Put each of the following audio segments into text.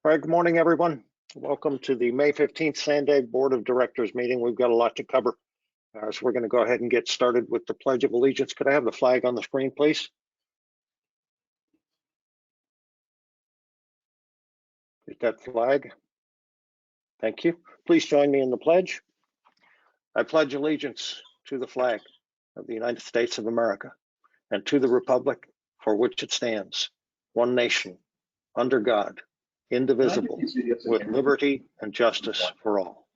All right, good morning, everyone. Welcome to the May 15th Sandag Board of Directors meeting. We've got a lot to cover. So we're going to go ahead and get started with the Pledge of Allegiance. Could I have the flag on the screen, please? Is that flag? Thank you. Please join me in the pledge. I pledge allegiance to the flag of the United States of America and to the republic for which it stands, one nation, under God, indivisible, with liberty and justice for all.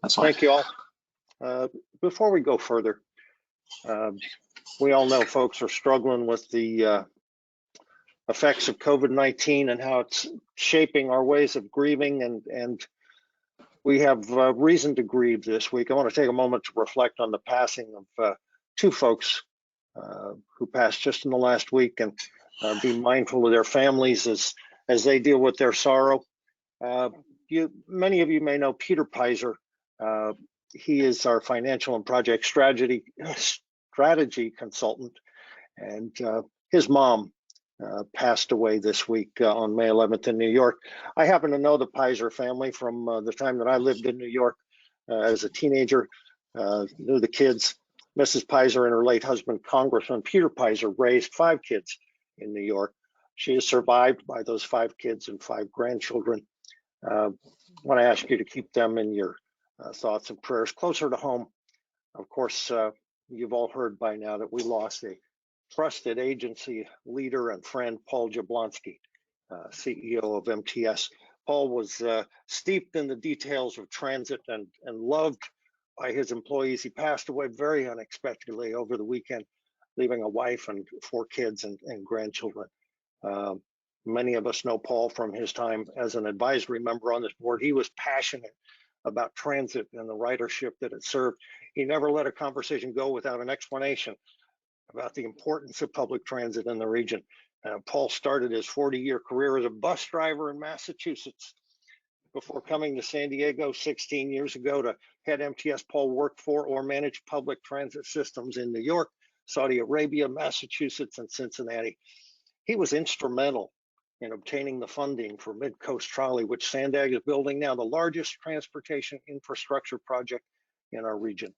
Thank you all. Before we go further, we all know folks are struggling with the effects of COVID-19 and how it's shaping our ways of grieving, and we have reason to grieve this week. I want to take a moment to reflect on the passing of two folks who passed just in the last week, and be mindful of their families as they deal with their sorrow. Many of you may know Peter Pizer. He is our financial and project strategy consultant, and his mom passed away this week on May 11th in New York. I happen to know the Pizer family from the time that I lived in New York as a teenager, knew the kids. Mrs. Pizer and her late husband, Congressman Peter Pizer, raised 5 kids in New York. She is survived by those 5 kids and 5 grandchildren. I want to ask you to keep them in your thoughts and prayers. Closer to home, of course, you've all heard by now that we lost a trusted agency leader and friend, Paul Jablonski, CEO of MTS. Paul was steeped in the details of transit and loved by his employees. He passed away very unexpectedly over the weekend, leaving a wife and 4 kids and grandchildren. Many of us know Paul from his time as an advisory member on this board. He was passionate about transit and the ridership that it served. He never let a conversation go without an explanation about the importance of public transit in the region. Paul started his 40-year career as a bus driver in Massachusetts. Before coming to San Diego 16 years ago to head MTS, Paul worked for or managed public transit systems in New York, Saudi Arabia, Massachusetts, and Cincinnati. He was instrumental in obtaining the funding for Mid-Coast Trolley, which Sandag is building now, the largest transportation infrastructure project in our region.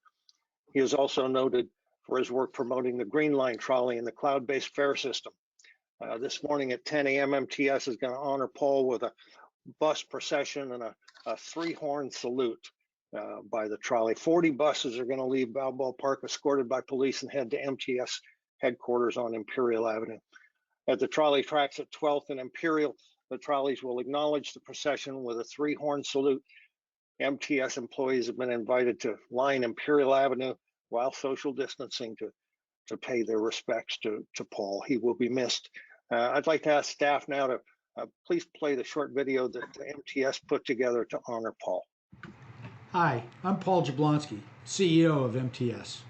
He is also noted for his work promoting the Green Line trolley and the cloud-based fare system. This morning at 10 a.m., MTS is going to honor Paul with a bus procession and a 3-horn salute by the trolley. 40 buses are going to leave Balboa Park escorted by police and head to MTS headquarters on Imperial Avenue. At the trolley tracks at 12th and Imperial, the trolleys will acknowledge the procession with a 3-horn salute. MTS employees have been invited to line Imperial Avenue while social distancing to pay their respects to Paul. He will be missed. I'd like to ask staff now to please play the short video that the MTS put together to honor Paul. Hi, I'm Paul Jablonski, CEO of MTS.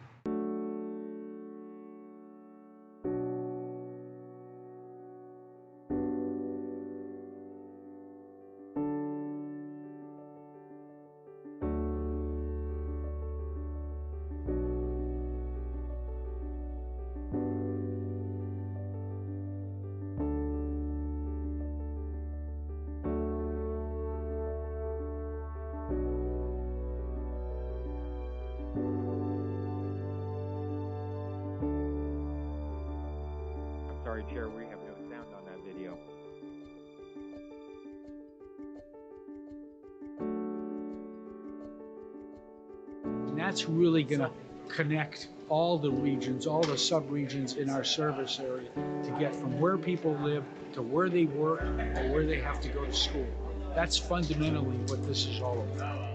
Sorry, Chair, we have no sound on that video. And that's really going to connect all the regions, all the sub-regions in our service area to get from where people live to where they work or where they have to go to school. That's fundamentally what this is all about.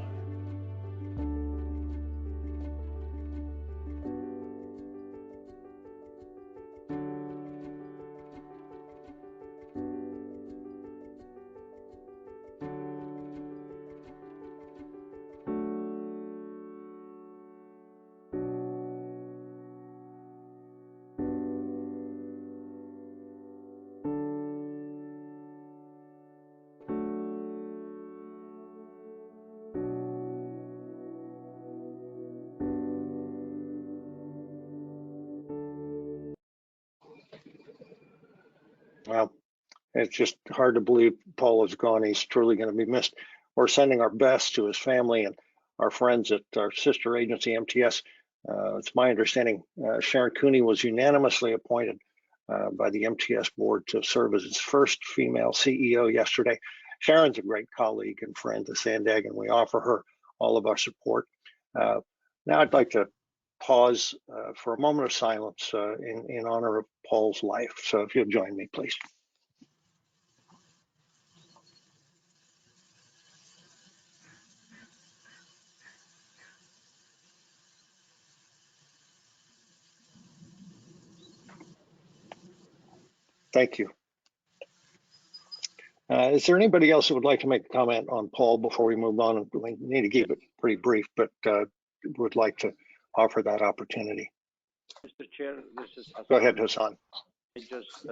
Well, It's just hard to believe Paul is gone. He's truly going to be missed. We're sending our best to his family and our friends at our sister agency, MTS. It's my understanding Sharon Cooney was unanimously appointed by the MTS board to serve as its first female CEO yesterday. Sharon's a great colleague and friend to Sandag, and we offer her all of our support. Now I'd like to pause for a moment of silence in honor of Paul's life. So if you'll join me, please. Thank you. Is there anybody else who would like to make a comment on Paul before we move on? We need to keep it pretty brief, but would like to offer that opportunity. Mr. Chair, this is Hassan. Go ahead, Hassan. I just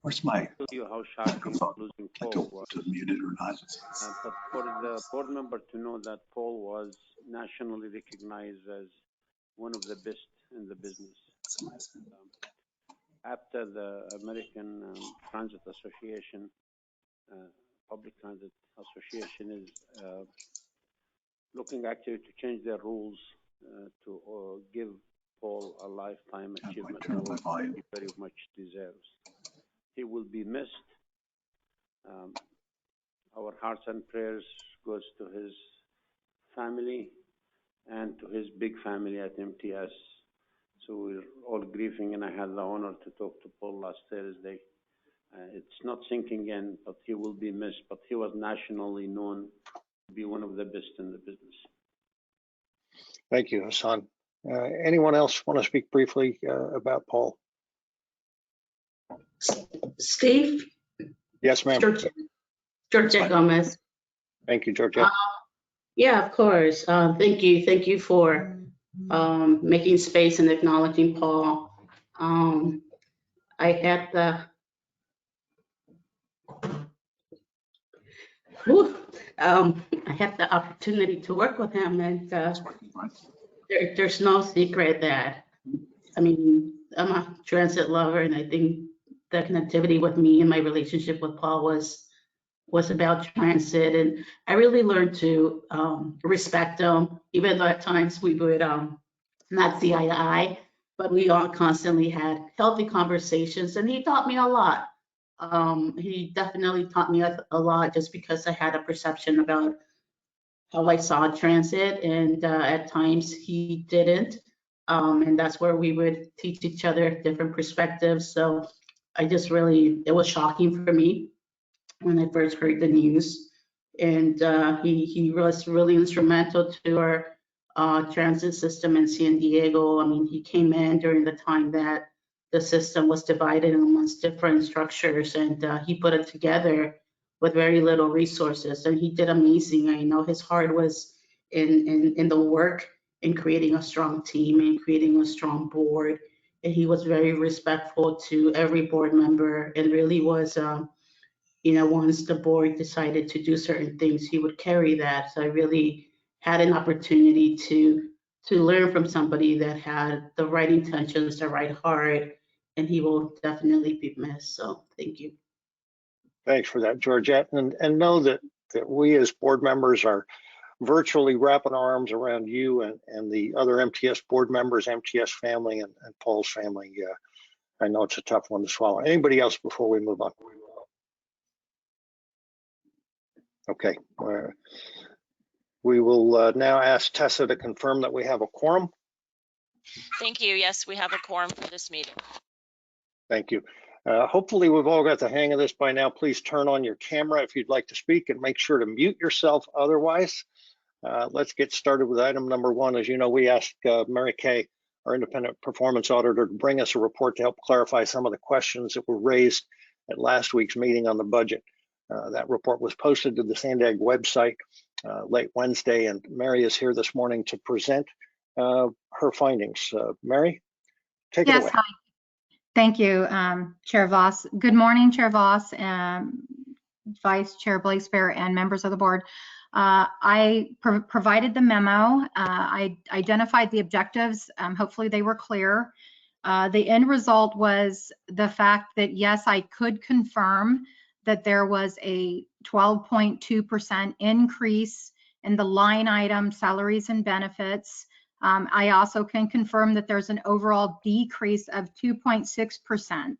Where's my tell you how shocking losing I Paul don't was. to mute it or not. But for the board member to know that Paul was nationally recognized as one of the best in the business. After the American Transit Association, Public Transit Association is looking actually to change their rules to give Paul a lifetime achievement award he very much deserves. He will be missed. Our hearts and prayers goes to his family and to his big family at MTS. So we're all grieving, and I had the honor to talk to Paul last Thursday. It's not sinking in, but he will be missed. But he was nationally known to be one of the best in the business. Thank you, Hassan. Anyone else want to speak briefly about Paul? Steve? Yes, ma'am. Georgette Gomez. Thank you, Georgette. Yeah, of course. Thank you. Thank you for making space and acknowledging Paul. I had the opportunity to work with him, and there's no secret that, I mean, I'm a transit lover, and I think the connectivity with me and my relationship with Paul was about transit, and I learned to respect him, even though at times we would not see eye to eye, but we all constantly had healthy conversations, and he taught me a lot. He definitely taught me a lot, just because I had a perception about how I saw transit, and at times he didn't. And that's where we would teach each other different perspectives. So it was shocking for me when I first heard the news. And he was really instrumental to our transit system in San Diego. I mean, he came in during the time that the system was divided amongst different structures, and he put it together with very little resources, and he did amazing. I know his heart was in the work, in creating a strong team and creating a strong board, and he was very respectful to every board member, and really was, once the board decided to do certain things, he would carry that. So I really had an opportunity to learn from somebody that had the right intentions, the right heart, and he will definitely be missed. So thank you. Thanks for that, Georgette. And know that we as board members are virtually wrapping our arms around you and the other MTS board members, MTS family, and Paul's family. I know it's a tough one to swallow. Anybody else before we move on? Okay. We will now ask Tessa to confirm that we have a quorum. Thank you. Yes, we have a quorum for this meeting. Thank you. Hopefully we've all got the hang of this by now. Please turn on your camera if you'd like to speak, and make sure to mute yourself otherwise. Let's get started with item number one. As you know, we asked Mary Kay, our independent performance auditor, to bring us a report to help clarify some of the questions that were raised at last week's meeting on the budget. That report was posted to the Sandag website late Wednesday, and Mary is here this morning to present her findings. Mary, take it away. Hi. Thank you, Chair Voss. Good morning, Chair Voss, Vice Chair Blakespear, and members of the board. I provided the memo. I identified the objectives. Hopefully they were clear. The end result was the fact that, yes, I could confirm that there was a 12.2% increase in the line item salaries and benefits. I also can confirm that there's an overall decrease of 2.6%.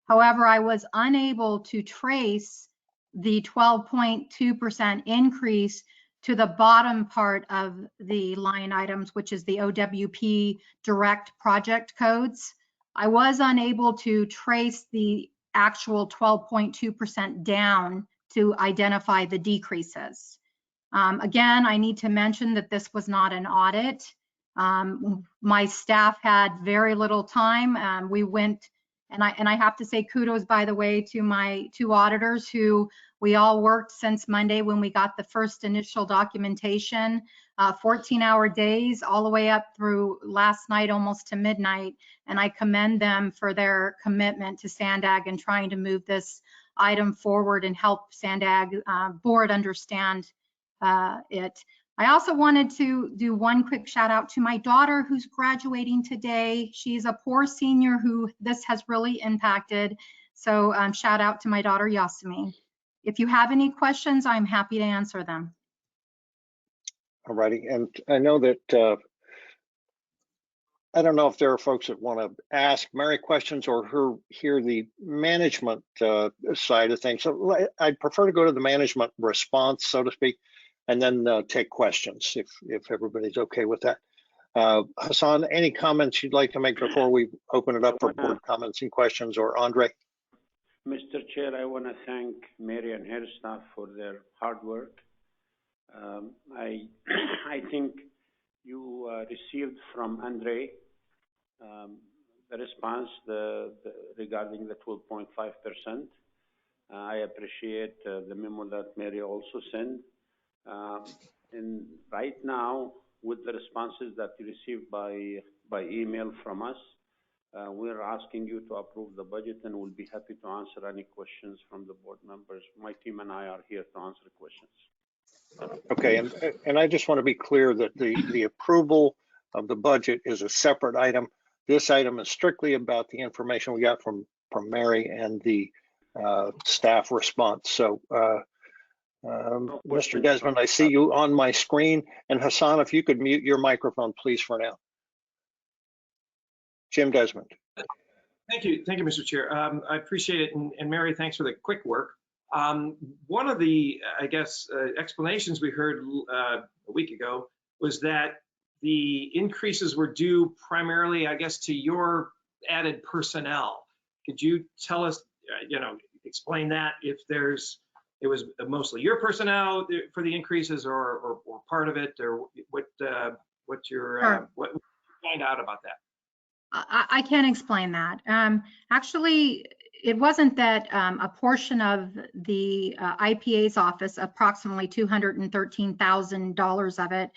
However, I was unable to trace the 12.2% increase to the bottom part of the line items, which is the OWP direct project codes. I was unable to trace the actual 12.2% down to identify the decreases. Again, I need to mention that this was not an audit. My staff had very little time. We went, and I have to say kudos, by the way, to my two auditors who we all worked since Monday when we got the first initial documentation, 14-hour days all the way up through last night almost to midnight. And I commend them for their commitment to Sandag and trying to move this item forward and help Sandag board understand it. I also wanted to do one quick shout out to my daughter who's graduating today. She's a poor senior who this has really impacted. So shout out to my daughter, Yasmin. If you have any questions, I'm happy to answer them. All righty. And I know that, I don't know if there are folks that want to ask Mary questions or hear the management side of things. So I'd prefer to go to the management response, so to speak, and then take questions if everybody's okay with that. Hassan, any comments you'd like to make before we open it up for board comments and questions, or Andre? Mr. Chair, I want to thank Mary and her staff for their hard work. I think you received from Andre the response regarding the 12.5%. I appreciate the memo that Mary also sent. And right now, with the responses that you received by email from us, we're asking you to approve the budget, and we'll be happy to answer any questions from the board members. My team and I are here to answer questions. Okay, and I just want to be clear that the approval of the budget is a separate item. This item is strictly about the information we got from Mary and the staff response. So Mr. Desmond, I see you on my screen, and Hassan, if you could mute your microphone, please, for now. Jim Desmond. Thank you, Mr. Chair. I appreciate it, and Mary, thanks for the quick work. One of the, I guess, explanations we heard a week ago was that the increases were due primarily, I guess, to your added personnel. Could you tell us, explain that, if it was mostly your personnel for the increases, or part of it, or what you find out about that? I can explain that. Actually, it wasn't that a portion of the IPA's office, approximately $213,000 of it,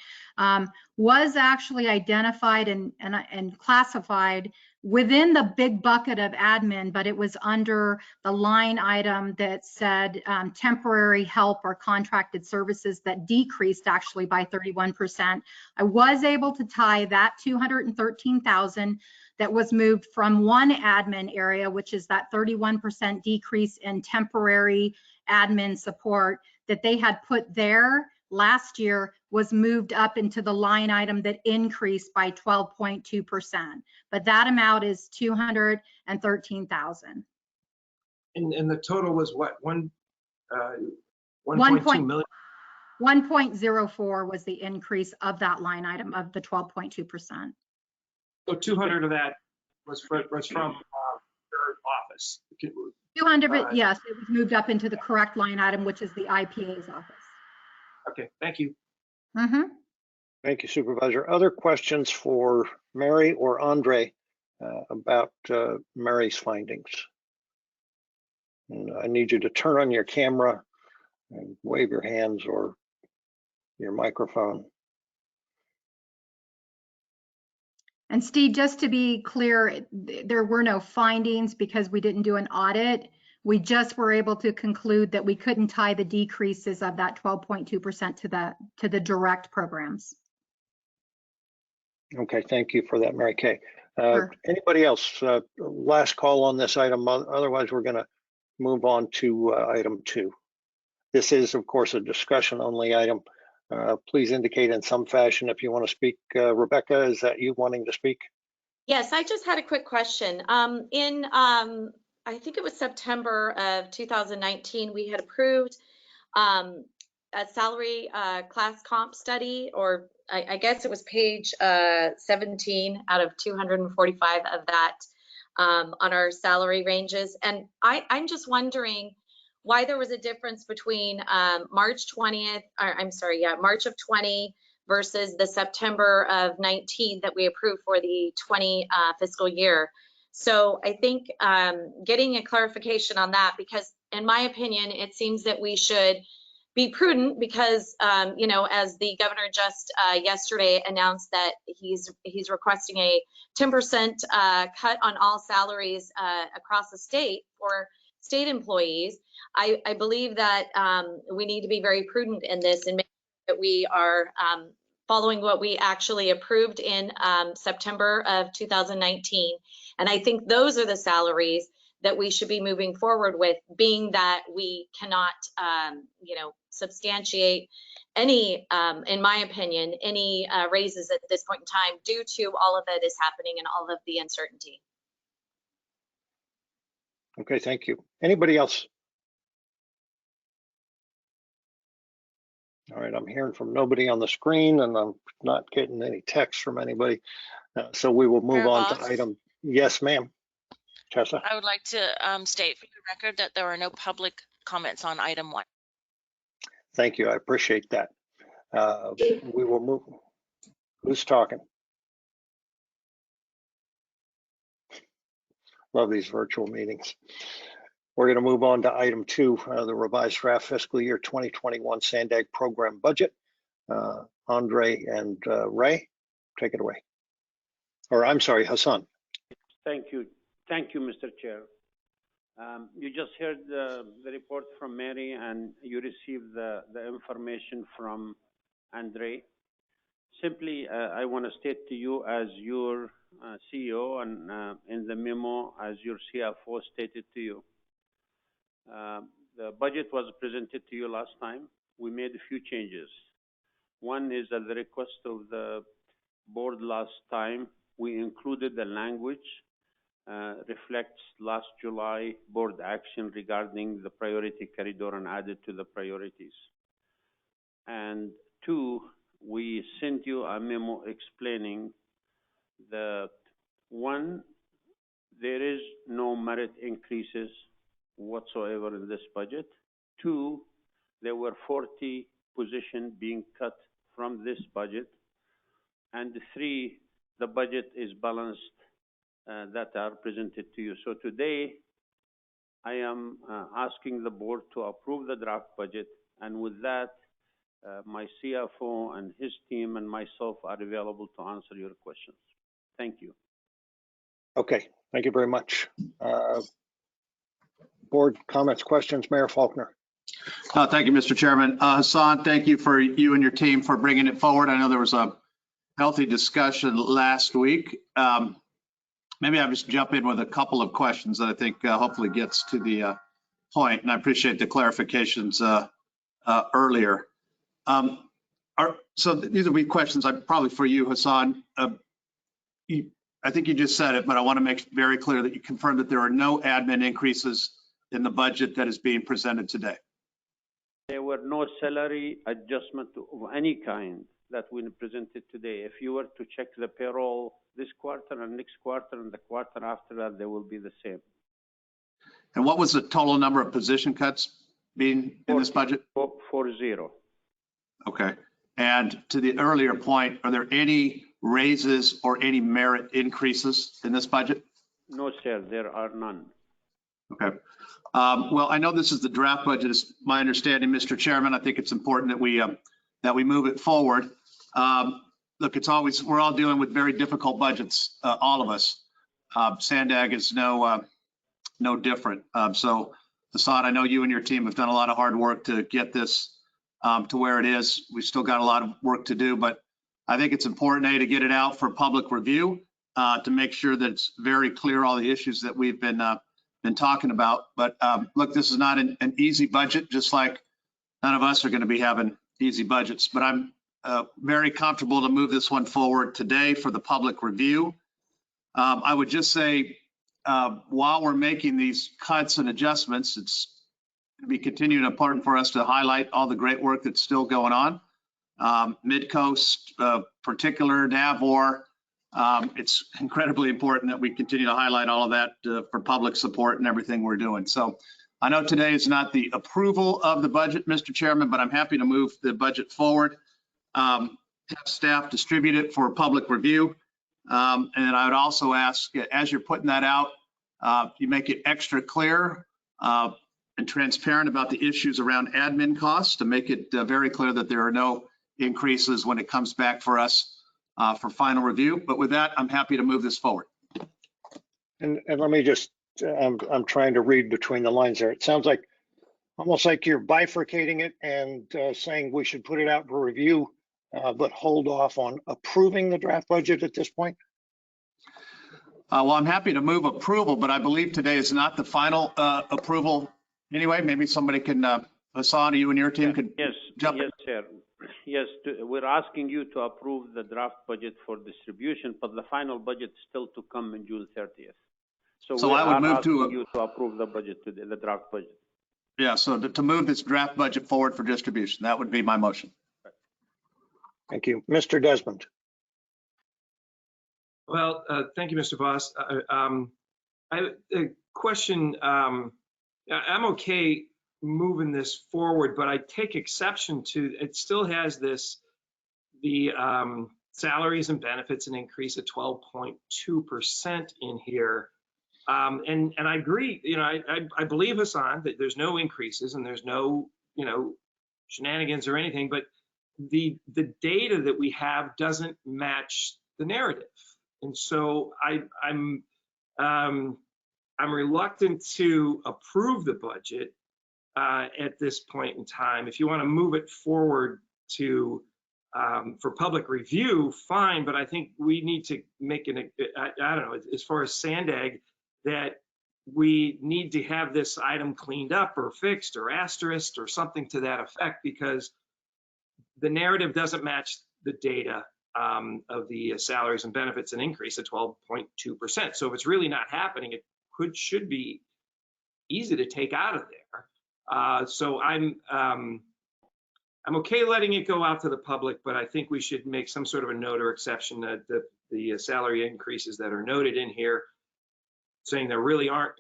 was actually identified and classified within the big bucket of admin, but it was under the line item that said temporary help or contracted services that decreased actually by 31%. I was able to tie that $213,000 that was moved from one admin area, which is that 31% decrease in temporary admin support that they had put there last year, was moved up into the line item that increased by 12.2%. But that amount is $213,000. And the total was what, 1.2 million? 1.04 was the increase of that line item of the 12.2%. So 200 of that was from your office. 200, yes, it was moved up into the correct line item, which is the IPA's office. Okay, thank you. Thank you, Supervisor. Other questions for Mary or Andre about Mary's findings? And I need you to turn on your camera and wave your hands or your microphone. And Steve, just to be clear, there were no findings because we didn't do an audit. We just were able to conclude that we couldn't tie the decreases of that 12.2% to the direct programs. Okay, thank you for that, Mary Kay. Sure. Anybody else? Last call on this item. Otherwise, we're going to move on to item 2. This is, of course, a discussion only item. Please indicate in some fashion if you want to speak. Rebecca, is that you wanting to speak? Yes, I just had a quick question. I think it was September of 2019, we had approved a salary class comp study, or I guess it was page 17 out of 245 of that on our salary ranges. And I'm just wondering why there was a difference between March of 20 versus the September of 19 that we approved for the 20 fiscal year. So I think getting a clarification on that, because in my opinion, it seems that we should be prudent because, you know, as the governor just yesterday announced that he's requesting a 10% cut on all salaries across the state for state employees. I believe that we need to be very prudent in this and make sure that we are following what we actually approved in September of 2019. And I think those are the salaries that we should be moving forward with, being that we cannot, you know, substantiate any, in my opinion, any raises at this point in time due to all of that is happening and all of the uncertainty. Okay, thank you. Anybody else? All right, I'm hearing from nobody on the screen, and I'm not getting any text from anybody. So we will move Mayor on to Voss? item. Yes, ma'am. Tessa? I would like to state for the record that there are no public comments on item 1. Thank you. I appreciate that. We will move. Who's talking? Love these virtual meetings. We're going to move on to item 2, the revised draft fiscal year 2021 Sandag program budget. Andre and Ray, take it away. Or I'm sorry, Hassan. Thank you. Thank you, Mr. Chair. You just heard the report from Mary, and you received the information from Andre. Simply, I want to state to you as your CEO and in the memo as your CFO stated to you. The budget was presented to you last time. We made a few changes. One is at the request of the board last time, we included the language reflects last July board action regarding the priority corridor and added to the priorities. And 2, we sent you a memo explaining that 1, there is no merit increases whatsoever in this budget. 2, there were 40 positions being cut from this budget. And 3, the budget is balanced that are presented to you. So today, I am asking the board to approve the draft budget. And with that, my CFO and his team and myself are available to answer your questions. Thank you. Okay, thank you very much. Board comments, questions, Mayor Faulkner. Thank you, Mr. Chairman. Hassan, thank you for you and your team for bringing it forward. I know there was a healthy discussion last week. Maybe I'll just jump in with a couple of questions that I think hopefully gets to the point, and I appreciate the clarifications earlier. So these will be questions probably for you, Hassan. I think you just said it, but I want to make very clear that you confirmed that there are no admin increases in the budget that is being presented today. There were no salary adjustment of any kind that we presented today. If you were to check the payroll this quarter and next quarter and the quarter after that, they will be the same. And what was the total number of position cuts being in this budget? 40. Okay. And to the earlier point, are there any raises or any merit increases in this budget? No, sir, there are none. Okay. Well, I know this is the draft budget. It's my understanding, Mr. Chairman. I think it's important that we move it forward. Look, we're all dealing with very difficult budgets, all of us. Sandag is no different. So, Hassan, I know you and your team have done a lot of hard work to get this to where it is. We've still got a lot of work to do, but I think it's important, A, to get it out for public review, to make sure that it's very clear all the issues that we've been talking about. But look, this is not an easy budget, just like none of us are going to be having easy budgets. But I'm very comfortable to move this one forward today for the public review. I would just say, while we're making these cuts and adjustments, it's going to be continuing important for us to highlight all the great work that's still going on. Midcoast, particular, Navor. It's incredibly important that we continue to highlight all of that for public support and everything we're doing. So I know today is not the approval of the budget, Mr. Chairman, but I'm happy to move the budget forward. Have staff distribute it for public review. And I would also ask, as you're putting that out, you make it extra clear and transparent about the issues around admin costs to make it very clear that there are no increases when it comes back for us for final review. But with that, I'm happy to move this forward. And let me just, I'm trying to read between the lines there. It sounds like almost like you're bifurcating it and saying we should put it out for review, but hold off on approving the draft budget at this point. Well, I'm happy to move approval, but I believe today is not the final approval. Anyway, maybe somebody can, Hassan, you and your team could jump in. Yes, sir. Yes, we're asking you to approve the draft budget for distribution, but the final budget still to come in June 30th. So I would move to you to approve the budget today, the draft budget. Yeah, so to move this draft budget forward for distribution, that would be my motion. Thank you. Mr. Desmond. Well, thank you, Mr. Voss. A question, I'm okay moving this forward, but I take exception to, it still has the salaries and benefits an increase of 12.2% in here. And I agree, I believe, Hassan, that there's no increases and there's no, shenanigans or anything, but the data that we have doesn't match the narrative. And so I'm reluctant to approve the budget at this point in time. If you want to move it forward to for public review, fine, but I think we need to make I don't know, as far as Sandag, that we need to have this item cleaned up or fixed or asterisked or something to that effect, because the narrative doesn't match the data of the salaries and benefits, an increase of 12.2%. So if it's really not happening, it should be easy to take out of there. So I'm okay letting it go out to the public, but I think we should make some sort of a note or exception that the salary increases that are noted in here, saying there really aren't,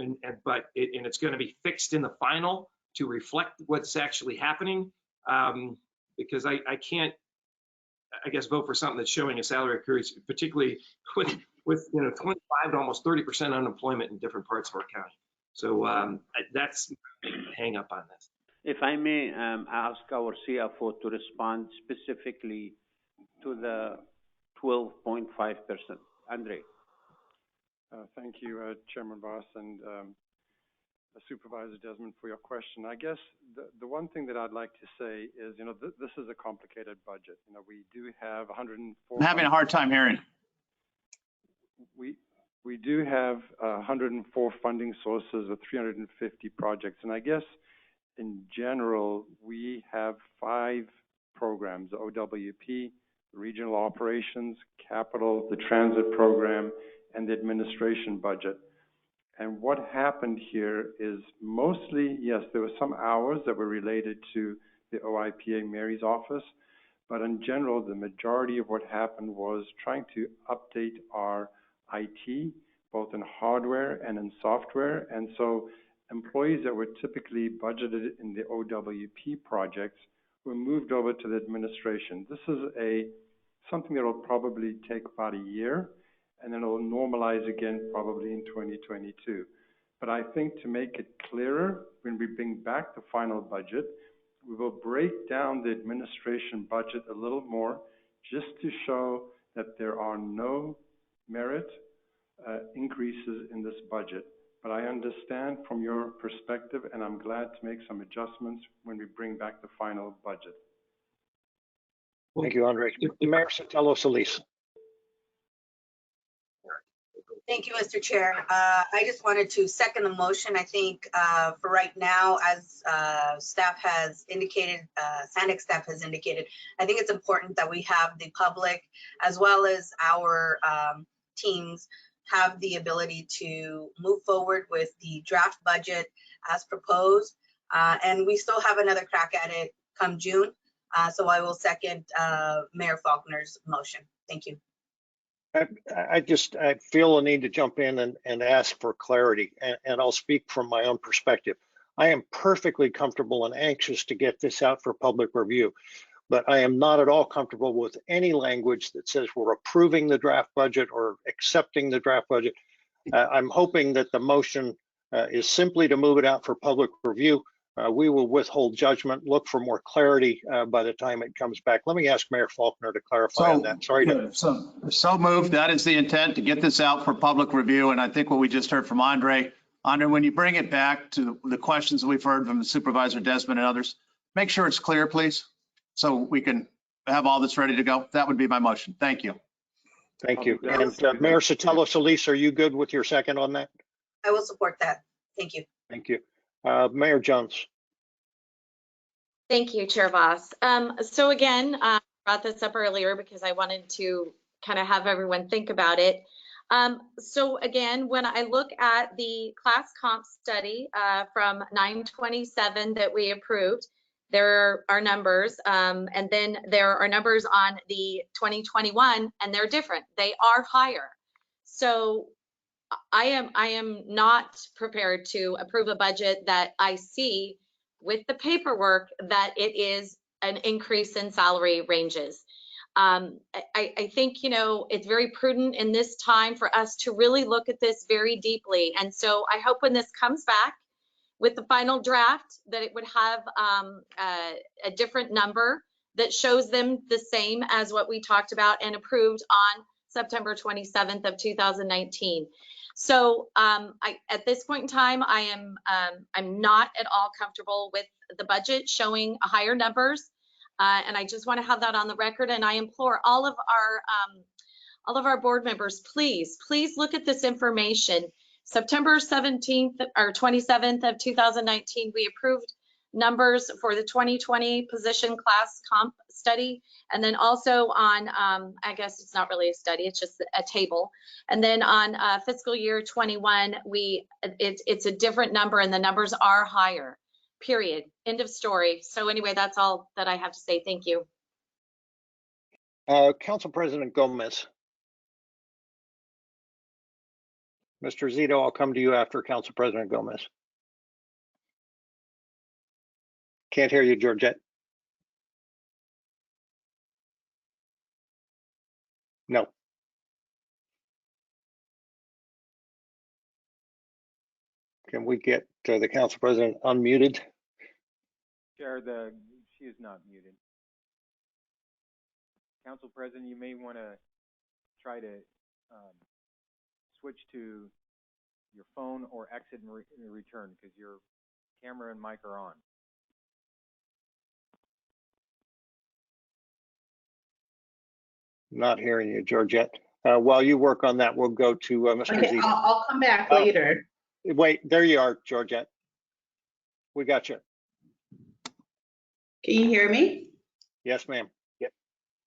but it's going to be fixed in the final to reflect what's actually happening, because I can't, I guess, vote for something that's showing a salary increase, particularly with 25 to almost 30% unemployment in different parts of our county. So that's hang up on this. If I may ask our CFO to respond specifically to the 12.5%. Andre. Thank you, Chairman Voss and Supervisor Desmond, for your question. I guess the one thing that I'd like to say is, this is a complicated budget. We do have 104. I'm having a hard time hearing. We do have 104 funding sources with 350 projects, and I guess in general we have 5 programs: the OWP, the regional operations, capital, the transit program, and the administration budget. And what happened here is mostly, yes, there were some hours that were related to the OIPA Mary's office, but in general, the majority of what happened was trying to update our IT, both in hardware and in software. And so employees that were typically budgeted in the OWP projects were moved over to the administration. This is something that will probably take about a year, and then it will normalize again probably in 2022. But I think to make it clearer, when we bring back the final budget, we will break down the administration budget a little more, just to show that there are no merit increases in this budget. But I understand from your perspective, and I'm glad to make some adjustments when we bring back the final budget. Thank you, Andre. Mayor Sotelo Solis. Thank you, Mr. Chair. I just wanted to second the motion. I think for right now, as staff has indicated, SANDC staff has indicated, I think it's important that we have the public as well as our teams have the ability to move forward with the draft budget as proposed. And we still have another crack at it come June. So I will second Mayor Faulkner's motion. Thank you. I feel a need to jump in and ask for clarity, and I'll speak from my own perspective. I am perfectly comfortable and anxious to get this out for public review, but I am not at all comfortable with any language that says we're approving the draft budget or accepting the draft budget. I'm hoping that the motion is simply to move it out for public review. We will withhold judgment, look for more clarity by the time it comes back. Let me ask Mayor Faulkner to clarify on that. Sorry. So moved. That is the intent, to get this out for public review. And I think what we just heard from Andre, when you bring it back to the questions that we've heard from the Supervisor Desmond and others, make sure it's clear, please, so we can have all this ready to go. That would be my motion. Thank you. Thank you. And Mayor Sotelo-Solis, are you good with your second on that? I will support that. Thank you. Thank you. Mayor Jones. Thank you, Chair Voss. So again, I brought this up earlier because I wanted to kind of have everyone think about it. So again, when I look at the class comp study from 9/27 that we approved, there are numbers, and then there are numbers on the 2021, and they're different. They are higher. So I am not prepared to approve a budget that I see with the paperwork that it is an increase in salary ranges. I think, you know, it's very prudent in this time for us to really look at this very deeply. And so I hope when this comes back with the final draft that it would have a different number that shows them the same as what we talked about and approved on September 27th of 2019. So at this point in time, I'm not at all comfortable with the budget showing higher numbers, and I just want to have that on the record. And I implore all of our board members, please look at this information. September 17th or 27th of 2019, we approved numbers for the 2020 position class comp study, and then also on I guess it's not really a study, it's just a table, and then on fiscal year 21 it's a different number, and the numbers are higher, period, end of story. So anyway, that's all that I have to say. Thank you. Council President Gomez. Mr. Zito, I'll come to you after Council President Gomez. Can't hear you, Georgette. No. Can we get the Council President unmuted? Chair, she is not muted. Council President, you may want to try to switch to your phone or exit and return, because your camera and mic are on. Not hearing you, Georgette. While you work on that, we'll go to Mr. Okay, Zito. I'll come back later. Wait, there you are, Georgette. We got you. Can you hear me? Yes, ma'am. Yep.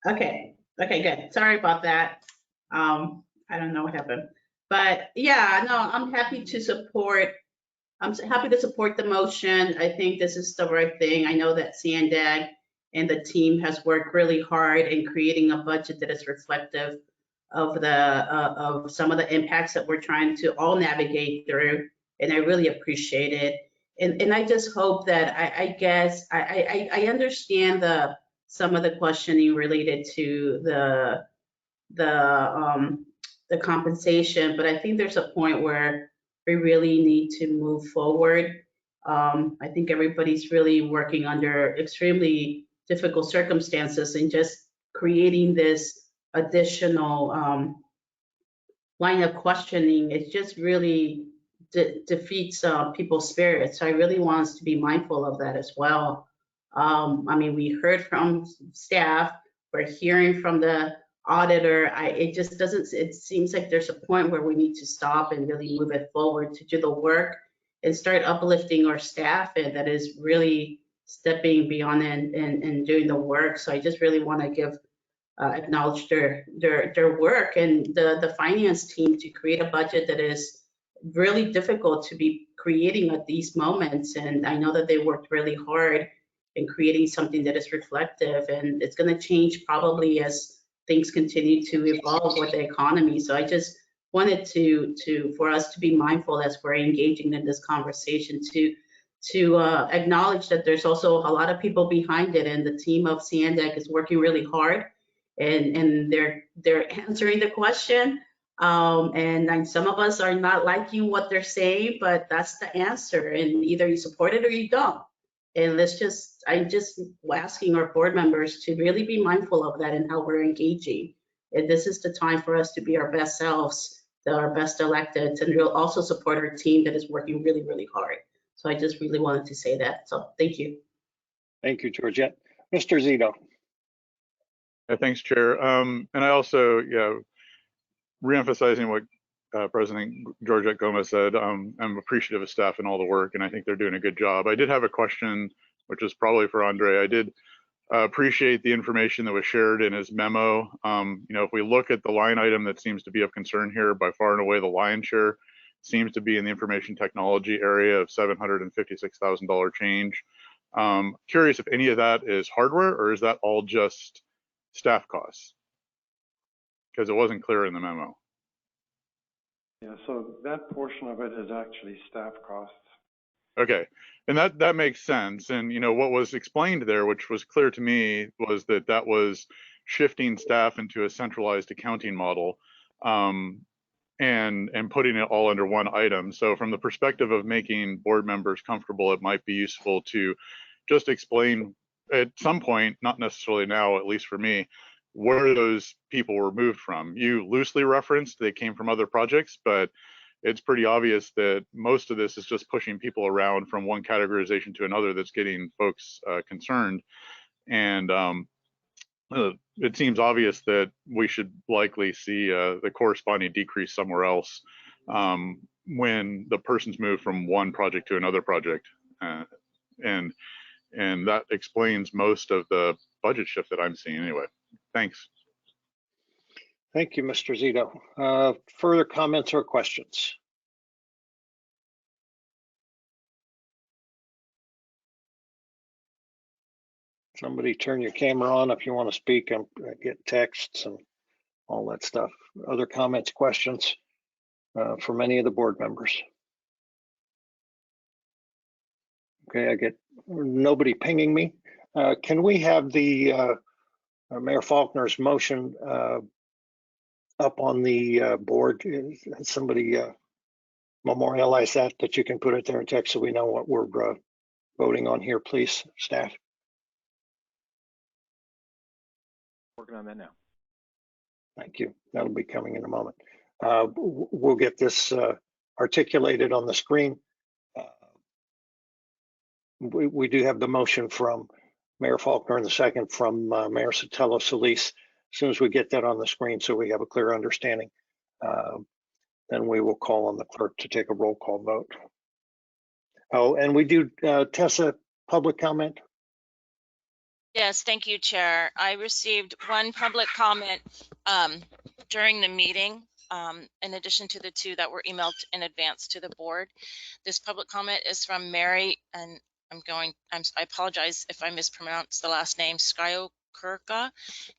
Okay, good. Sorry about that. I don't know what happened. But yeah, no, I'm happy to support the motion. I think this is the right thing. I know that SANDC and the team has worked really hard in creating a budget that is reflective of of some of the impacts that we're trying to all navigate through, and I really appreciate it. And I just hope that I guess I understand some of the questioning related to the compensation, but I think there's a point where we really need to move forward. I think everybody's really working under extremely difficult circumstances, and just creating this additional line of questioning, it just really defeats people's spirits. So I really want us to be mindful of that as well. I mean, we heard from staff, we're hearing from the auditor, it just doesn't, it seems like there's a point where we need to stop and really move it forward to do the work and start uplifting our staff, and that is really stepping beyond and doing the work. So I just really want to give acknowledge their work and the finance team to create a budget that is really difficult to be creating at these moments. And I know that they worked really hard in creating something that is reflective, and it's going to change probably as things continue to evolve with the economy. So I just wanted for us to be mindful as we're engaging in this conversation to acknowledge that there's also a lot of people behind it, and the team of SANDAG is working really hard, and they're answering the question. And some of us are not liking what they're saying, but that's the answer, and either you support it or you don't. And I'm just asking our board members to really be mindful of that and how we're engaging. And this is the time for us to be our best selves, our best electeds, and we'll also support our team that is working really, really hard. So I just really wanted to say that. So thank you. Thank you, Georgette. Mr. Zito. Yeah, thanks, Chair. And I also, reemphasizing what President Georgette Gomez said, I'm appreciative of staff and all the work, and I think they're doing a good job. I did have a question, which is probably for Andre. I did appreciate the information that was shared in his memo. If we look at the line item that seems to be of concern here, by far and away the lion's share seems to be in the information technology area of $756,000 change. Curious if any of that is hardware, or is that all just staff costs? Because it wasn't clear in the memo. Yeah, so that portion of it is actually staff costs. Okay, and that makes sense. And what was explained there, which was clear to me, was that was shifting staff into a centralized accounting model, and putting it all under one item. So from the perspective of making board members comfortable, it might be useful to just explain at some point, not necessarily now, at least for me, where those people were moved from. You loosely referenced they came from other projects, but it's pretty obvious that most of this is just pushing people around from one categorization to another that's getting folks concerned. And it seems obvious that we should likely see the corresponding decrease somewhere else when the person's moved from one project to another project. And that explains most of the budget shift that I'm seeing anyway. Thanks. Thank you, Mr. Zito. Further comments or questions? Somebody turn your camera on if you want to speak and get texts and all that stuff. Other comments, questions from any of the board members? Okay, I get nobody pinging me. Can we have the Mayor Faulkner's motion up on the board? Somebody memorialize that you can put it there in text so we know what we're voting on here, please, staff. Working on that now. Thank you. That'll be coming in a moment. We'll get this articulated on the screen. We do have the motion from Mayor Faulkner and the second from Mayor Sotelo Solis. As soon as we get that on the screen so we have a clear understanding, then we will call on the clerk to take a roll call vote. Oh, and we do, Tessa, public comment? Yes, thank you, Chair. I received one public comment during the meeting, in addition to the two that were emailed in advance to the board. This public comment is from Mary, and I apologize if I mispronounce the last name, Skyokurka.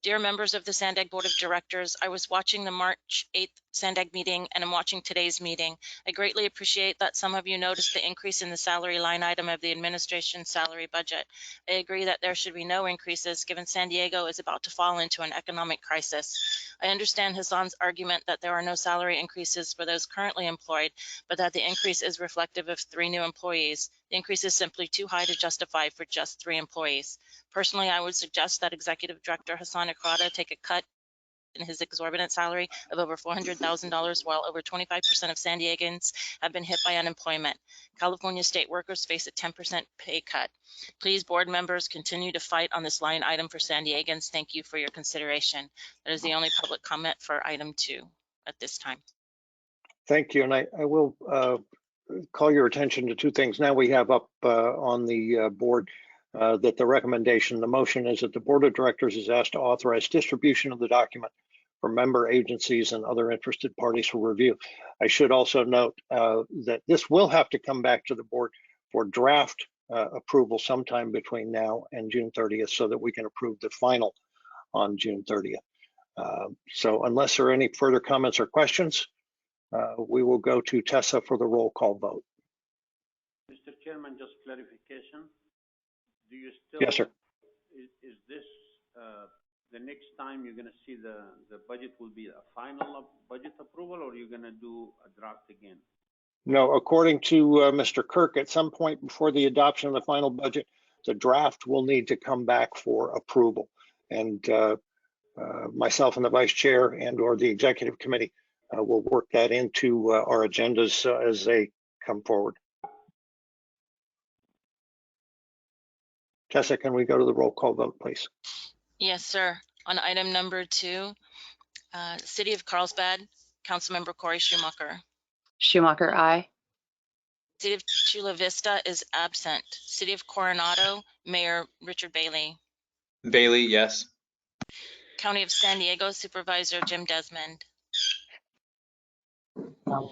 Dear members of the SANDAG Board of Directors, I was watching the March 8th SANDAG meeting and I'm watching today's meeting. I greatly appreciate that some of you noticed the increase in the salary line item of the administration salary budget. I agree that there should be no increases given San Diego is about to fall into an economic crisis. I understand Hassan's argument that there are no salary increases for those currently employed, but that the increase is reflective of 3 new employees. The increase is simply too high to justify for just 3 employees. Personally, I would suggest that Executive Director Hassan Ekrada take a cut in his exorbitant salary of over $400,000, while over 25% of San Diegans have been hit by unemployment. California state workers face a 10% pay cut. Please, board members, continue to fight on this line item for San Diegans. Thank you for your consideration. That is the only public comment for item 2 at this time. Thank you. And I will call your attention to two things. Now we have up on the board that the recommendation, the motion is that the board of directors is asked to authorize distribution of the document for member agencies and other interested parties for review. I should also note that this will have to come back to the board for draft approval sometime between now and June 30th so that we can approve the final on June 30th. So unless there are any further comments or questions, we will go to Tessa for the roll call vote. Mr. Chairman, just clarification. Do you still? Yes, sir. Is this the next time you're going to see the budget will be a final budget approval, or you're going to do a draft again? No, according to Mr. Kirk, at some point before the adoption of the final budget, the draft will need to come back for approval. And myself and the vice chair and or the executive committee will work that into our agendas as they come forward. Tessa, can we go to the roll call vote, please? Yes, sir. On item number 2, City of Carlsbad, Councilmember Corey Schumacher. Schumacher, aye. City of Chula Vista is absent. City of Coronado, Mayor Richard Bailey. Bailey, yes. County of San Diego, Supervisor Jim Desmond.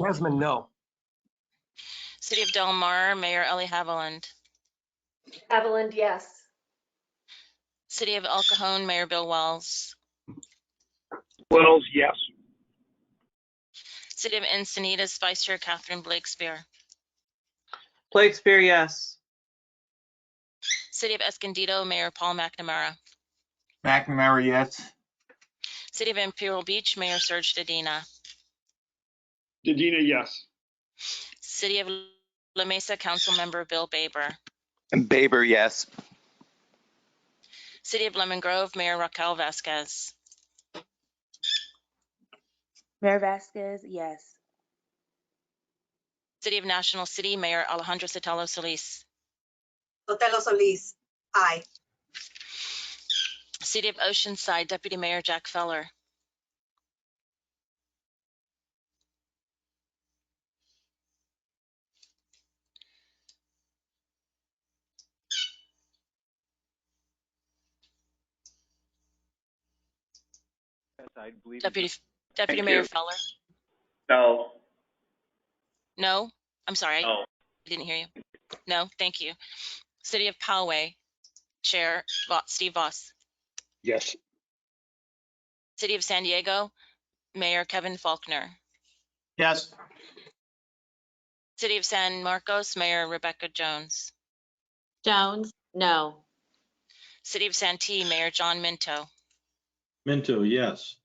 Desmond, no. City of Del Mar, Mayor Ellie Haviland. Haviland, yes. City of El Cajon, Mayor Bill Wells. Wells, yes. City of Encinitas, Vice Chair Catherine Blakespear. Blakespear, yes. City of Escondido, Mayor Paul McNamara. McNamara, yes. City of Imperial Beach, Mayor Serge Dedina. Dedina, yes. City of La Mesa, Councilmember Bill Baber. Baber, yes. City of Lemon Grove, Mayor Raquel Vasquez. Mayor Vasquez, yes. City of National City, Mayor Alejandro Sotelo Solis. Sotelo Solis, aye. City of Oceanside, Deputy Mayor Jack Feller. I believe Deputy Mayor Feller. No. No, I'm sorry, No. I didn't hear you. No, thank you. City of Poway, Chair Steve Voss. Yes. City of San Diego, Mayor Kevin Faulkner. Yes. City of San Marcos, Mayor Rebecca Jones. Jones, no. City of Santee, Mayor John Minto. Minto, yes.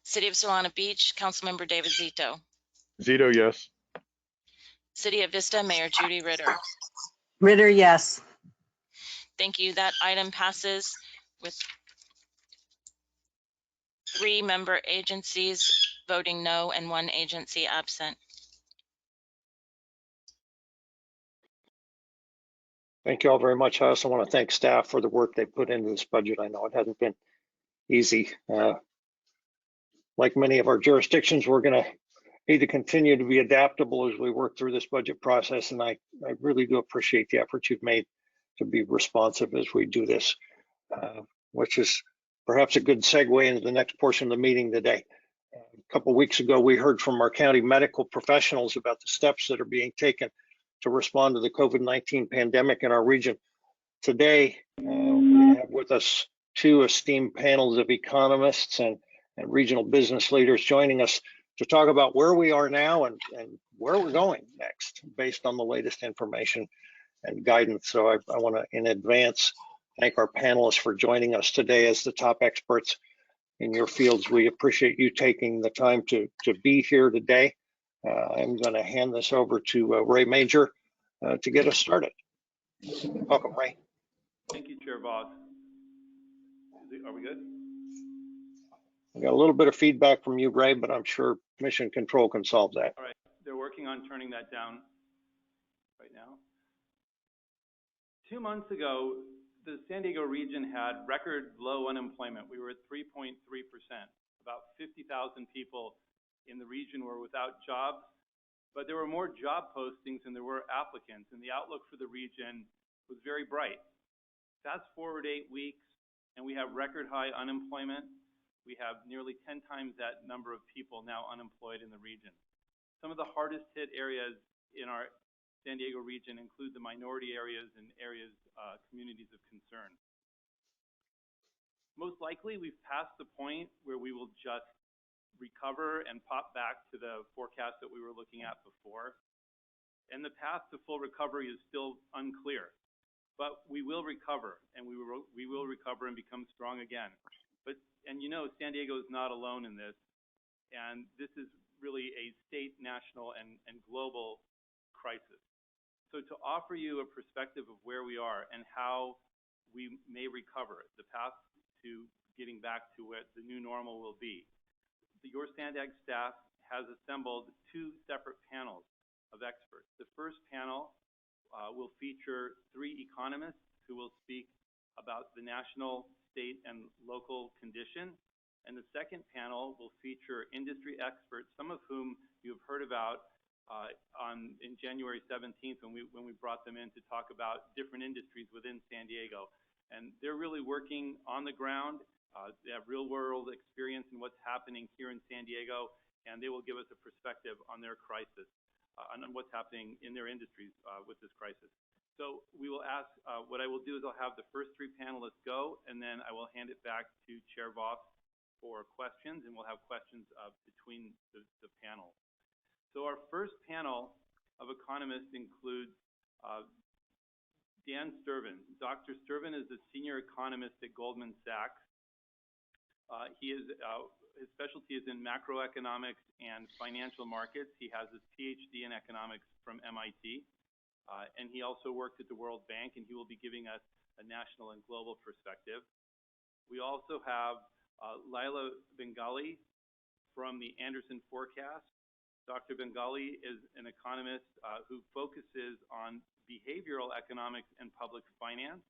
City of Solana Beach, Councilmember David Zito. Zito, yes. City of Vista, Mayor Judy Ritter. Ritter, yes. Thank you. That item passes with 3 member agencies voting no and 1 agency absent. Thank you all very much. I also want to thank staff for the work they put into this budget. I know it hasn't been easy. Like many of our jurisdictions, we're going to need to continue to be adaptable as we work through this budget process. And I really do appreciate the effort you've made to be responsive as we do this, which is perhaps a good segue into the next portion of the meeting today. A couple of weeks ago, we heard from our county medical professionals about the steps that are being taken to respond to the COVID-19 pandemic in our region. Today, we have with us 2 esteemed panels of economists and regional business leaders joining us to talk about where we are now and where we're going next based on the latest information and guidance. So I want to, in advance, thank our panelists for joining us today as the top experts in your fields. We appreciate you taking the time to be here today. I'm going to hand this over to Ray Major to get us started. Welcome, Ray. Thank you, Chair Voss. Are we good? I got a little bit of feedback from you, Ray, but I'm sure Mission Control can solve that. All right, they're working on turning that down right now. 2 months ago, the San Diego region had record low unemployment. We were at 3.3%. About 50,000 people in the region were without jobs, but there were more job postings than there were applicants, and the outlook for the region was very bright. Fast forward 8 weeks, and we have record high unemployment. We have nearly 10 times that number of people now unemployed in the region. Some of the hardest hit areas in our San Diego region include the minority areas and areas, communities of concern. Most likely, we've passed the point where we will just recover and pop back to the forecast that we were looking at before. And the path to full recovery is still unclear, but we will recover, and we will recover and become strong again. And you know, San Diego is not alone in this, and this is really a state, national, and global crisis. So to offer you a perspective of where we are and how we may recover, the path to getting back to what the new normal will be, your Sandag staff has assembled 2 separate panels of experts. The first panel will feature 3 economists who will speak about the national, state, and local condition. And the second panel will feature industry experts, some of whom you've heard about in January 17th when we brought them in to talk about different industries within San Diego. And they're really working on the ground. They have real world experience in what's happening here in San Diego, and they will give us a perspective on their crisis, on what's happening in their industries with this crisis. So we will ask, what I will do is I'll have the first 3 panelists go, and then I will hand it back to Chair Voss for questions, and we'll have questions between the panel. So our first panel of economists includes Dan Sturvin. Dr. Sturvin is a senior economist at Goldman Sachs. His specialty is in macroeconomics and financial markets. He has his PhD in economics from MIT. And he also worked at the World Bank, and he will be giving us a national and global perspective. We also have Laila Bengali from the Anderson Forecast. Dr. Bengali is an economist who focuses on behavioral economics and public finance,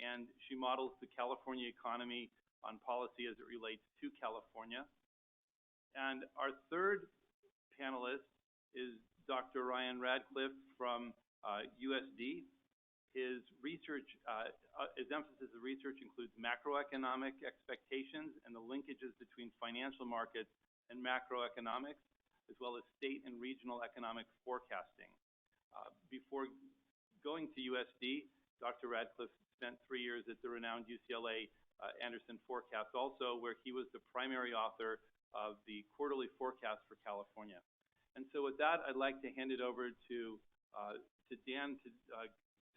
and she models the California economy on policy as it relates to California. And our third panelist is Dr. Ryan Radcliffe from USD. His research, his emphasis of research includes macroeconomic expectations and the linkages between financial markets and macroeconomics, as well as state and regional economic forecasting. Before going to USD, Dr. Radcliffe spent 3 years at the renowned UCLA Anderson Forecast also, where he was the primary author of the quarterly forecast for California. And so with that, I'd like to hand it over to Dan to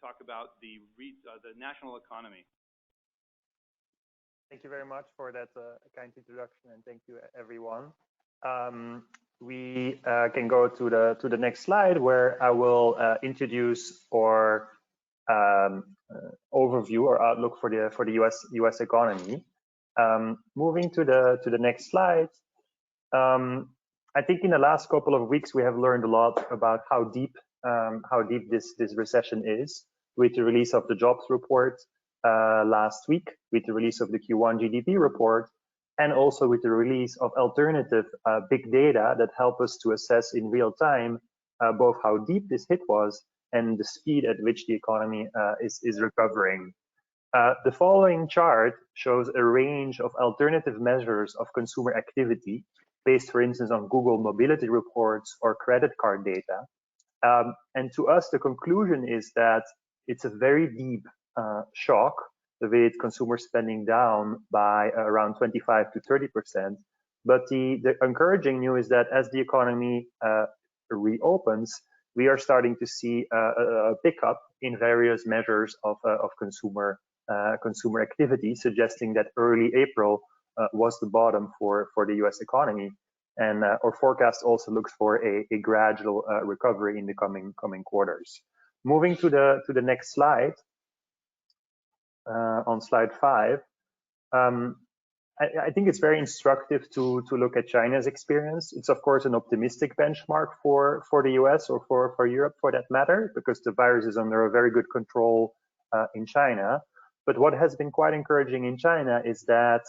talk about the national economy. Thank you very much for that kind introduction, and thank you, everyone. We can go to the next slide, where I will introduce our overview or outlook for the U.S. economy. Moving to the next slide. I think in the last couple of weeks we have learned a lot about how deep this recession is, with the release of the jobs report last week, with the release of the Q1 GDP report, and also with the release of alternative big data that help us to assess in real time both how deep this hit was and the speed at which the economy is recovering. The following chart shows a range of alternative measures of consumer activity based, for instance, on Google mobility reports or credit card data. And to us, the conclusion is that it's a very deep shock, with consumer spending down by around 25 to 30%. But the encouraging news is that as the economy reopens, we are starting to see a pickup in various measures of consumer activity, suggesting that early April was the bottom for the U.S. economy. And our forecast also looks for a gradual recovery in the coming quarters. Moving to the next slide, on slide 5, I think it's very instructive to look at China's experience. It's of course an optimistic benchmark for the US or for Europe for that matter, because the virus is under a very good control in China. But what has been quite encouraging in China is that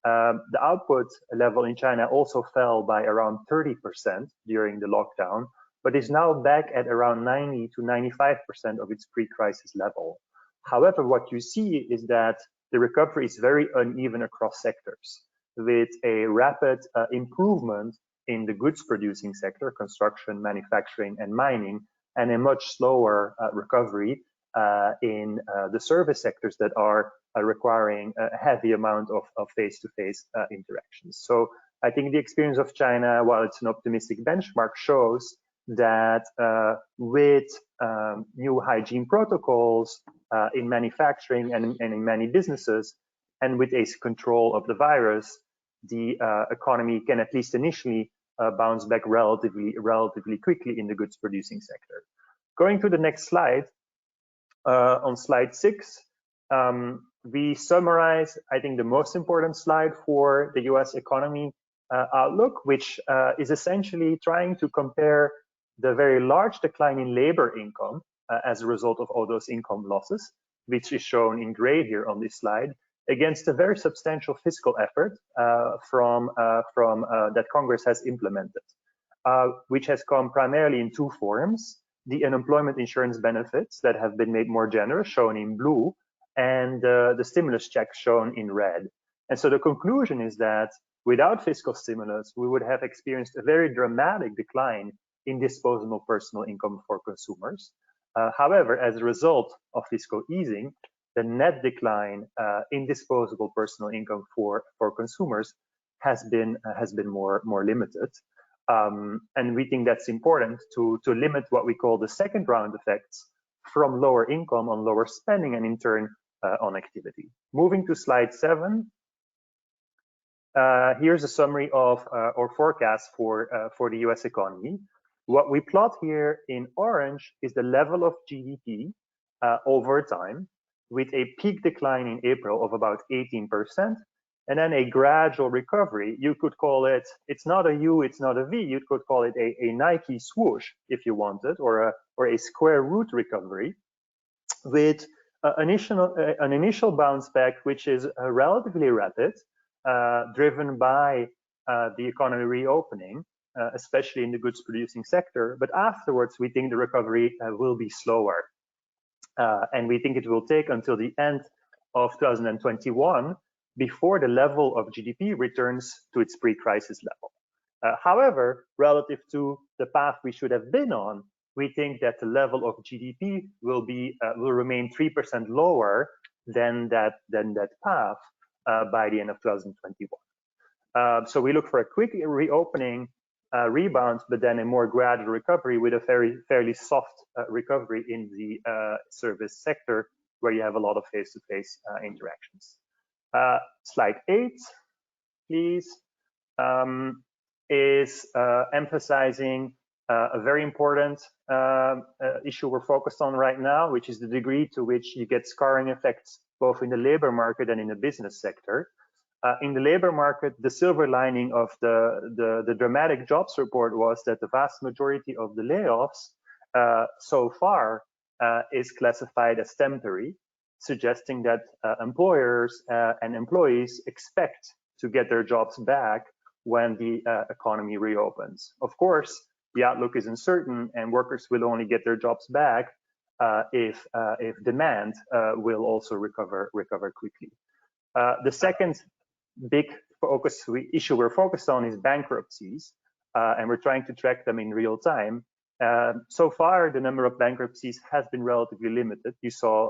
the output level in China also fell by around 30% during the lockdown, but is now back at around 90 to 95% of its pre-crisis level. However, what you see is that the recovery is very uneven across sectors, with a rapid improvement in the goods producing sector, construction, manufacturing, and mining, and a much slower recovery in the service sectors that are requiring a heavy amount of face-to-face interactions. So I think the experience of China, while it's an optimistic benchmark, shows that with new hygiene protocols in manufacturing and in many businesses, and with a control of the virus, the economy can at least initially bounce back relatively quickly in the goods producing sector. Going to the next slide, on slide 6, we summarize, I think, the most important slide for the US economy outlook, which is essentially trying to compare the very large decline in labor income as a result of all those income losses, which is shown in gray here on this slide, against a very substantial fiscal effort that Congress has implemented, which has come primarily in two forms: the unemployment insurance benefits that have been made more generous, shown in blue, and the stimulus checks shown in red. And so the conclusion is that without fiscal stimulus, we would have experienced a very dramatic decline in disposable personal income for consumers. However, as a result of fiscal easing, the net decline in disposable personal income for consumers has been more limited. And we think that's important to limit what we call the second round effects from lower income on lower spending, and in turn on activity. Moving to slide 7, here's a summary of our forecast for the US economy. What we plot here in orange is the level of GDP over time, with a peak decline in April of about 18%, and then a gradual recovery. You could call it, it's not a U, it's not a V, you could call it a Nike swoosh if you wanted, or a square root recovery, with an initial bounce back, which is relatively rapid, driven by the economy reopening, especially in the goods producing sector. But afterwards, we think the recovery will be slower. And we think it will take until the end of 2021 before the level of GDP returns to its pre-crisis level. However, relative to the path we should have been on, we think that the level of GDP will remain 3% lower than that path by the end of 2021. So we look for a quick reopening, rebound, but then a more gradual recovery with a fairly soft recovery in the service sector, where you have a lot of face-to-face interactions. Slide 8, please, is emphasizing a very important issue we're focused on right now, which is the degree to which you get scarring effects both in the labor market and in the business sector. In the labor market, the silver lining of the dramatic jobs report was that the vast majority of the layoffs so far is classified as temporary, suggesting that employers and employees expect to get their jobs back when the economy reopens. Of course, the outlook is uncertain, and workers will only get their jobs back if demand will also recover quickly. The second big issue we're focused on is bankruptcies, and we're trying to track them in real time. So far, the number of bankruptcies has been relatively limited. You saw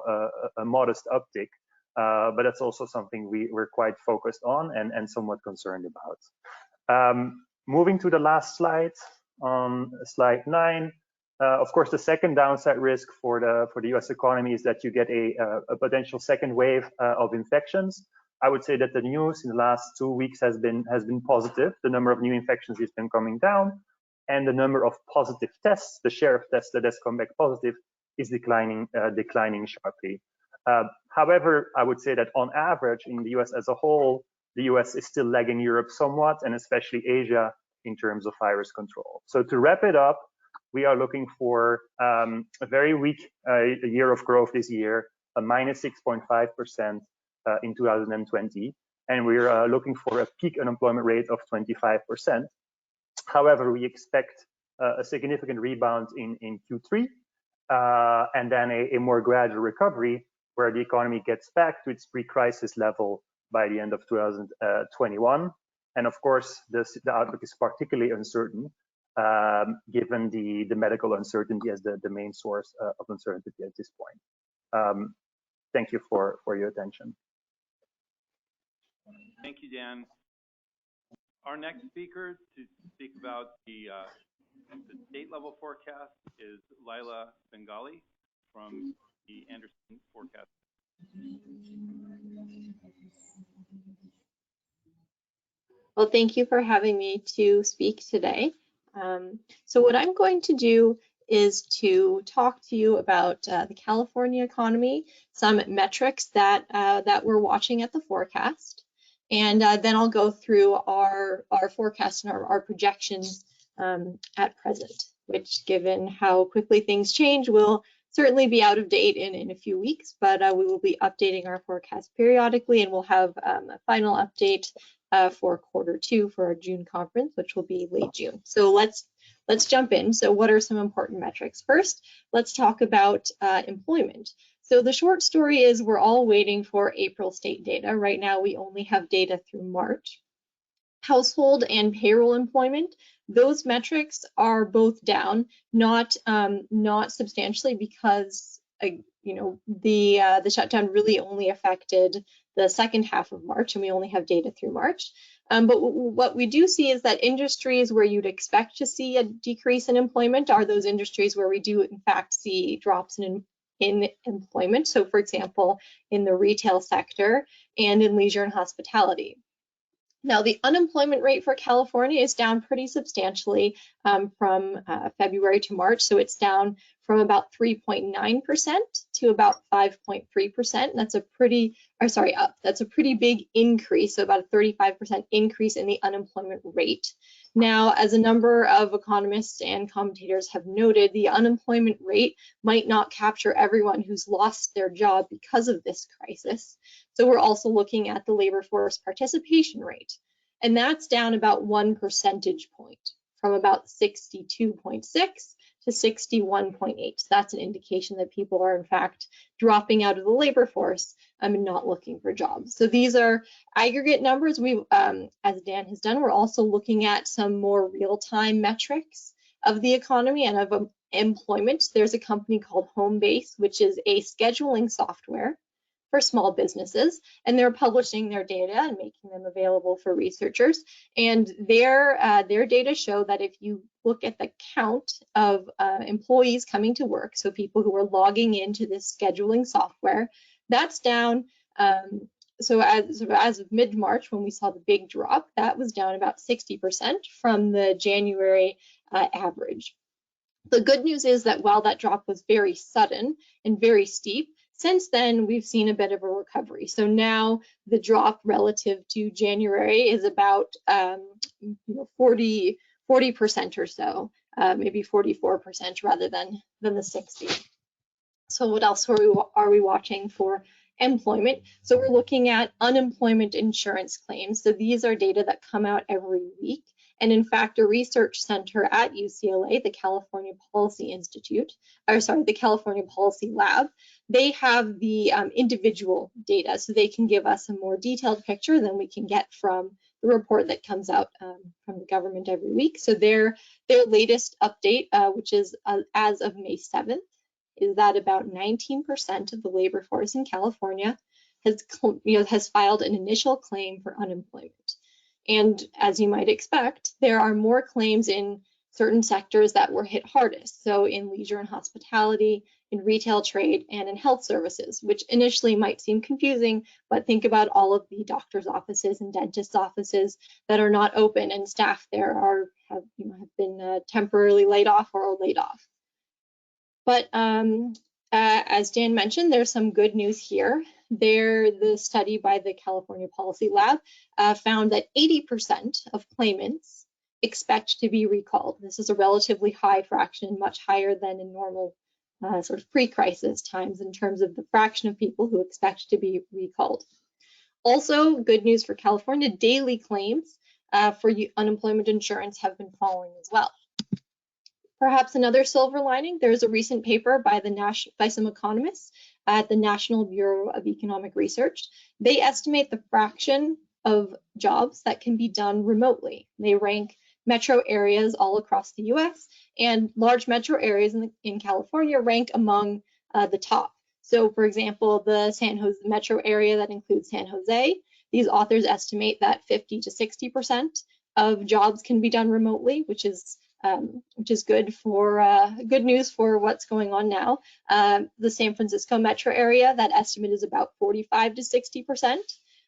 a modest uptick, but that's also something we're quite focused on and somewhat concerned about. Moving to the last slide, on slide 9, of course, the second downside risk for the US economy is that you get a potential second wave of infections. I would say that the news in the last 2 weeks has been positive. The number of new infections has been coming down, and the number of positive tests, the share of tests that has come back positive, is declining sharply. However, I would say that on average in the US as a whole, the US is still lagging Europe somewhat, and especially Asia in terms of virus control. So to wrap it up, we are looking for a very weak year of growth this year, a minus 6.5% in 2020. And we're looking for a peak unemployment rate of 25%. However, we expect a significant rebound in Q3, and then a more gradual recovery where the economy gets back to its pre-crisis level by the end of 2021. And of course, the outlook is particularly uncertain, given the medical uncertainty as the main source of uncertainty at this point. Thank you for your attention. Thank you, Dan. Our next speaker to speak about the state level forecast is Laila Bengali from the Anderson Forecast. Well, thank you for having me to speak today. So what I'm going to do is to talk to you about the California economy, some metrics that that we're watching at the forecast, and then I'll go through our forecast and our projections at present, which, given how quickly things change, will certainly be out of date in a few weeks, but we will be updating our forecast periodically, and we'll have a final update for Q2 for our June conference, which will be late June. So let's jump in. So what are some important metrics? First, let's talk about employment. So the short story is we're all waiting for April state data. Right now, we only have data through March. Household and payroll employment, those metrics are both down, not substantially, because the shutdown really only affected the second half of March, and we only have data through March. But what we do see is that industries where you'd expect to see a decrease in employment are those industries where we do in fact see drops in employment. So for example, in the retail sector and in leisure and hospitality. Now, the unemployment rate for California is down pretty substantially from February to March. So it's down from about 3.9% to about 5.3%. That's a pretty, that's a pretty big increase. So about a 35% increase in the unemployment rate. Now, as a number of economists and commentators have noted, the unemployment rate might not capture everyone who's lost their job because of this crisis. So we're also looking at the labor force participation rate, and that's down about 1 percentage point from about 62.6 to 61.8. So that's an indication that people are in fact dropping out of the labor force and not looking for jobs. So these are aggregate numbers. We've, as Dan has done, we're also looking at some more real-time metrics of the economy and of employment. There's a company called Homebase, which is a scheduling software for small businesses, and they're publishing their data and making them available for researchers. And their data show that if you look at the count of employees coming to work, so people who are logging into this scheduling software, that's down. So as of mid-March, when we saw the big drop, that was down about 60% from the January average. The good news is that while that drop was very sudden and very steep, since then, we've seen a bit of a recovery. So now the drop relative to January is about 40% or so, maybe 44% rather than the 60. So what else are we watching for employment? So we're looking at unemployment insurance claims. So these are data that come out every week. And in fact, a research center at UCLA, the California Policy Institute, the California Policy Lab, they have the individual data, so they can give us a more detailed picture than we can get from the report that comes out from the government every week. So their latest update, which is as of May 7th, is that about 19% of the labor force in California has filed an initial claim for unemployment. And as you might expect, there are more claims in certain sectors that were hit hardest. So in leisure and hospitality, in retail trade, and in health services, which initially might seem confusing, but think about all of the doctors' offices and dentists' offices that are not open, and staff there have been temporarily laid off or laid off. But As Dan mentioned, there's some good news here. The study by the California Policy Lab found that 80% of claimants expect to be recalled. This is a relatively high fraction, much higher than in normal sort of pre-crisis times in terms of the fraction of people who expect to be recalled. Also, good news for California, daily claims for unemployment insurance have been falling as well. Perhaps another silver lining, there's a recent paper by some economists at the National Bureau of Economic Research. They estimate the fraction of jobs that can be done remotely. They rank metro areas all across the US, and large metro areas in California rank among the top. So for example, the San Jose metro area that includes San Jose, these authors estimate that 50 to 60% of jobs can be done remotely, which is good for good news for what's going on now. The San Francisco metro area, that estimate is about 45 to 60%.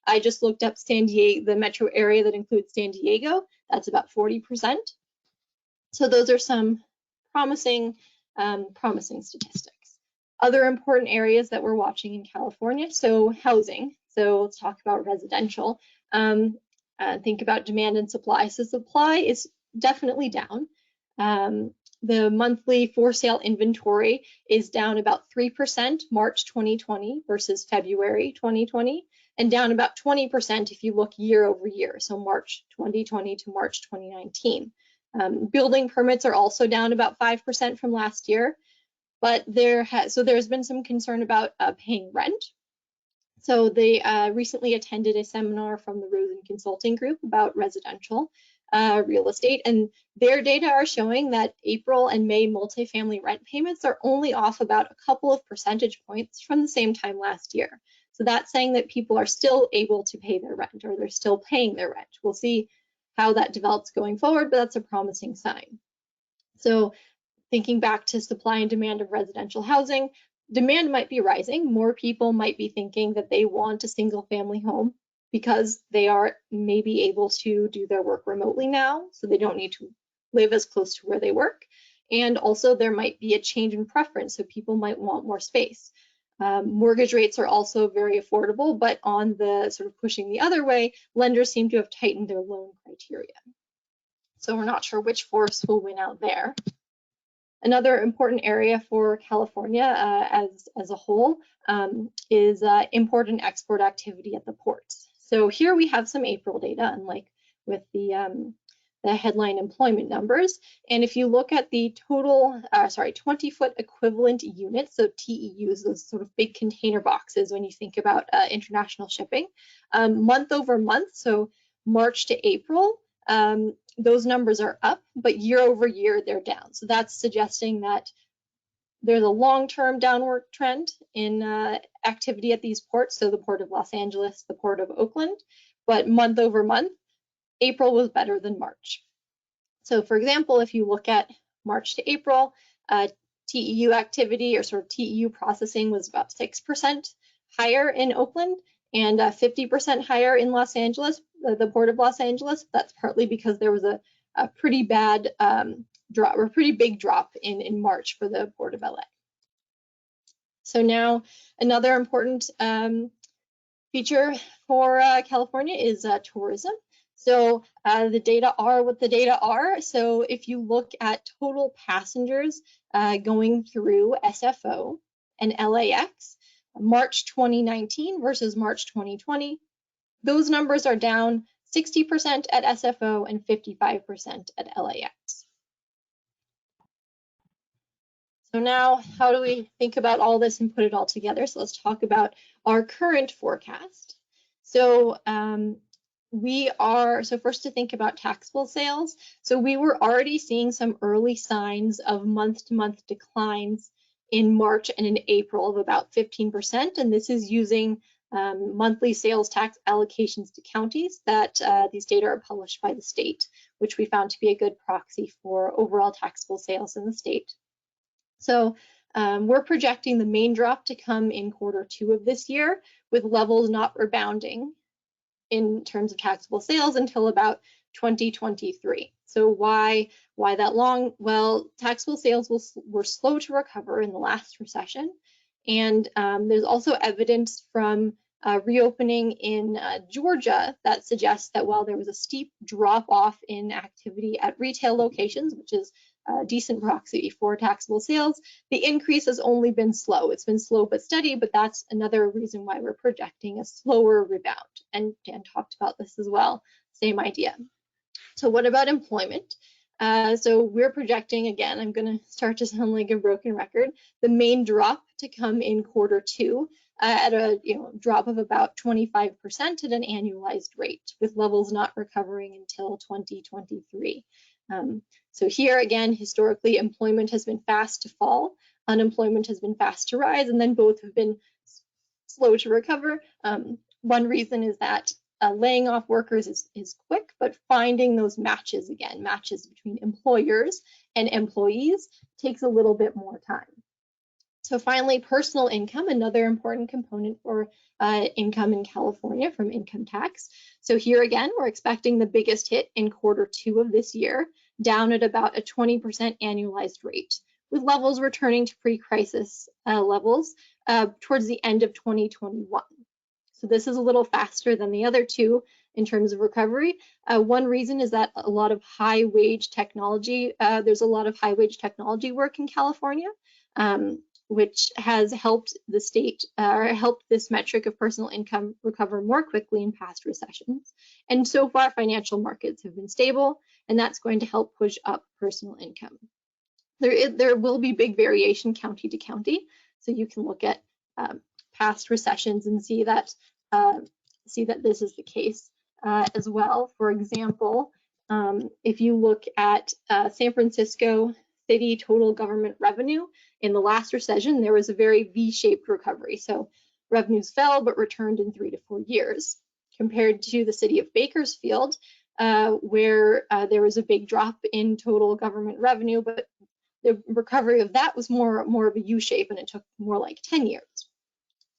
I just looked up San Diego, the metro area that includes San Diego, that's about 40%. So those are some promising statistics. Other important areas that we're watching in California, so housing. So let's talk about residential. Think about demand and supply. So supply is definitely down. The monthly for sale inventory is down about 3% March 2020 versus February 2020, and down about 20% if you look year over year, so March 2020 to March 2019. Building permits are also down about 5% from last year, but there's been some concern about paying rent. So they recently attended a seminar from the Rosen Consulting Group about residential real estate, and their data are showing that April and May multifamily rent payments are only off about a couple of percentage points from the same time last year. So that's saying that people are still able to pay their rent, or they're still paying their rent. We'll see how that develops going forward, but that's a promising sign. So thinking back to supply and demand of residential housing, demand might be rising. More people might be thinking that they want a single family home because they are maybe able to do their work remotely now, so they don't need to live as close to where they work. And also there might be a change in preference, so people might want more space. Mortgage rates are also very affordable, but on the sort of pushing the other way, lenders seem to have tightened their loan criteria. So we're not sure which force will win out there. Another important area for California as a whole is import and export activity at the ports. So here we have some April data, unlike with the headline employment numbers. And if you look at the total, 20-foot equivalent units, so TEUs, those sort of big container boxes when you think about international shipping, month over month, so March to April, those numbers are up, but year over year they're down. So that's suggesting that there's a long-term downward trend in activity at these ports, so the Port of Los Angeles, the Port of Oakland, but month over month, April was better than March. So for example, if you look at March to April, TEU activity or sort of TEU processing was about 6% higher in Oakland and 50% higher in Los Angeles, the Port of Los Angeles. That's partly because there was a pretty bad drop, or pretty big drop in March for the Port of LA. So now another important feature for California is tourism. So the data are what the data are. So if you look at total passengers going through SFO and LAX, March 2019 versus March 2020, those numbers are down 60% at SFO and 55% at LAX. So now, how do we think about all this and put it all together? So let's talk about our current forecast. So first to think about taxable sales. So we were already seeing some early signs of month-to-month declines in March and in April of about 15%, and this is using monthly sales tax allocations to counties that these data are published by the state, which we found to be a good proxy for overall taxable sales in the state. So we're projecting the main drop to come in Q2 of this year, with levels not rebounding in terms of taxable sales until about 2023. So why that long? Well, taxable sales were slow to recover in the last recession. And there's also evidence from reopening in Georgia that suggests that while there was a steep drop off in activity at retail locations, which is a decent proxy for taxable sales, the increase has only been slow. It's been slow but steady, but that's another reason why we're projecting a slower rebound. And Dan talked about this as well, same idea. So what about employment? So we're projecting, again, I'm going to start to sound like a broken record, the main drop to come in Q2 at a drop of about 25% at an annualized rate, with levels not recovering until 2023. So here again, historically, employment has been fast to fall, unemployment has been fast to rise, and then both have been slow to recover. One reason is that laying off workers is quick, but finding those matches between employers and employees takes a little bit more time. So finally, personal income, another important component for income in California from income tax. So here again, we're expecting the biggest hit in Q2 of this year, down at about a 20% annualized rate, with levels returning to pre-crisis levels towards the end of 2021. So this is a little faster than the other two in terms of recovery. One reason is that a lot of high-wage technology, there's a lot of high-wage technology work in California, which has helped the state, or helped this metric of personal income recover more quickly in past recessions. And so far, financial markets have been stable, and that's going to help push up personal income. There will be big variation county to county, so you can look at past recessions and see that this is the case as well. For example, if you look at San Francisco city total government revenue, in the last recession, there was a very V-shaped recovery. So revenues fell but returned in 3 to 4 years, compared to the city of Bakersfield, where there was a big drop in total government revenue, but the recovery of that was more of a U-shape, and it took more like 10 years.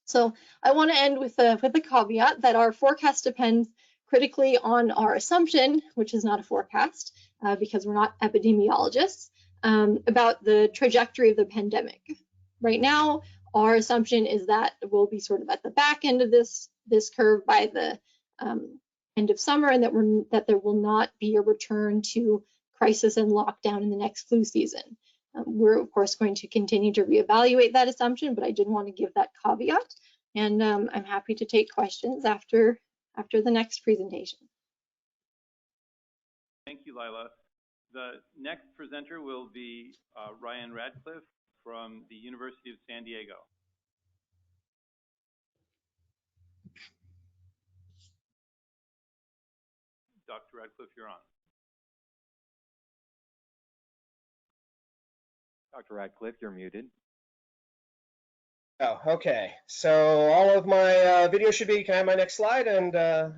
So I want to end with a caveat that our forecast depends critically on our assumption, which is not a forecast because we're not epidemiologists, about the trajectory of the pandemic. Right now, our assumption is that we'll be sort of at the back end of this curve by the end of summer, and that there will not be a return to crisis and lockdown in the next flu season. We're of course going to continue to reevaluate that assumption, but I did want to give that caveat, and I'm happy to take questions after the next presentation. Thank you, Lila. The next presenter will be Ryan Radcliffe from the University of San Diego. Dr. Radcliffe, you're on. Dr. Radcliffe, you're muted. Oh, okay. So all of my video should be, can I have my next slide, and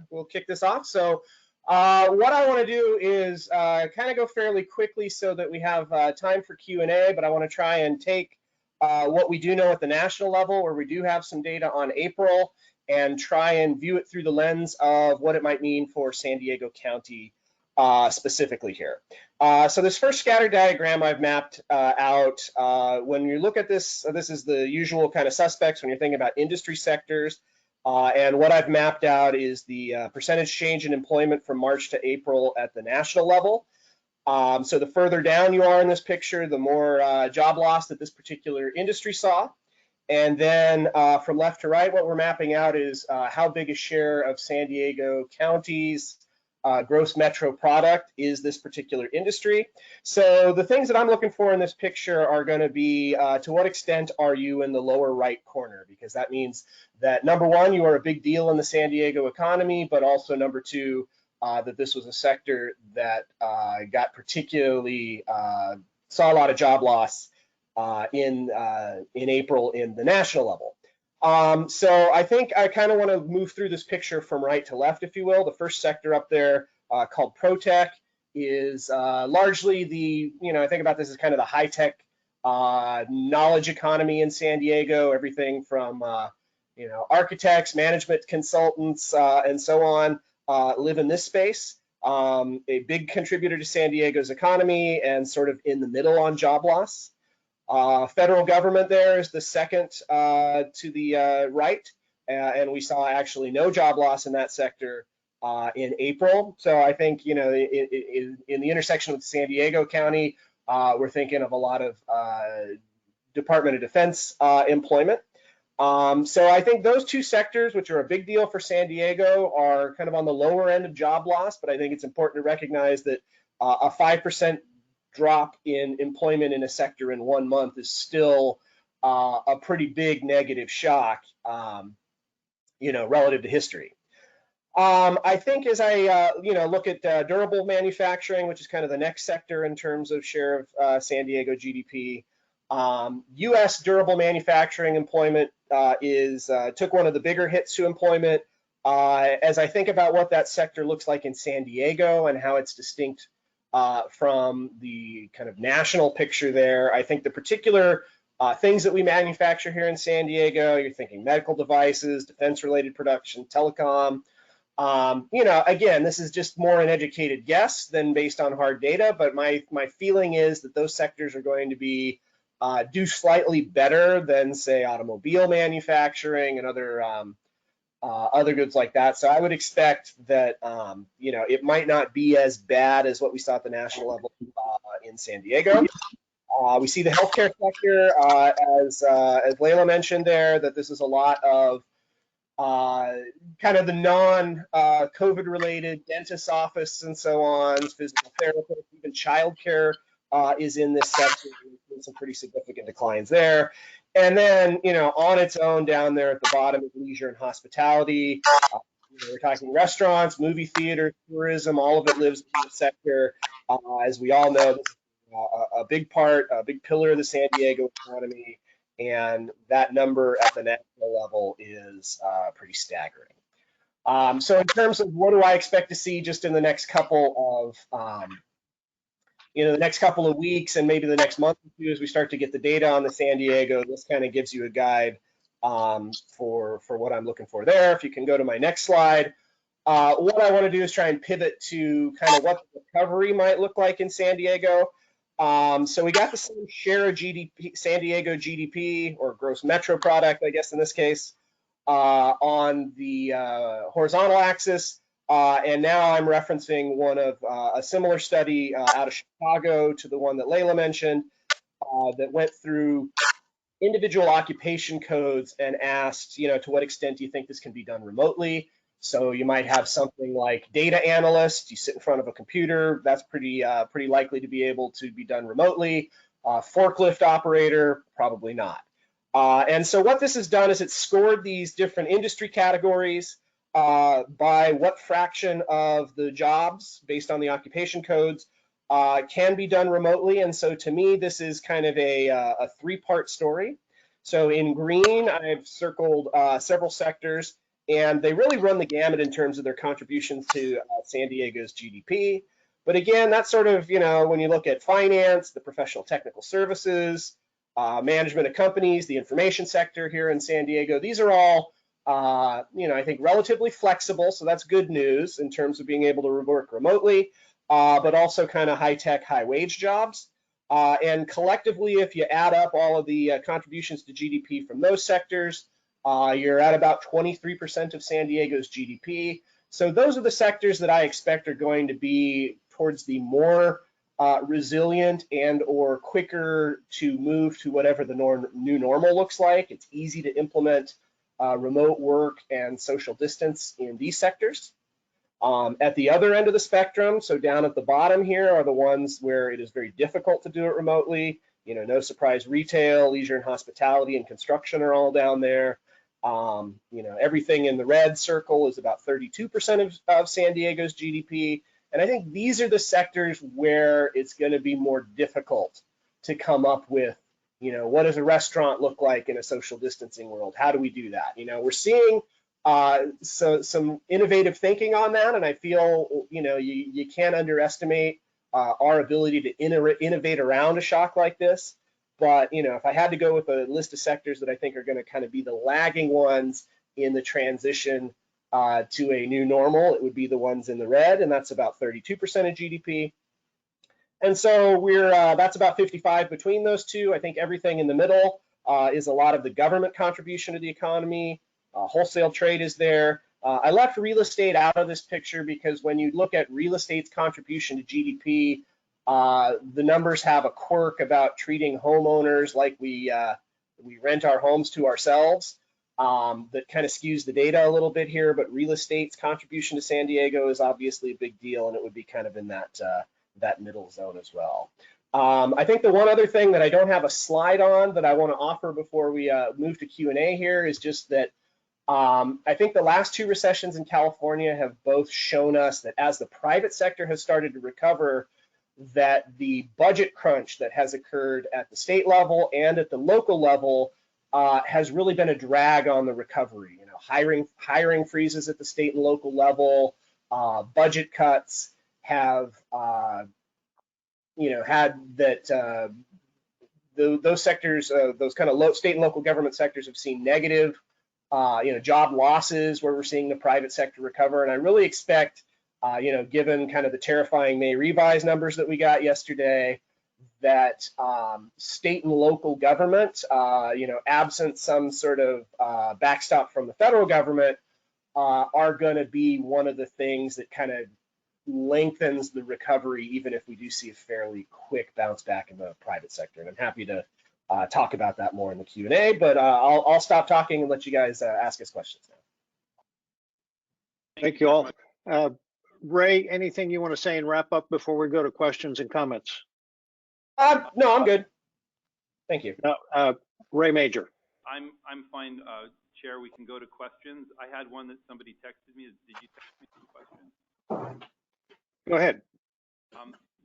we'll kick this off. So what I want to do is kind of go fairly quickly so that we have time for Q&A, but I want to try and take what we do know at the national level, where we do have some data on April, and try and view it through the lens of what it might mean for San Diego County specifically here. So this first scatter diagram I've mapped out, when you look at this, this is the usual kind of suspects when you're thinking about industry sectors. And what I've mapped out is the percentage change in employment from March to April at the national level. So the further down you are in this picture, the more job loss that this particular industry saw. And then from left to right, what we're mapping out is how big a share of San Diego County's gross metro product is this particular industry. So the things that I'm looking for in this picture are going to be to what extent are you in the lower right corner, because that means that number one, you are a big deal in the San Diego economy, but also number two, that this was a sector that got particularly saw a lot of job loss in April in the national level. So I think I kind of want to move through this picture from right to left, if you will. The first sector up there called ProTech is largely the, I think about this as kind of the high-tech knowledge economy in San Diego, everything from, architects, management consultants, and so on live in this space. A big contributor to San Diego's economy and sort of in the middle on job loss. Federal government there is the second to the right, and we saw actually no job loss in that sector in April. So I think, you know, in the intersection with San Diego County, we're thinking of a lot of Department of Defense employment. So I think those two sectors, which are a big deal for San Diego, are kind of on the lower end of job loss, but I think it's important to recognize that a 5% drop in employment in a sector in 1 month is still a pretty big negative shock, you know, relative to history. I think as I, you know, look at durable manufacturing, which is kind of the next sector in terms of share of San Diego GDP, U.S. durable manufacturing employment took one of the bigger hits to employment. As I think about what that sector looks like in San Diego and how it's distinct from the kind of national picture there, I think the particular things that we manufacture here in San Diego, you're thinking medical devices, defense-related production, telecom. You know, again, this is just more an educated guess than based on hard data, but my feeling is that those sectors are going to be do slightly better than, say, automobile manufacturing and other goods like that. So I would expect that, you know, it might not be as bad as what we saw at the national level in San Diego. We see the healthcare sector, as Layla mentioned there, that this is a lot of kind of the non-COVID related dentist office and so on, physical therapists, even childcare is in this sector. Some pretty significant declines there. And then, you know, on its own down there at the bottom is leisure and hospitality. You know, we're talking restaurants, movie theaters, tourism, all of it lives in the sector. As we all know, this is a big part, a big pillar of the San Diego economy. And that number at the national level is pretty staggering. So in terms of what do I expect to see just in the next couple of you know, the next couple of weeks and maybe the next month or two as we start to get the data on the San Diego, this kind of gives you a guide for what I'm looking for there. If you can go to my next slide. What I want to do is try and pivot to kind of what the recovery might look like in San Diego. So we got the same share of GDP, San Diego GDP, or gross metro product, I guess in this case, on the horizontal axis. And now I'm referencing one of a similar study out of Chicago to the one that Layla mentioned that went through individual occupation codes and asked, you know, to what extent do you think this can be done remotely? So you might have something like data analyst, you sit in front of a computer, that's pretty likely to be able to be done remotely. Forklift operator, probably not. And so what this has done is it's scored these different industry categories by what fraction of the jobs based on the occupation codes can be done remotely. And so to me, this is kind of a three-part story. So in green, I've circled several sectors, and they really run the gamut in terms of their contributions to San Diego's GDP. But again, that's sort of, you know, when you look at finance, the professional technical services, management of companies, the information sector here in San Diego, these are all you know, I think relatively flexible, so that's good news in terms of being able to work remotely, but also kind of high-tech, high-wage jobs. And collectively, if you add up all of the contributions to GDP from those sectors, you're at about 23% of San Diego's GDP. So those are the sectors that I expect are going to be towards the more resilient and or quicker to move to whatever the new normal looks like. It's easy to implement remote work and social distance in these sectors. At the other end of the spectrum, so down at the bottom here are the ones where it is very difficult to do it remotely. You know, no surprise, retail, leisure and hospitality and construction are all down there. You know, everything in the red circle is about 32% of San Diego's GDP. And I think these are the sectors where it's going to be more difficult to come up with, you know, what does a restaurant look like in a social distancing world? How do we do that? You know, we're seeing some innovative thinking on that, and I feel, you know, you can't underestimate our ability to innovate around a shock like this. But, you know, if I had to go with a list of sectors that I think are going to kind of be the lagging ones in the transition to a new normal, it would be the ones in the red, and that's about 32% of GDP. And so we're that's about 55 between those two. I think everything in the middle is a lot of the government contribution to the economy. Wholesale trade is there. I left real estate out of this picture because when you look at real estate's contribution to GDP, the numbers have a quirk about treating homeowners like we rent our homes to ourselves. That kind of skews the data a little bit here, but real estate's contribution to San Diego is obviously a big deal, and it would be kind of in that that middle zone as well. I think the one other thing that I don't have a slide on that I want to offer before we move to Q&A here is just that I think the last two recessions in California have both shown us that as the private sector has started to recover, that the budget crunch that has occurred at the state level and at the local level has really been a drag on the recovery. You know, hiring freezes at the state and local level, budget cuts have you know, had that those sectors, those kind of state and local government sectors have seen negative you know, job losses where we're seeing the private sector recover. And I really expect you know, given kind of the terrifying May revise numbers that we got yesterday, that state and local government, you know, absent some sort of backstop from the federal government, are going to be one of the things that kind of lengthens the recovery, even if we do see a fairly quick bounce back in the private sector. And I'm happy to talk about that more in the Q&A, but I'll stop talking and let you guys ask us questions now. Thank you all. Ray, anything you want to say and wrap up before we go to questions and comments? No, I'm good. Thank you. Ray Major. I'm fine, Chair. We can go to questions. I had one that somebody texted me. Did you text me some questions? Go ahead.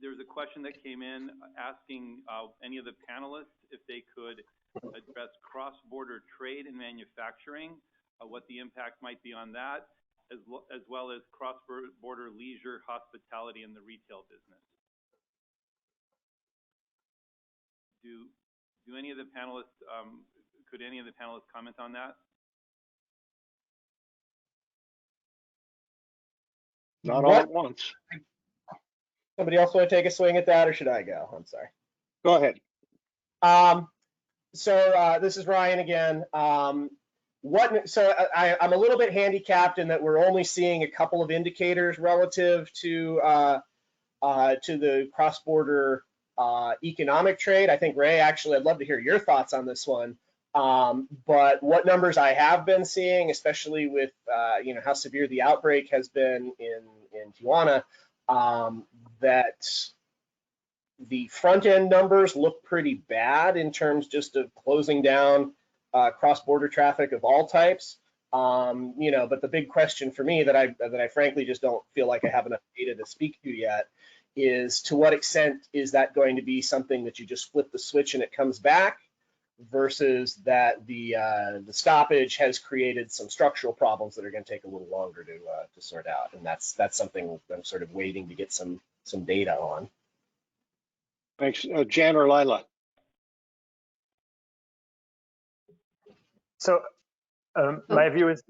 There's a question that came in asking any of the panelists if they could address cross-border trade and manufacturing, what the impact might be on that, as well as cross-border leisure, hospitality, and the retail business. Do any of the panelists, could any of the panelists comment on that? Not all at once. Somebody else want to take a swing at that, or should I go? I'm sorry. Go ahead. So this is Ryan again. I'm a little bit handicapped in that we're only seeing a couple of indicators relative to the cross-border economic trade. I think, Ray, actually, I'd love to hear your thoughts on this one. But what numbers I have been seeing, especially with you know, how severe the outbreak has been in Tijuana, that the front end numbers look pretty bad in terms just of closing down cross-border traffic of all types. You know, but the big question for me that I frankly just don't feel like I have enough data to speak to yet is, to what extent is that going to be something that you just flip the switch and it comes back, versus that the stoppage has created some structural problems that are going to take a little longer to sort out. And that's something I'm sort of waiting to get some data on. Thanks. Jan or Lila? So my view is,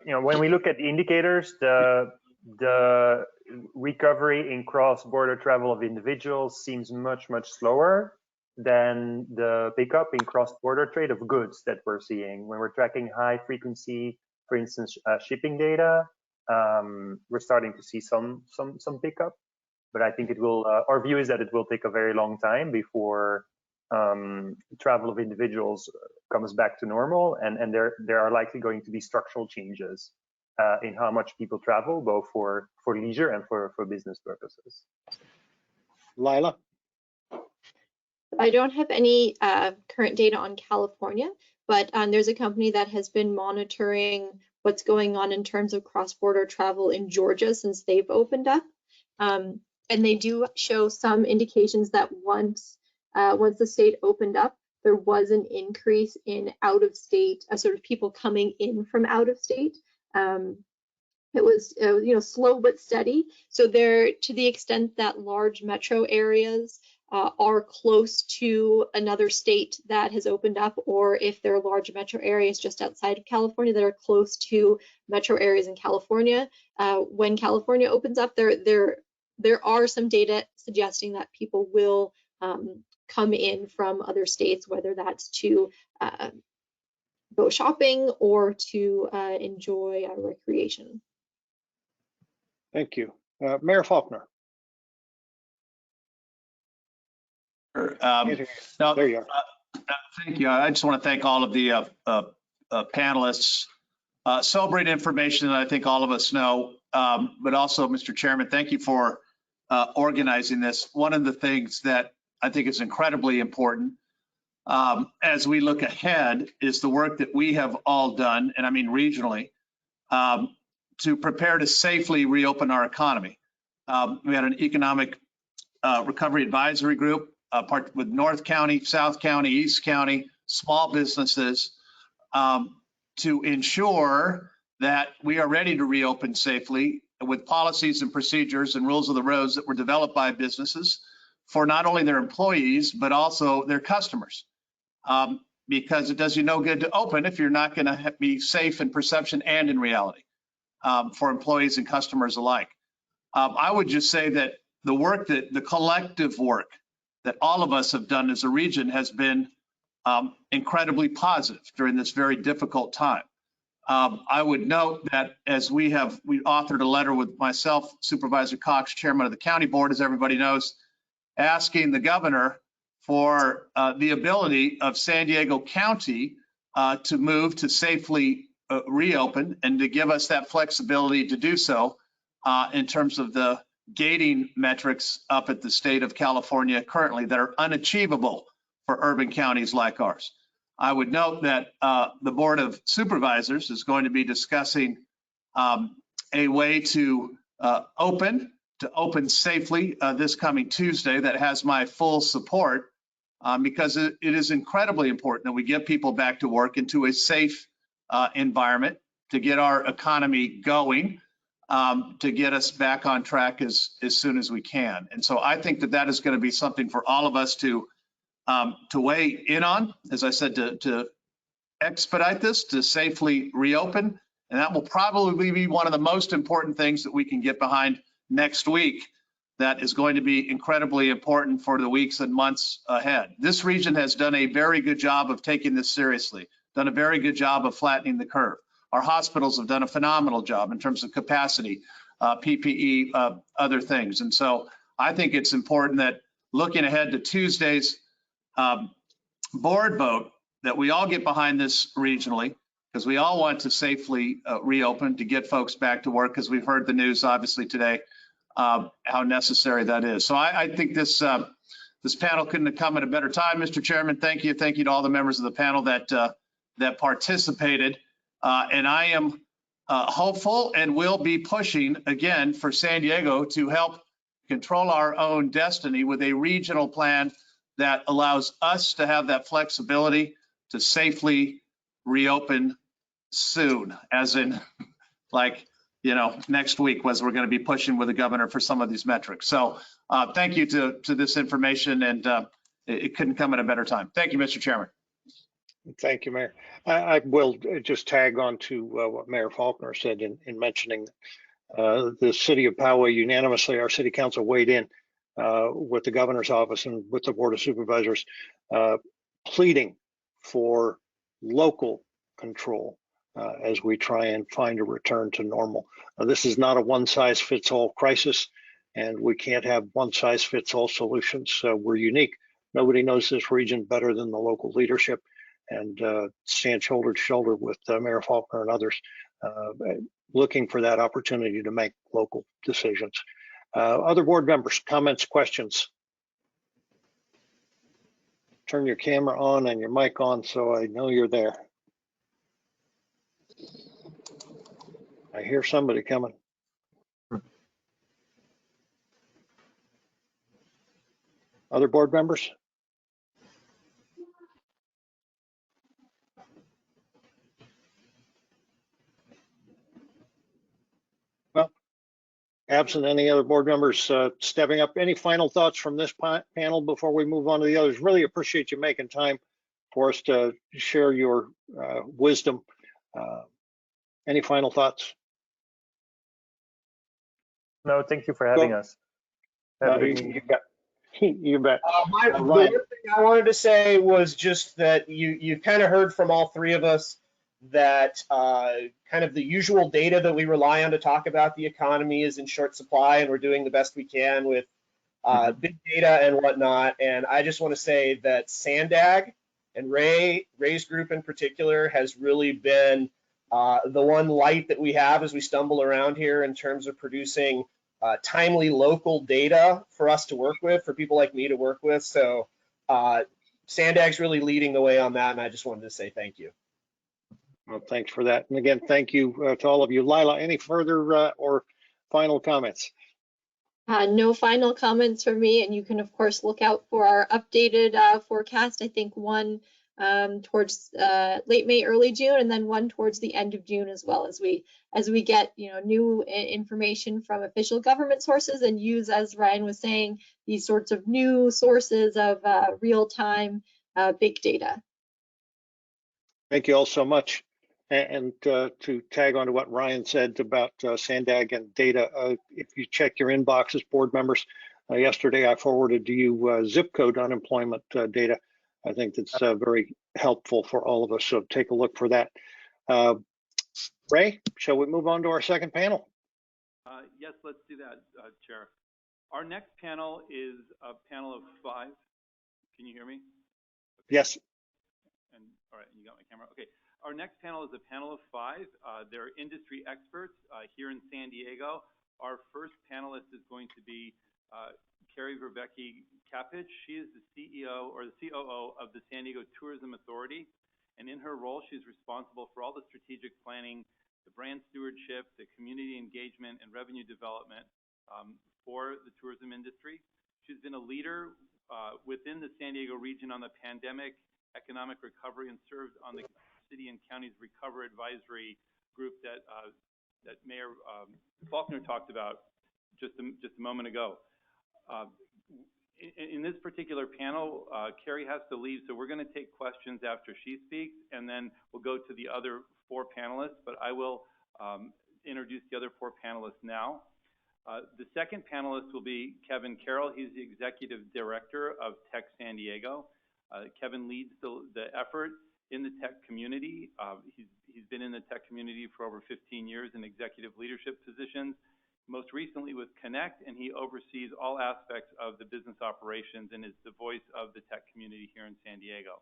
you know, when we look at the indicators, the recovery in cross-border travel of individuals seems much slower than the pickup in cross-border trade of goods that we're seeing. When we're tracking high frequency, for instance, shipping data, we're starting to see some pickup, but I think it will, our view is that it will take a very long time before travel of individuals comes back to normal, and there are likely going to be structural changes in how much people travel, both for leisure and for business purposes. Lila? I don't have any current data on California, but there's a company that has been monitoring what's going on in terms of cross-border travel in Georgia since they've opened up. And they do show some indications that once the state opened up, there was an increase in out-of-state, sort of people coming in from out-of-state. It was, you know, slow but steady. So there, to the extent that large metro areas are close to another state that has opened up, or if there are large metro areas just outside of California that are close to metro areas in California, when California opens up, they're there are some data suggesting that people will come in from other states, whether that's to go shopping or to enjoy recreation. Thank you. Mayor Faulkner. No, there you are. Thank you. I just want to thank all of the panelists. Sobering information that I think all of us know, but also, Mr. Chairman, thank you for organizing this. One of the things that I think is incredibly important as we look ahead is the work that we have all done, and I mean regionally, to prepare to safely reopen our economy. We had an economic recovery advisory group part with North County, South County, East County, small businesses to ensure that we are ready to reopen safely with policies and procedures and rules of the roads that were developed by businesses for not only their employees, but also their customers. Because it does you no good to open if you're not going to be safe in perception and in reality for employees and customers alike. I would just say that the work that the collective work that all of us have done as a region has been incredibly positive during this very difficult time. I would note that as we authored a letter with myself, Supervisor Cox, Chairman of the County Board, as everybody knows, asking the governor for the ability of San Diego County to move to safely reopen and to give us that flexibility to do so in terms of the gating metrics up at the state of California currently that are unachievable for urban counties like ours. I would note that the Board of Supervisors is going to be discussing a way to open safely this coming Tuesday that has my full support because it is incredibly important that we get people back to work into a safe environment to get our economy going, to get us back on track as soon as we can. And so I think that is going to be something for all of us to weigh in on, as I said, to expedite this, to safely reopen. And that will probably be one of the most important things that we can get behind next week. That is going to be incredibly important for the weeks and months ahead. This region has done a very good job of taking this seriously, done a very good job of flattening the curve. Our hospitals have done a phenomenal job in terms of capacity, PPE, other things. And so I think it's important that looking ahead to Tuesday's board vote, that we all get behind this regionally, because we all want to safely reopen to get folks back to work, because we've heard the news obviously today how necessary that is. So I think this panel couldn't have come at a better time, Mr. Chairman. Thank you. Thank you to all the members of the panel that participated. And I am hopeful and will be pushing again for San Diego to help control our own destiny with a regional plan that allows us to have that flexibility to safely reopen soon, as in like, next week was we're going to be pushing with the governor for some of these metrics. So thank you to this information, and it couldn't come at a better time. Thank you, Mr. Chairman. Thank you, Mayor. I will just tag on to what Mayor Faulkner said in mentioning the city of Poway unanimously, our city council weighed in with the governor's office and with the Board of Supervisors, pleading for local control as we try and find a return to normal. This is not a one-size-fits-all crisis, and we can't have one-size-fits-all solutions. We're unique. Nobody knows this region better than the local leadership, and stand shoulder to shoulder with Mayor Faulkner and others, looking for that opportunity to make local decisions. Other board members, comments, questions? Turn your camera on and your mic on so I know you're there. I hear somebody coming. Other board members? Well, absent any other board members stepping up, any final thoughts from this panel before we move on to the others? Really appreciate you making time for us to share your wisdom. Any final thoughts? No, thank you for having us. Have a good evening. You bet. You bet. The one Ryan. thing I wanted to say was just that you kind of heard from all three of us that kind of the usual data that we rely on to talk about the economy is in short supply, and we're doing the best we can with big data and whatnot. And I just want to say that Sandag and Ray's group in particular has really been the one light that we have as we stumble around here in terms of producing timely local data for us to work with, for people like me to work with. So Sandag's really leading the way on that, and I just wanted to say thank you. Well, thanks for that. And again, thank you to all of you. Lila, any further or final comments? No final comments from me, and you can of course look out for our updated forecast. I think one towards late May, early June, and then one towards the end of June as well, as we get new information from official government sources and use, as Ryan was saying, these sorts of new sources of real-time big data. Thank you all so much. And to tag on to what Ryan said about Sandag and data, if you check your inboxes, board members, yesterday I forwarded to you zip code unemployment data. I think that's very helpful for all of us, so take a look for that. Ray, shall we move on to our second panel? Yes, let's do that, Chair. Our next panel is a panel of 5. Can you hear me? Okay. Yes. And all right, you got my camera. Okay. Our next panel is a panel of 5. They're industry experts here in San Diego. Our first panelist is going to be Carrie Verbeke-Kapich. She is the CEO or the COO of the San Diego Tourism Authority. And in her role, she's responsible for all the strategic planning, the brand stewardship, the community engagement, and revenue development for the tourism industry. She's been a leader within the San Diego region on the pandemic economic recovery and served on the city and county's recover advisory group that Mayor Faulconer talked about just a moment ago. In this particular panel, Carrie has to leave, so we're going to take questions after she speaks, and then we'll go to the other 4 panelists, but I will introduce the other 4 panelists now. The second panelist will be Kevin Carroll. He's the Executive Director of Tech San Diego. Kevin leads the effort in the tech community. He's been in the tech community for over 15 years in executive leadership positions, most recently with Connect, and he oversees all aspects of the business operations and is the voice of the tech community here in San Diego.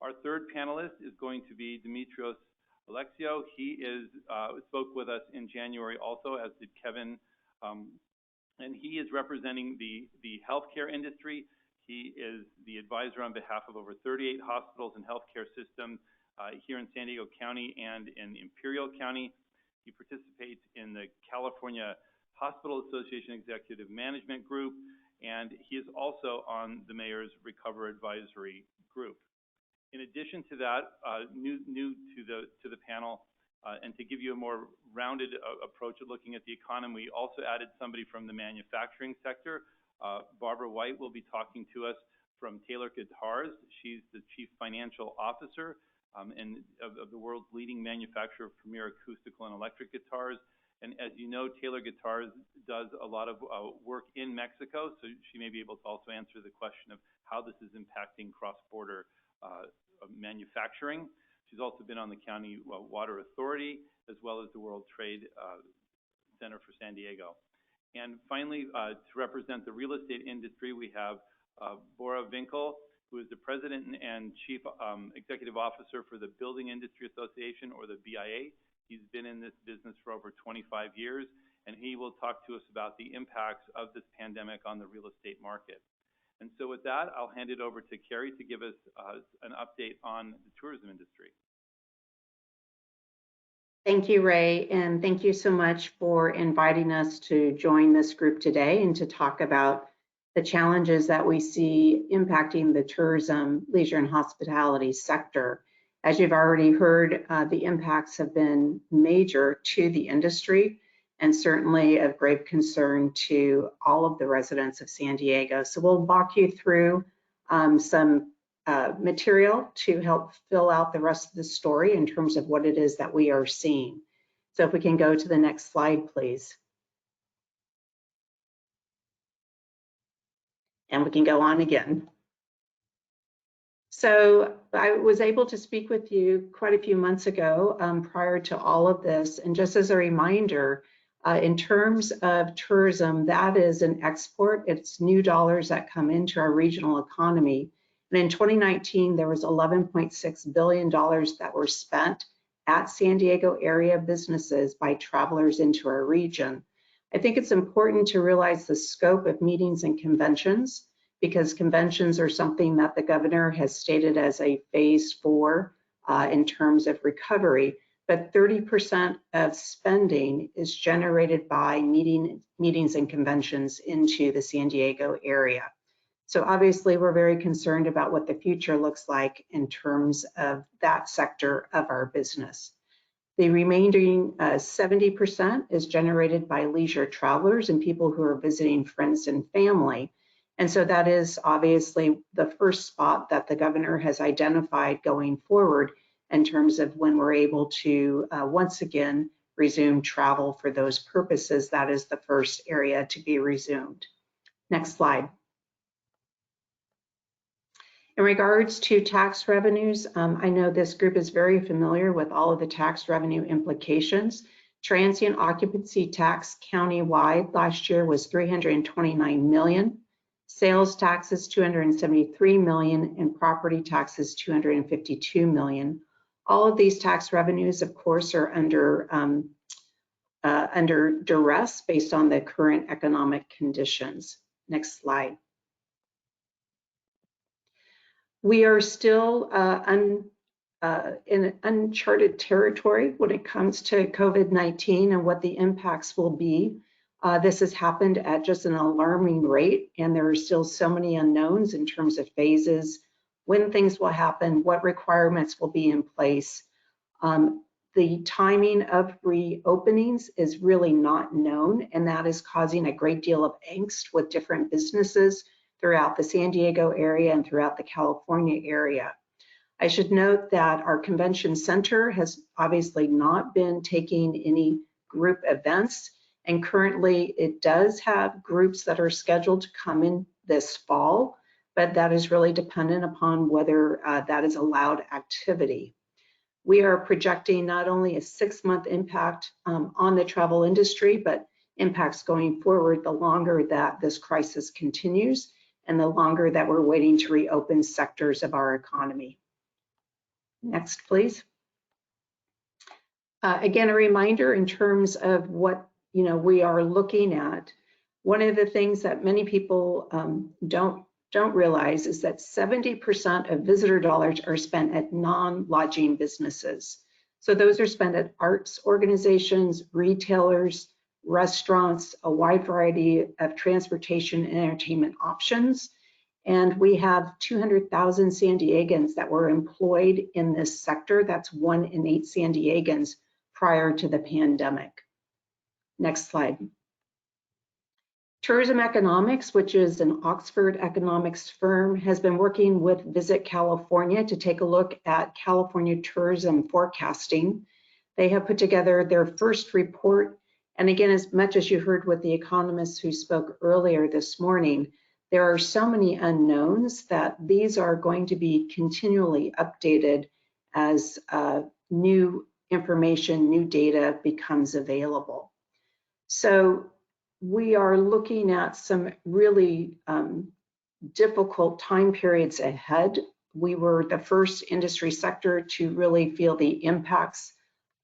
Our third panelist is going to be Dimitrios Alexio. He spoke with us in January also, as did Kevin, and he is representing the healthcare industry. He is the advisor on behalf of over 38 hospitals and healthcare systems here in San Diego County and in Imperial County. He participates in the California Hospital Association Executive Management Group, and he is also on the Mayor's Recover Advisory Group. In addition to that, new to the panel, and to give you a more rounded approach at looking at the economy, we also added somebody from the manufacturing sector. Barbara White will be talking to us from Taylor Guitars. She's the Chief Financial Officer and of the world's leading manufacturer of premier acoustical and electric guitars. And as you know, Taylor Guitars does a lot of work in Mexico, so she may be able to also answer the question of how this is impacting cross-border manufacturing. She's also been on the County Water Authority, as well as the World Trade Center for San Diego. And finally, to represent the real estate industry, we have Bora Winkel, who is the President and Chief Executive Officer for the Building Industry Association, or the BIA. He's been in this business for over 25 years, and he will talk to us about the impacts of this pandemic on the real estate market. And so with that, I'll hand it over to Carrie to give us an update on the tourism industry. Thank you, Ray, and thank you so much for inviting us to join this group today and to talk about the challenges that we see impacting the tourism, leisure, and hospitality sector. As you've already heard, the impacts have been major to the industry and certainly of grave concern to all of the residents of San Diego. So we'll walk you through some material to help fill out the rest of the story in terms of what it is that we are seeing. So if we can go to the next slide, please. And we can go on again. So I was able to speak with you quite a few months ago prior to all of this. And just as a reminder, in terms of tourism, that is an export. It's new dollars that come into our regional economy. And in 2019, there was $11.6 billion that were spent at San Diego area businesses by travelers into our region. I think it's important to realize the scope of meetings and conventions, because conventions are something that the governor has stated as a phase 4 in terms of recovery. But 30% of spending is generated by meetings and conventions into the San Diego area. So obviously we're very concerned about what the future looks like in terms of that sector of our business. The remaining 70% is generated by leisure travelers and people who are visiting friends and family. And so that is obviously the first spot that the governor has identified going forward in terms of when we're able to once again resume travel for those purposes. That is the first area to be resumed. Next slide. In regards to tax revenues, I know this group is very familiar with all of the tax revenue implications. Transient occupancy tax countywide last year was $329 million. Sales taxes, $273 million, and property taxes, $252 million. All of these tax revenues, of course, are under duress based on the current economic conditions. Next slide. We are still in uncharted territory when it comes to COVID-19 and what the impacts will be. This has happened at just an alarming rate, and there are still so many unknowns in terms of phases, when things will happen, what requirements will be in place. The timing of reopenings is really not known, and that is causing a great deal of angst with different businesses throughout the San Diego area and throughout the California area. I should note that our convention center has obviously not been taking any group events, and currently it does have groups that are scheduled to come in this fall, but that is really dependent upon whether that is allowed activity. We are projecting not only a 6-month impact on the travel industry, but impacts going forward the longer that this crisis continues and the longer that we're waiting to reopen sectors of our economy. Next, please. Again, a reminder in terms of what we are looking at. One of the things that many people don't realize is that 70% of visitor dollars are spent at non-lodging businesses. So those are spent at arts organizations, retailers, restaurants, a wide variety of transportation and entertainment options. And we have 200,000 San Diegans that were employed in this sector. That's 1 in 8 San Diegans prior to the pandemic. Next slide. Tourism Economics, which is an Oxford economics firm, has been working with Visit California to take a look at California tourism forecasting. They have put together their first report. And again, as much as you heard with the economists who spoke earlier this morning, there are so many unknowns that these are going to be continually updated as new information, new data becomes available. So we are looking at some really difficult time periods ahead. We were the first industry sector to really feel the impacts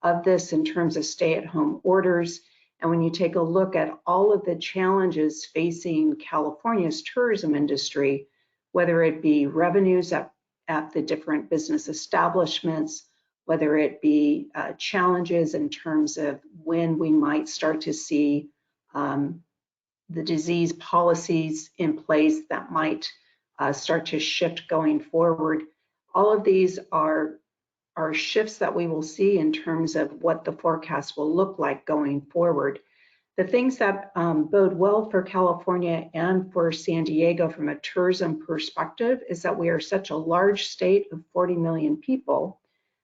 of this in terms of stay-at-home orders. And when you take a look at all of the challenges facing California's tourism industry, whether it be revenues at the different business establishments, whether it be challenges in terms of when we might start to see the disease policies in place that might start to shift going forward. All of these are shifts that we will see in terms of what the forecast will look like going forward. The things that bode well for California and for San Diego from a tourism perspective is that we are such a large state of 40 million people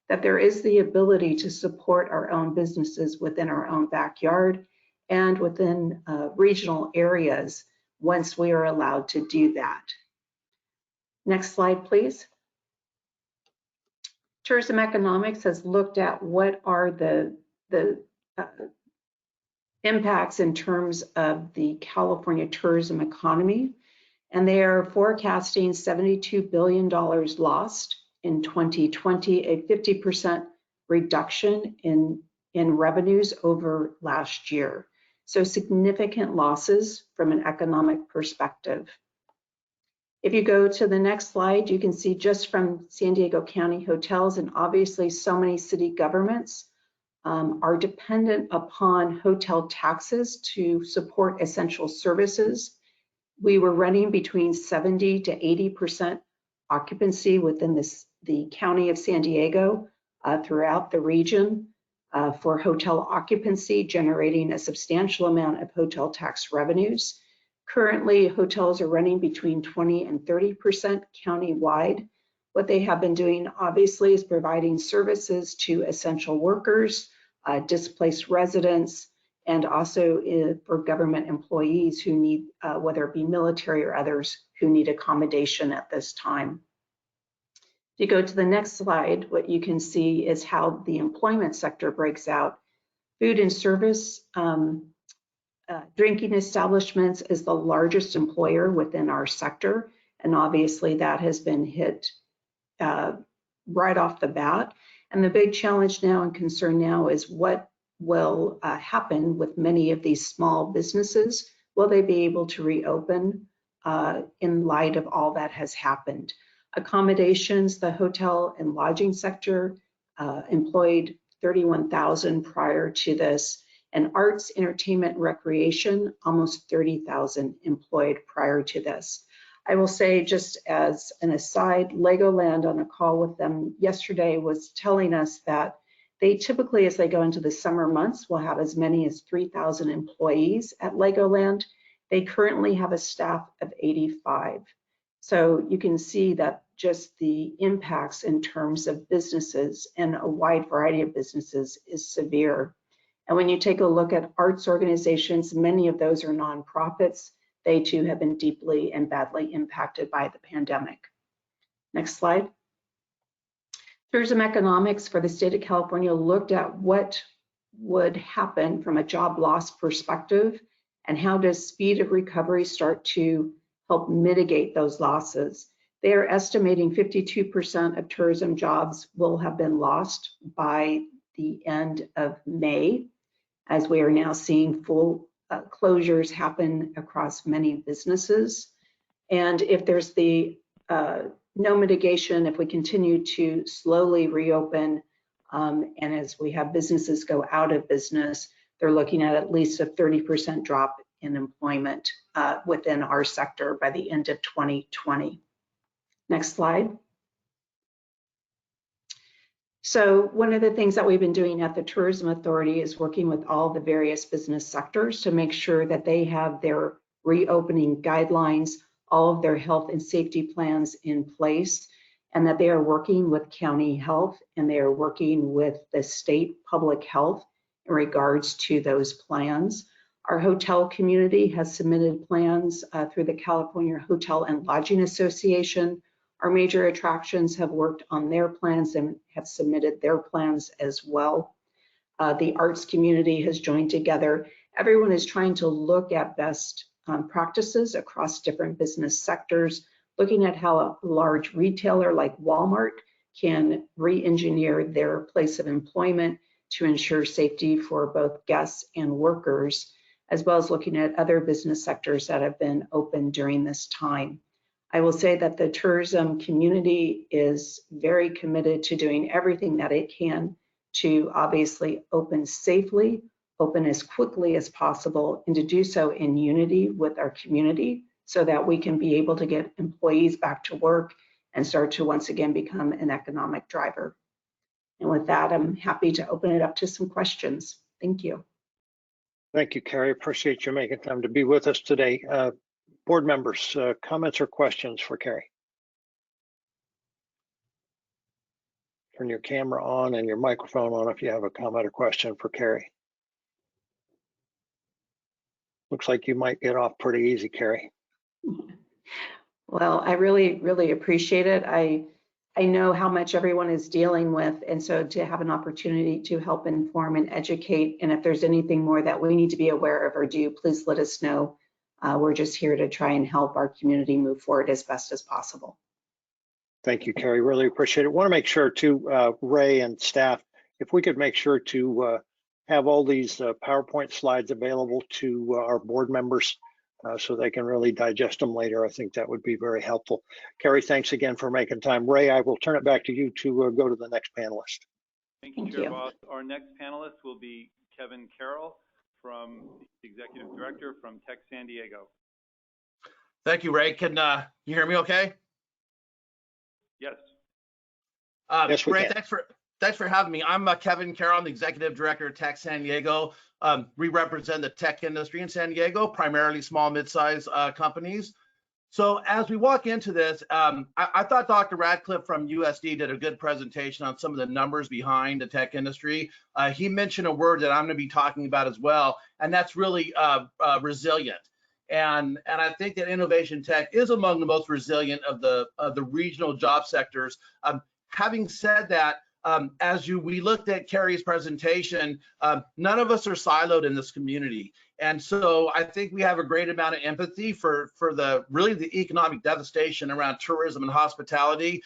that there is the ability to support our own businesses within our own backyard and within regional areas once we are allowed to do that. Next slide, please. Tourism Economics has looked at what are the impacts in terms of the California tourism economy, and they are forecasting $72 billion lost in 2020, a 50% reduction in revenues over last year. So significant losses from an economic perspective. If you go to the next slide, you can see just from San Diego County hotels, and obviously so many city governments are dependent upon hotel taxes to support essential services. We were running between 70 to 80% occupancy within the county of San Diego throughout the region for hotel occupancy, generating a substantial amount of hotel tax revenues. Currently, hotels are running between 20 and 30% countywide. What they have been doing, obviously, is providing services to essential workers, displaced residents, and also for government employees who need, whether it be military or others, who need accommodation at this time. If you go to the next slide, what you can see is how the employment sector breaks out. Food and service, drinking establishments is the largest employer within our sector, and obviously that has been hit right off the bat. And the big challenge now and concern now is what will happen with many of these small businesses. Will they be able to reopen in light of all that has happened? Accommodations, the hotel and lodging sector employed 31,000 prior to this, and arts, entertainment, recreation, almost 30,000 employed prior to this. I will say, just as an aside, Legoland, on a call with them yesterday, was telling us that they typically, as they go into the summer months, will have as many as 3,000 employees at Legoland. They currently have a staff of 85. So you can see that just the impacts in terms of businesses and a wide variety of businesses is severe. And when you take a look at arts organizations, many of those are nonprofits. They too have been deeply and badly impacted by the pandemic. Next slide. Tourism Economics for the state of California looked at what would happen from a job loss perspective and how does speed of recovery start to help mitigate those losses. They are estimating 52% of tourism jobs will have been lost by the end of May, as we are now seeing full closures happen across many businesses. And if there's the no mitigation, if we continue to slowly reopen, and as we have businesses go out of business, they're looking at least a 30% drop in employment within our sector by the end of 2020. Next slide. So one of the things that we've been doing at the Tourism Authority is working with all the various business sectors to make sure that they have their reopening guidelines, all of their health and safety plans in place, and that they are working with county health and they are working with the state public health in regards to those plans. Our hotel community has submitted plans through the California Hotel and Lodging Association. Our major attractions have worked on their plans and have submitted their plans as well. The arts community has joined together. Everyone is trying to look at best practices across different business sectors, looking at how a large retailer like Walmart can re-engineer their place of employment to ensure safety for both guests and workers, as well as looking at other business sectors that have been open during this time. I will say that the tourism community is very committed to doing everything that it can to obviously open safely, open as quickly as possible, and to do so in unity with our community so that we can be able to get employees back to work and start to once again become an economic driver. And with that, I'm happy to open it up to some questions. Thank you. Thank you, Carrie. Appreciate you making time to be with us today. Board members, comments or questions for Carrie? Turn your camera on and your microphone on if you have a comment or question for Carrie. Looks like you might get off pretty easy, Carrie. Well, I really appreciate it. I know how much everyone is dealing with, and so to have an opportunity to help inform and educate, and if there's anything more that we need to be aware of or do, please let us know. We're just here to try and help our community move forward as best as possible. Thank you, Carrie. Really appreciate it. Want to make sure too, Ray and staff, if we could make sure to have all these PowerPoint slides available to our board members so they can really digest them later. I think that would be very helpful. Carrie, thanks again for making time. Ray, I will turn it back to you to go to the next panelist. Thank you, Chair Boss. Our next panelist will be Kevin Carroll, from the Executive Director from Tech San Diego. Thank you, Ray. Can you hear me okay? Yes. Yes, we Ray, can. thanks for having me. I'm Kevin Carroll, I'm the Executive Director of Tech San Diego. We represent the tech industry in San Diego, primarily small, mid-sized companies. So as we walk into this, I thought Dr. Radcliffe from USD did a good presentation on some of the numbers behind the tech industry. He mentioned a word that I'm going to be talking about as well, and that's really resilient. And I think that innovation tech is among the most resilient of the regional job sectors. Having said that, we looked at Carrie's presentation, none of us are siloed in this community. And so I think we have a great amount of empathy for the economic devastation around tourism and hospitality.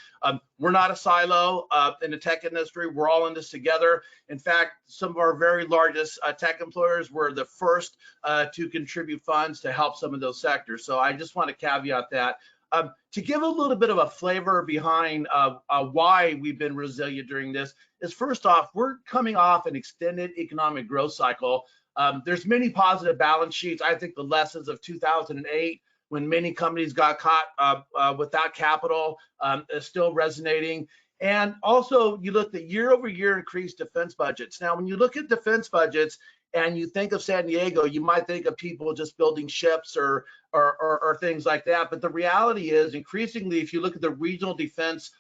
We're not a silo in the tech industry. We're all in this together. In fact, some of our very largest tech employers were the first to contribute funds to help some of those sectors. So I just want to caveat that. To give a little bit of a flavor behind why we've been resilient during this is, first off, we're coming off an extended economic growth cycle. There's many positive balance sheets. I think the lessons of 2008, when many companies got caught without capital, is still resonating. And also, you look at year-over-year increased defense budgets. Now, when you look at defense budgets and you think of San Diego, you might think of people just building ships or things like that. But the reality is, increasingly, if you look at the regional defense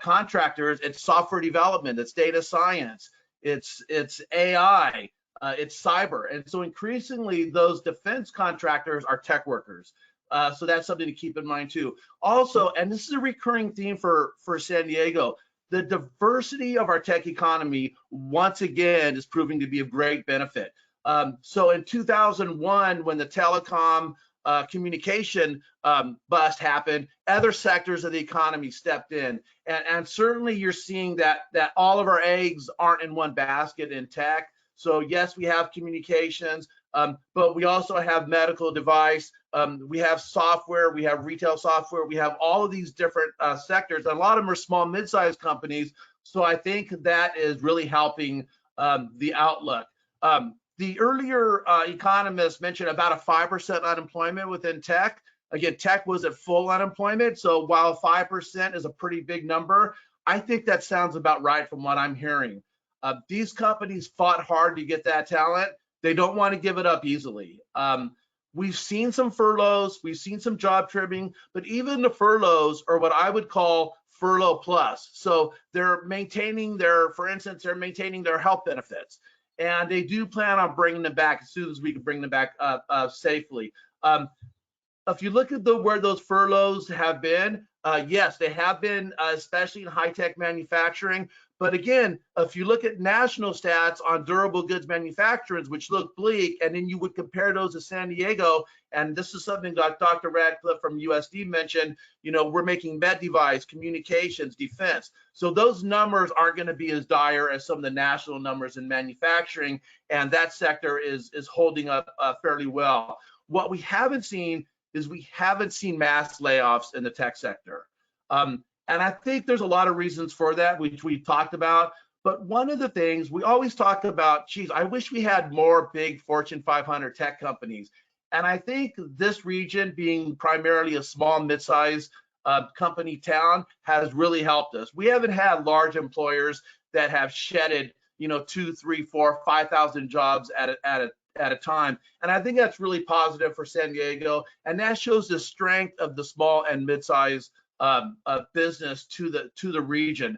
contractors, it's software development, it's data science, it's AI, it's cyber. And so increasingly, those defense contractors are tech workers. So that's something to keep in mind too. Also, and this is a recurring theme for San Diego, the diversity of our tech economy, once again, is proving to be of great benefit. So in 2001, when the telecom communication bust happened, other sectors of the economy stepped in. And certainly you're seeing that all of our eggs aren't in one basket in tech. So yes, we have communications, but we also have medical device, we have software, we have retail software, we have all of these different sectors. And a lot of them are small, mid-sized companies. So I think that is really helping the outlook. The earlier economists mentioned about a 5% unemployment within tech. Again, tech was at full unemployment. So while 5% is a pretty big number, I think that sounds about right from what I'm hearing. These companies fought hard to get that talent. They don't want to give it up easily. We've seen some furloughs, we've seen some job trimming, but even the furloughs are what I would call furlough plus. So they're maintaining for instance, they're maintaining their health benefits. And they do plan on bringing them back as soon as we can bring them back safely. If you look at where those furloughs have been, yes, they have been, especially in high-tech manufacturing. But again, if you look at national stats on durable goods manufacturers, which look bleak, and then you would compare those to San Diego, and this is something that Dr. Radcliffe from USD mentioned, we're making med device, communications, defense. So those numbers aren't going to be as dire as some of the national numbers in manufacturing, and that sector is holding up fairly well. What we haven't seen is mass layoffs in the tech sector. And I think there's a lot of reasons for that, which we've talked about. But one of the things we always talk about, geez, I wish we had more big Fortune 500 tech companies. And I think this region, being primarily a small, mid-sized company town, has really helped us. We haven't had large employers that have shedded, 2, 3, 4, 5,000 jobs at a time. And I think that's really positive for San Diego. And that shows the strength of the small and mid-sized business to the region.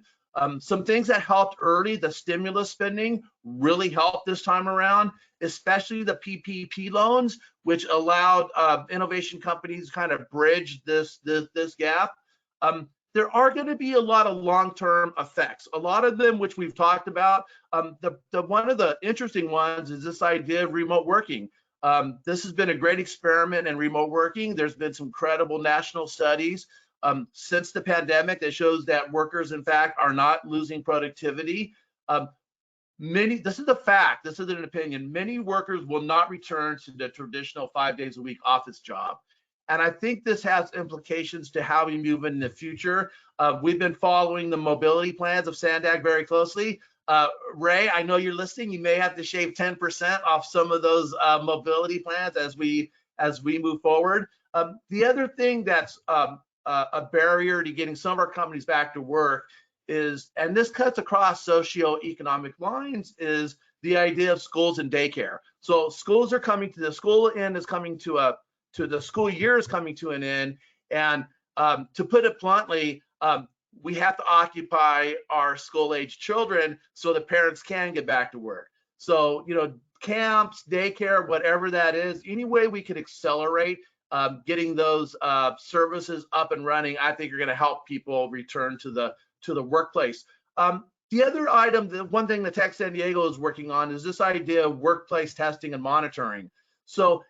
Some things that helped early, the stimulus spending really helped this time around, especially the PPP loans, which allowed innovation companies kind of bridge this gap. There are going to be a lot of long-term effects. A lot of them, which we've talked about. One of the interesting ones is this idea of remote working. This has been a great experiment in remote working. There's been some credible national studies since the pandemic that shows that workers, in fact, are not losing productivity. This is a fact, this isn't an opinion. Many workers will not return to the traditional 5 days a week office job. And I think this has implications to how we move in the future. We've been following the mobility plans of Sandag very closely. Ray, I know you're listening. You may have to shave 10% off some of those mobility plans as we move forward. The other thing that's a barrier to getting some of our companies back to work is, and this cuts across socioeconomic lines, is the idea of schools and daycare. So schools are coming to the school end is coming to the school year is coming to an end, and to put it bluntly, we have to occupy our school-age children so the parents can get back to work. So, camps, daycare, whatever that is, any way we could accelerate getting those services up and running, I think are going to help people return to the workplace. The other item, the one thing that Tech San Diego is working on is this idea of workplace testing and monitoring. So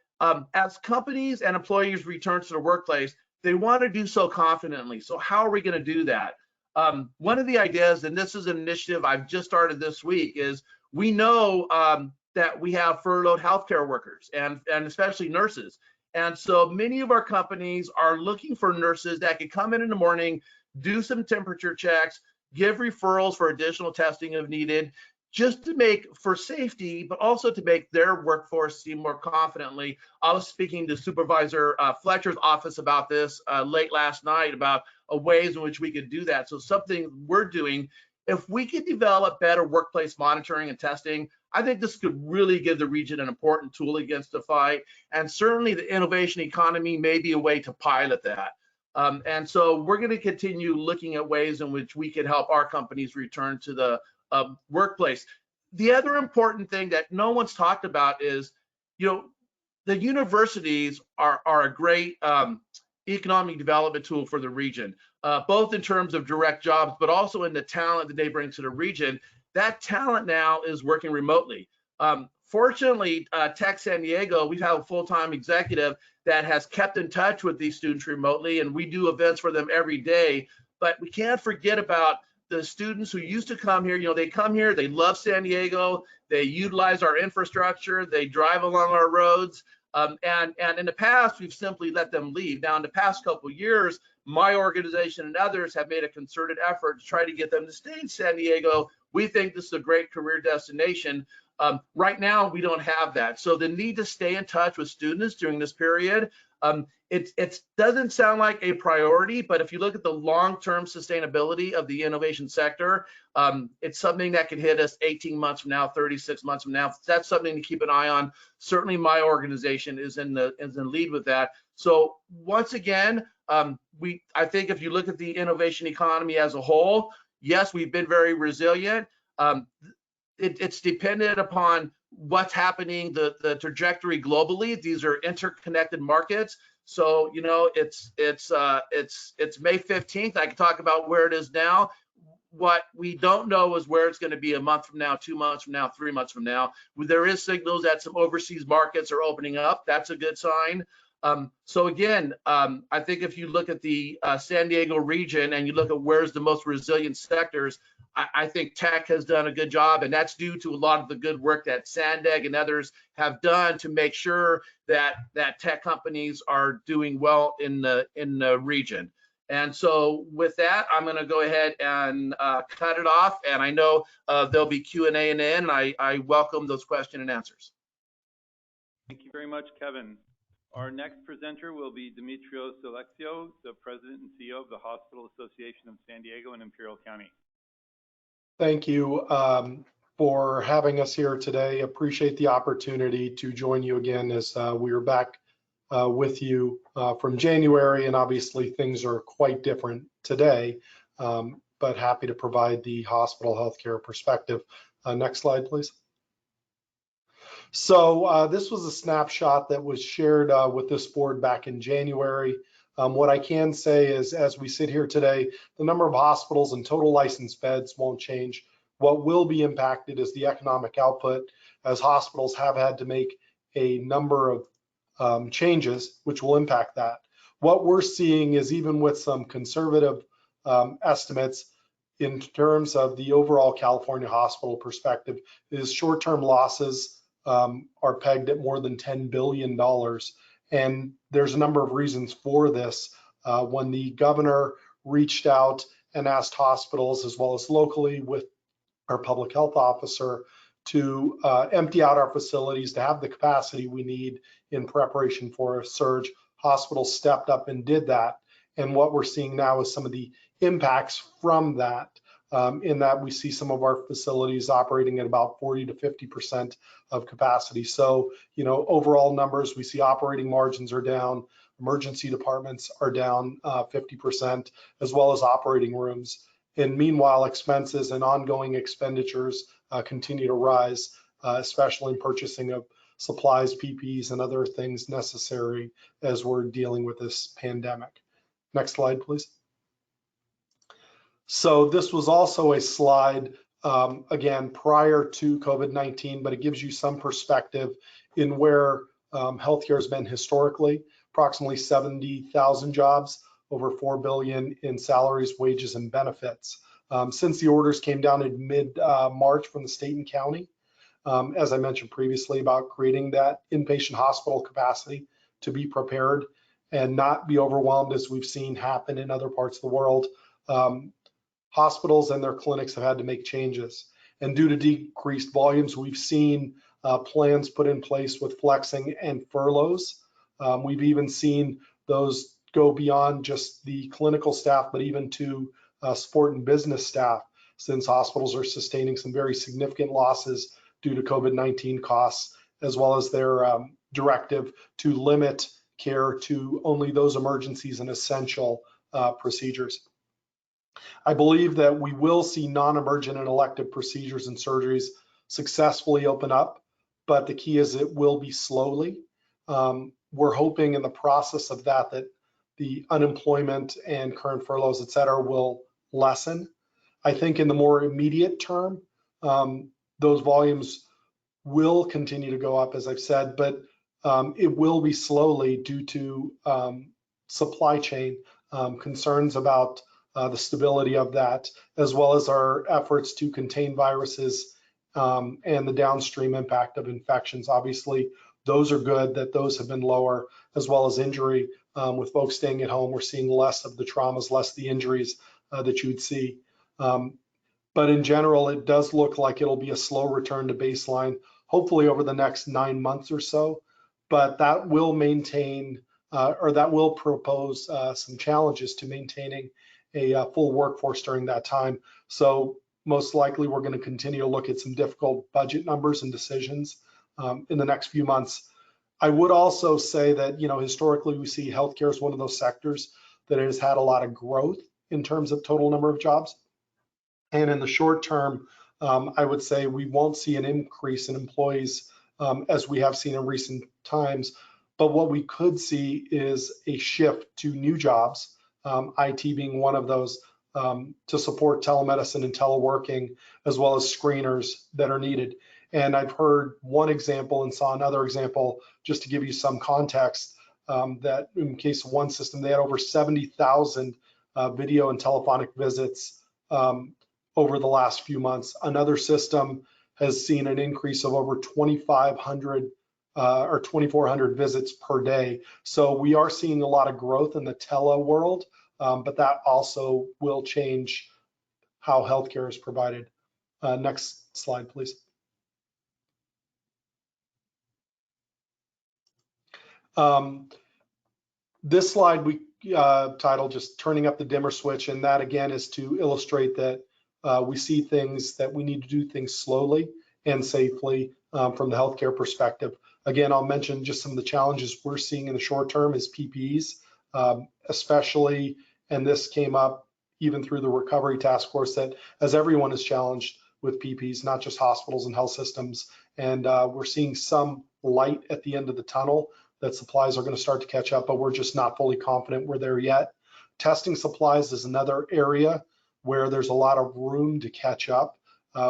as companies and employees return to the workplace, they want to do so confidently. So how are we going to do that? One of the ideas, and this is an initiative I've just started this week, is we know that we have furloughed healthcare workers and especially nurses. And so many of our companies are looking for nurses that can come in the morning, do some temperature checks, give referrals for additional testing if needed, just to make for safety, but also to make their workforce seem more confidently. I was speaking to Supervisor Fletcher's office about this late last night about ways in which we could do that. So something we're doing, if we could develop better workplace monitoring and testing, I think this could really give the region an important tool against the fight. And certainly the innovation economy may be a way to pilot that. And so we're going to continue looking at ways in which we can help our companies return to the workplace. The other important thing that no one's talked about is, the universities are a great economic development tool for the region, both in terms of direct jobs, but also in the talent that they bring to the region. That talent now is working remotely. Fortunately, Tech San Diego, we've had a full-time executive that has kept in touch with these students remotely, and we do events for them every day. But we can't forget about the students who used to come here. They come here, they love San Diego, they utilize our infrastructure, they drive along our roads, and in the past, we've simply let them leave. Now, in the past couple of years, my organization and others have made a concerted effort to try to get them to stay in San Diego. We think this is a great career destination. Right now, we don't have that. So the need to stay in touch with students during this period, it doesn't sound like a priority, but if you look at the long-term sustainability of the innovation sector, it's something that could hit us 18 months from now, 36 months from now. That's something to keep an eye on. Certainly my organization is in the lead with that. So once again, I think if you look at the innovation economy as a whole, yes, we've been very resilient. It's dependent upon what's happening, the trajectory globally. These are interconnected markets. So, it's May 15th. I can talk about where it is now. What we don't know is where it's going to be a month from now, 2 months from now, 3 months from now. There is signals that some overseas markets are opening up. That's a good sign. So again, I think if you look at the San Diego region and you look at where's the most resilient sectors, I think tech has done a good job, and that's due to a lot of the good work that Sandag and others have done to make sure that tech companies are doing well in the region. And so with that, I'm going to go ahead and cut it off. And I know there'll be Q&A in the end. I welcome those question and answers. Thank you very much, Kevin. Our next presenter will be Dimitrios Alexio, the President and CEO of the Hospital Association of San Diego and Imperial County. Thank you for having us here today. Appreciate the opportunity to join you again as we are back with you from January, and obviously things are quite different today. but happy to provide the hospital healthcare perspective. Next slide, please. So this was a snapshot that was shared with this board back in January. What I can say is, as we sit here today, the number of hospitals and total licensed beds won't change. What will be impacted is the economic output, as hospitals have had to make a number of changes, which will impact that. What we're seeing is, even with some conservative estimates in terms of the overall California hospital perspective, is short-term losses are pegged at more than $10 billion. And there's a number of reasons for this. When the governor reached out and asked hospitals, as well as locally with our public health officer, to empty out our facilities to have the capacity we need in preparation for a surge, hospitals stepped up and did that. And what we're seeing now is some of the impacts from that, in that we see some of our facilities operating at about 40 to 50% of capacity. So, overall numbers, we see operating margins are down, emergency departments are down 50%, as well as operating rooms. And meanwhile, expenses and ongoing expenditures continue to rise, especially in purchasing of supplies, PPEs, and other things necessary as we're dealing with this pandemic. Next slide, please. So this was also a slide, again, prior to COVID-19, but it gives you some perspective in where healthcare has been historically. Approximately 70,000 jobs, over $4 billion in salaries, wages, and benefits. Since the orders came down in mid-March from the state and county, as I mentioned previously, about creating that inpatient hospital capacity to be prepared and not be overwhelmed, as we've seen happen in other parts of the world. Hospitals and their clinics have had to make changes. And due to decreased volumes, we've seen plans put in place with flexing and furloughs. We've even seen those go beyond just the clinical staff, but even to support and business staff, since hospitals are sustaining some very significant losses due to COVID-19 costs, as well as their directive to limit care to only those emergencies and essential procedures. I believe that we will see non-emergent and elective procedures and surgeries successfully open up, but the key is it will be slowly. We're hoping in the process of that the unemployment and current furloughs, et cetera, will lessen. I think in the more immediate term, those volumes will continue to go up, as I've said, but it will be slowly due to supply chain concerns about the stability of that, as well as our efforts to contain viruses and the downstream impact of infections. Obviously, those are good that those have been lower, as well as injury. With folks staying at home, we're seeing less of the traumas, less the injuries that you would see. But in general, it does look like it'll be a slow return to baseline, hopefully over the next 9 months or so. But that will maintain, or that will propose some challenges to maintaining a full workforce during that time. So most likely we're going to continue to look at some difficult budget numbers and decisions in the next few months. I would also say that, historically we see healthcare as one of those sectors that has had a lot of growth in terms of total number of jobs. And in the short term, I would say we won't see an increase in employees as we have seen in recent times. But what we could see is a shift to new jobs, IT being one of those, to support telemedicine and teleworking, as well as screeners that are needed. And I've heard one example and saw another example, just to give you some context, that in case of one system, they had over 70,000 video and telephonic visits over the last few months. Another system has seen an increase of over 2,500 or 2,400 visits per day. So we are seeing a lot of growth in the tele world, but that also will change how healthcare is provided. Next slide, please. This slide we titled just turning up the dimmer switch, and that again is to illustrate that we see things that we need to do things slowly and safely from the healthcare perspective. Again, I'll mention just some of the challenges we're seeing in the short term is PPEs, especially, and this came up even through the recovery task force, that as everyone is challenged with PPEs, not just hospitals and health systems, and we're seeing some light at the end of the tunnel that supplies are going to start to catch up, but we're just not fully confident we're there yet. Testing supplies is another area where there's a lot of room to catch up.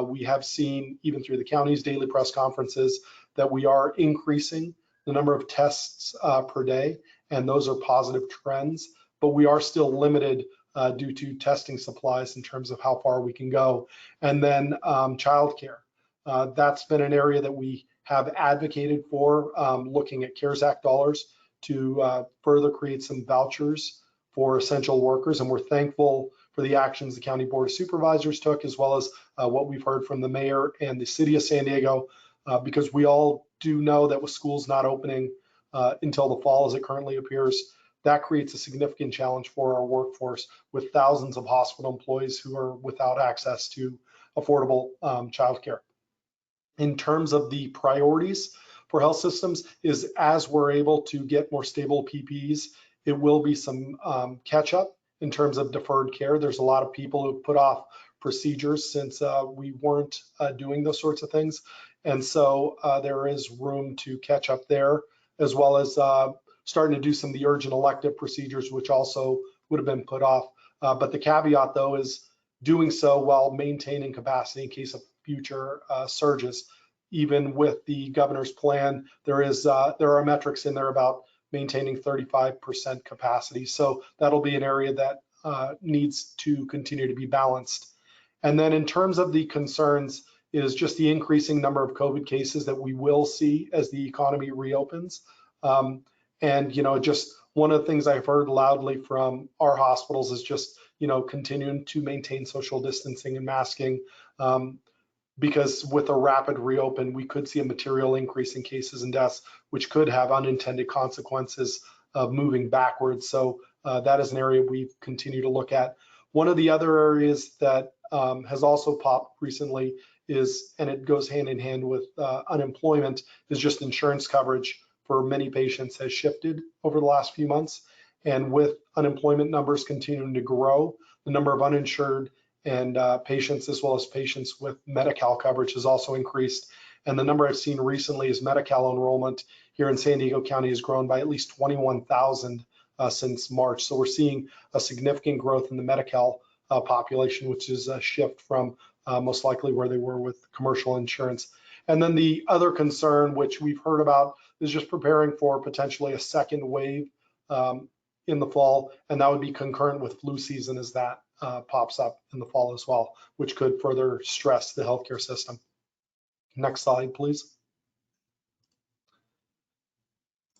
We have seen, even through the county's daily press conferences, that we are increasing the number of tests per day, and those are positive trends, but we are still limited due to testing supplies in terms of how far we can go. And then childcare. That's been an area that we have advocated for, looking at CARES Act dollars to further create some vouchers for essential workers, and we're thankful for the actions the County Board of Supervisors took, as well as what we've heard from the mayor and the city of San Diego, because we all do know that with schools not opening until the fall, as it currently appears, that creates a significant challenge for our workforce, with thousands of hospital employees who are without access to affordable childcare. In terms of the priorities for health systems, is as we're able to get more stable PPEs, it will be some catch up in terms of deferred care. There's a lot of people who put off procedures since we weren't doing those sorts of things. And so there is room to catch up there, as well as starting to do some of the urgent elective procedures, which also would have been put off. But the caveat, though, is doing so while maintaining capacity in case of future surges. Even with the governor's plan, there are metrics in there about maintaining 35% capacity. So that'll be an area that needs to continue to be balanced. And then in terms of the concerns is just the increasing number of COVID cases that we will see as the economy reopens. And, you know, just one of the things I've heard loudly from our hospitals is just, you know, continuing to maintain social distancing and masking, because with a rapid reopen, we could see a material increase in cases and deaths, which could have unintended consequences of moving backwards. So that is an area we continue to look at. One of the other areas that has also popped recently is, and it goes hand in hand with unemployment, is just insurance coverage for many patients has shifted over the last few months. And with unemployment numbers continuing to grow, the number of uninsured and patients, as well as patients with Medi-Cal coverage, has also increased. And the number I've seen recently is Medi-Cal enrollment here in San Diego County has grown by at least 21,000 since March. So we're seeing a significant growth in the Medi-Cal population, which is a shift from most likely where they were with commercial insurance. And then the other concern, which we've heard about, is just preparing for potentially a second wave in the fall, and that would be concurrent with flu season as that pops up in the fall as well, which could further stress the healthcare system. Next slide, please.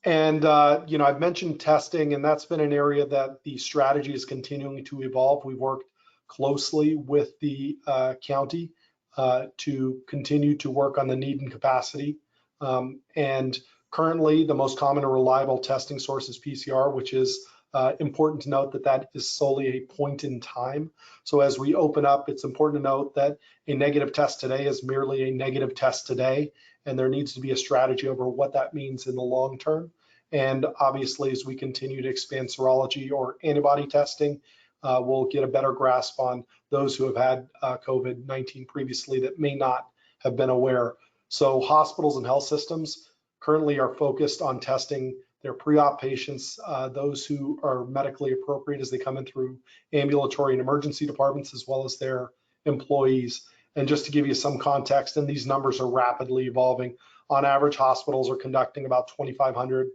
And, you know, I've mentioned testing, and that's been an area that the strategy is continuing to evolve. We've worked closely with the county to continue to work on the need and capacity. And currently, the most common and reliable testing source is PCR, which is important to note that that is solely a point in time. So as we open up, it's important to note that a negative test today is merely a negative test today, and there needs to be a strategy over what that means in the long term. And obviously, as we continue to expand serology or antibody testing, we'll get a better grasp on those who have had COVID-19 previously that may not have been aware. So hospitals and health systems currently are focused on testing their pre-op patients, those who are medically appropriate as they come in through ambulatory and emergency departments, as well as their employees. And just to give you some context, and these numbers are rapidly evolving, on average, hospitals are conducting about 2,500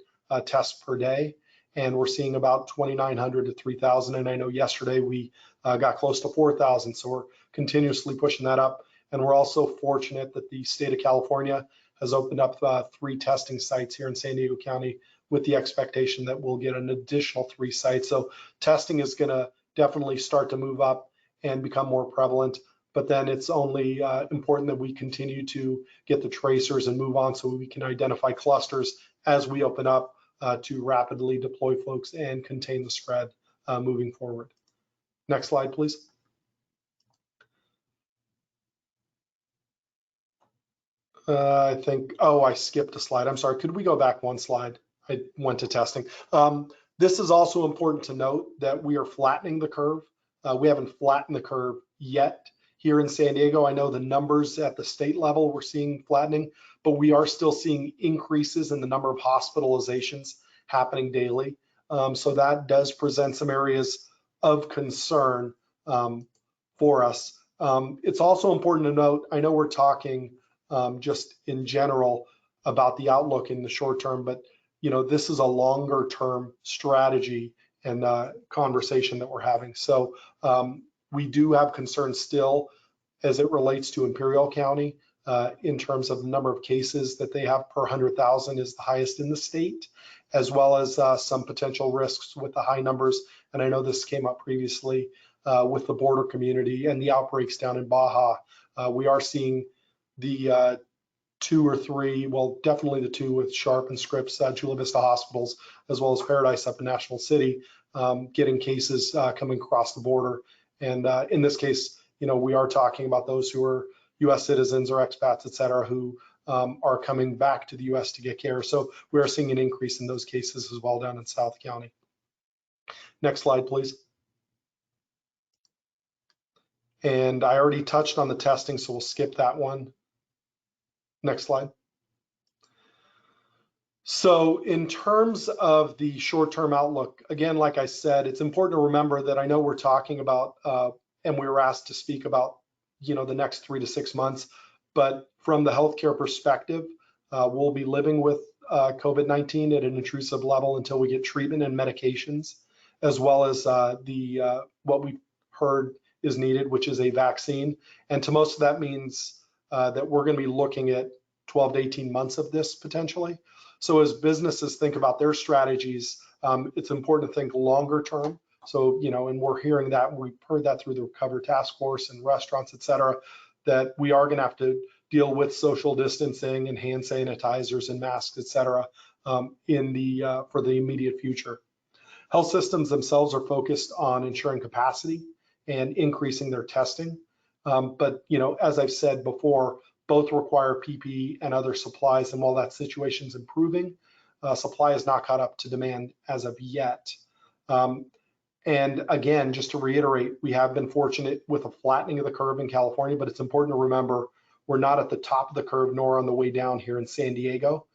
tests per day, and we're seeing about 2,900 to 3,000. And I know yesterday we got close to 4,000, so we're continuously pushing that up. And we're also fortunate that the state of California has opened up 3 testing sites here in San Diego County, with the expectation that we'll get an additional 3 sites. So testing is going to definitely start to move up and become more prevalent, but then it's only important that we continue to get the tracers and move on so we can identify clusters as we open up to rapidly deploy folks and contain the spread moving forward. Next slide, please. I think, oh, I skipped a slide. I'm sorry. Could we go back one slide? I went to testing. This is also important to note that we are flattening the curve We haven't flattened the curve yet here in San Diego. I know the numbers at the state level, we're seeing flattening, but we are still seeing increases in the number of hospitalizations happening daily. So that does present some areas of concern for us. It's also important to note, I know we're talking just in general about the outlook in the short term, but this is a longer term strategy and conversation that we're having. So we do have concerns still as it relates to Imperial County in terms of the number of cases that they have per 100,000 is the highest in the state, as well as some potential risks with the high numbers. And I know this came up previously with the border community and the outbreaks down in Baja. We are seeing the 2 or 3, well, definitely the 2 with Sharp and Scripps, Chula Vista hospitals, as well as Paradise up in National City, getting cases coming across the border. And in this case, we are talking about those who are U.S. citizens or expats, et cetera, who are coming back to the U.S. to get care. So we are seeing an increase in those cases as well down in South County. Next slide, please. And I already touched on the testing, so we'll skip that one. Next slide. So in terms of the short-term outlook, again, like I said, it's important to remember that I know we're talking about, and we were asked to speak about, the next 3 to 6 months, but from the healthcare perspective, we'll be living with COVID-19 at an intrusive level until we get treatment and medications, as well as what we've heard is needed, which is a vaccine. And to most of that means that we're going to be looking at 12 to 18 months of this potentially. So as businesses think about their strategies, it's important to think longer term. So, and we're hearing that, we've heard that through the Recover Task Force and restaurants, et cetera, that we are going to have to deal with social distancing and hand sanitizers and masks, et cetera, for the immediate future. Health systems themselves are focused on ensuring capacity and increasing their testing. But, as I've said before, both require PPE and other supplies. And while that situation's improving, supply is not caught up to demand as of yet. And again, just to reiterate, we have been fortunate with a flattening of the curve in California, but it's important to remember we're not at the top of the curve nor on the way down here in San Diego.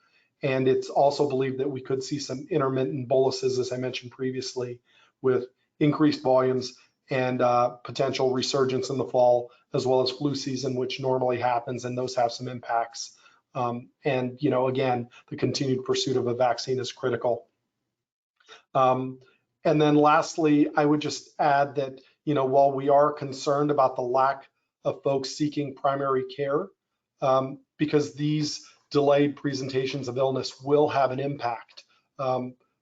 And it's also believed that we could see some intermittent boluses, as I mentioned previously, with increased volumes and potential resurgence in the fall, as well as flu season, which normally happens, and those have some impacts. And, again, the continued pursuit of a vaccine is critical. And then lastly, I would just add that, while we are concerned about the lack of folks seeking primary care, because these delayed presentations of illness will have an impact,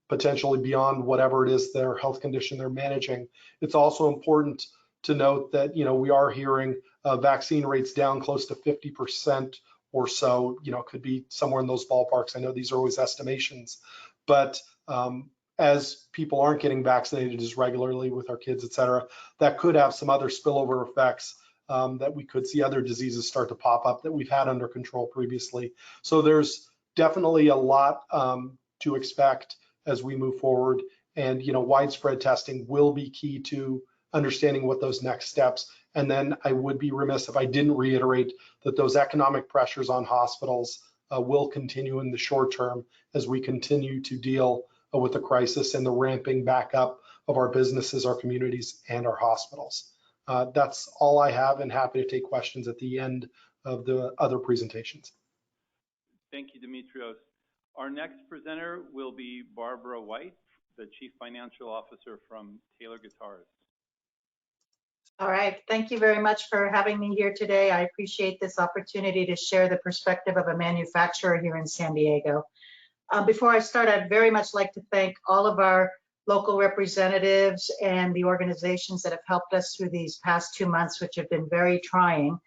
potentially beyond whatever it is their health condition they're managing. It's also important to note that, we are hearing vaccine rates down close to 50% or so, could be somewhere in those ballparks. I know these are always estimations, but as people aren't getting vaccinated as regularly with our kids, et cetera, that could have some other spillover effects that we could see other diseases start to pop up that we've had under control previously. So there's definitely a lot to expect as we move forward. And, widespread testing will be key to understanding what those next steps. And then I would be remiss if I didn't reiterate that those economic pressures on hospitals will continue in the short term as we continue to deal with the crisis and the ramping back up of our businesses, our communities, and our hospitals. That's all I have, and happy to take questions at the end of the other presentations. Thank you, Dimitrios. Our next presenter will be Barbara White, the Chief Financial Officer from Taylor Guitars. All right, thank you very much for having me here today. I appreciate this opportunity to share the perspective of a manufacturer here in San Diego. Before I start, I'd very much like to thank all of our local representatives and the organizations that have helped us through these past 2 months, which have been very trying.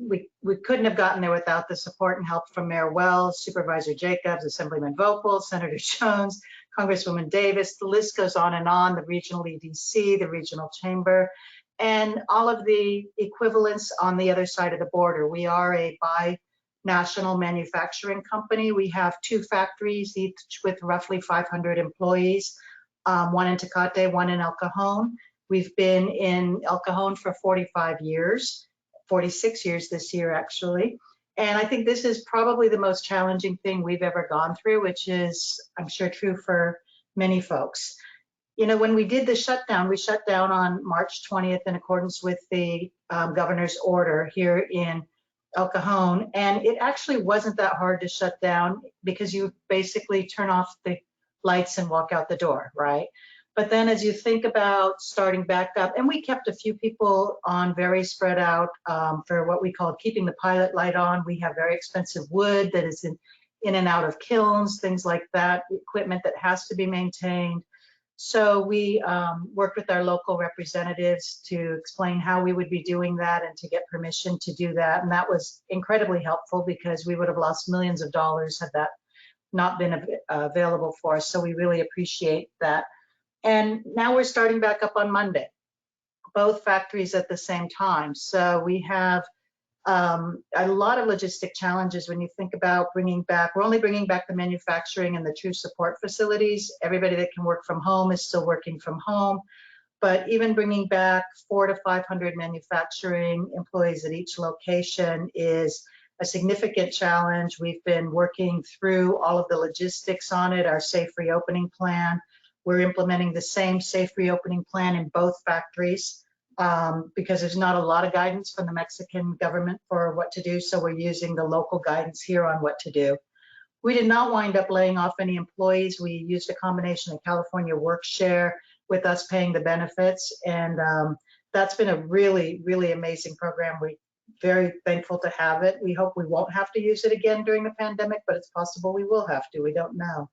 We couldn't have gotten there without the support and help from Mayor Wells, Supervisor Jacobs, Assemblyman Vogel, Senator Jones, Congresswoman Davis. The list goes on and on, the regional EDC, the regional chamber, and all of the equivalents on the other side of the border. We are a national manufacturing company. We have 2 factories, each with roughly 500 employees, one in Tecate, one in El Cajon. We've been in El Cajon for 45 years, 46 years this year, actually. And I think this is probably the most challenging thing we've ever gone through, which is, I'm sure, true for many folks. You know, when we did the shutdown, we shut down on March 20th in accordance with the governor's order here in El Cajon. And it actually wasn't that hard to shut down because you basically turn off the lights and walk out the door, right? But then as you think about starting back up, and we kept a few people on very spread out for what we call keeping the pilot light on. We have very expensive wood that is in and out of kilns, things like that, equipment that has to be maintained. So we worked with our local representatives to explain how we would be doing that and to get permission to do that. And that was incredibly helpful because we would have lost millions of dollars had that not been available for us. So we really appreciate that. And now we're starting back up on Monday, both factories at the same time. So we have a lot of logistic challenges when you think about bringing back, we're only bringing back the manufacturing and the true support facilities. Everybody that can work from home is still working from home. But even bringing back 400 to 500 manufacturing employees at each location is a significant challenge. We've been working through all of the logistics on it, our safe reopening plan. We're implementing the same safe reopening plan in both factories because there's not a lot of guidance from the Mexican government for what to do. So we're using the local guidance here on what to do. We did not wind up laying off any employees. We used a combination of California work share with us paying the benefits. And that's been a really, really amazing program. We're very thankful to have it. We hope we won't have to use it again during the pandemic, but it's possible we will have to. We don't know.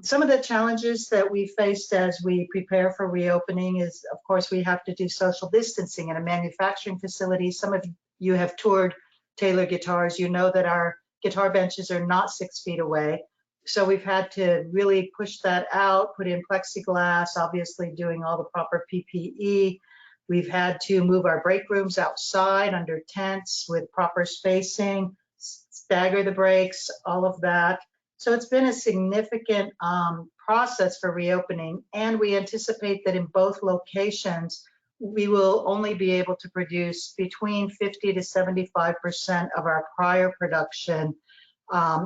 Some of the challenges that we faced as we prepare for reopening is, of course, we have to do social distancing in a manufacturing facility. Some of you have toured Taylor Guitars. You know that our guitar benches are not 6 feet away. So we've had to really push that out, put in plexiglass, obviously doing all the proper PPE. We've had to move our break rooms outside under tents with proper spacing, stagger the breaks, all of that. So it's been a significant process for reopening, and we anticipate that in both locations, we will only be able to produce between 50 to 75% of our prior production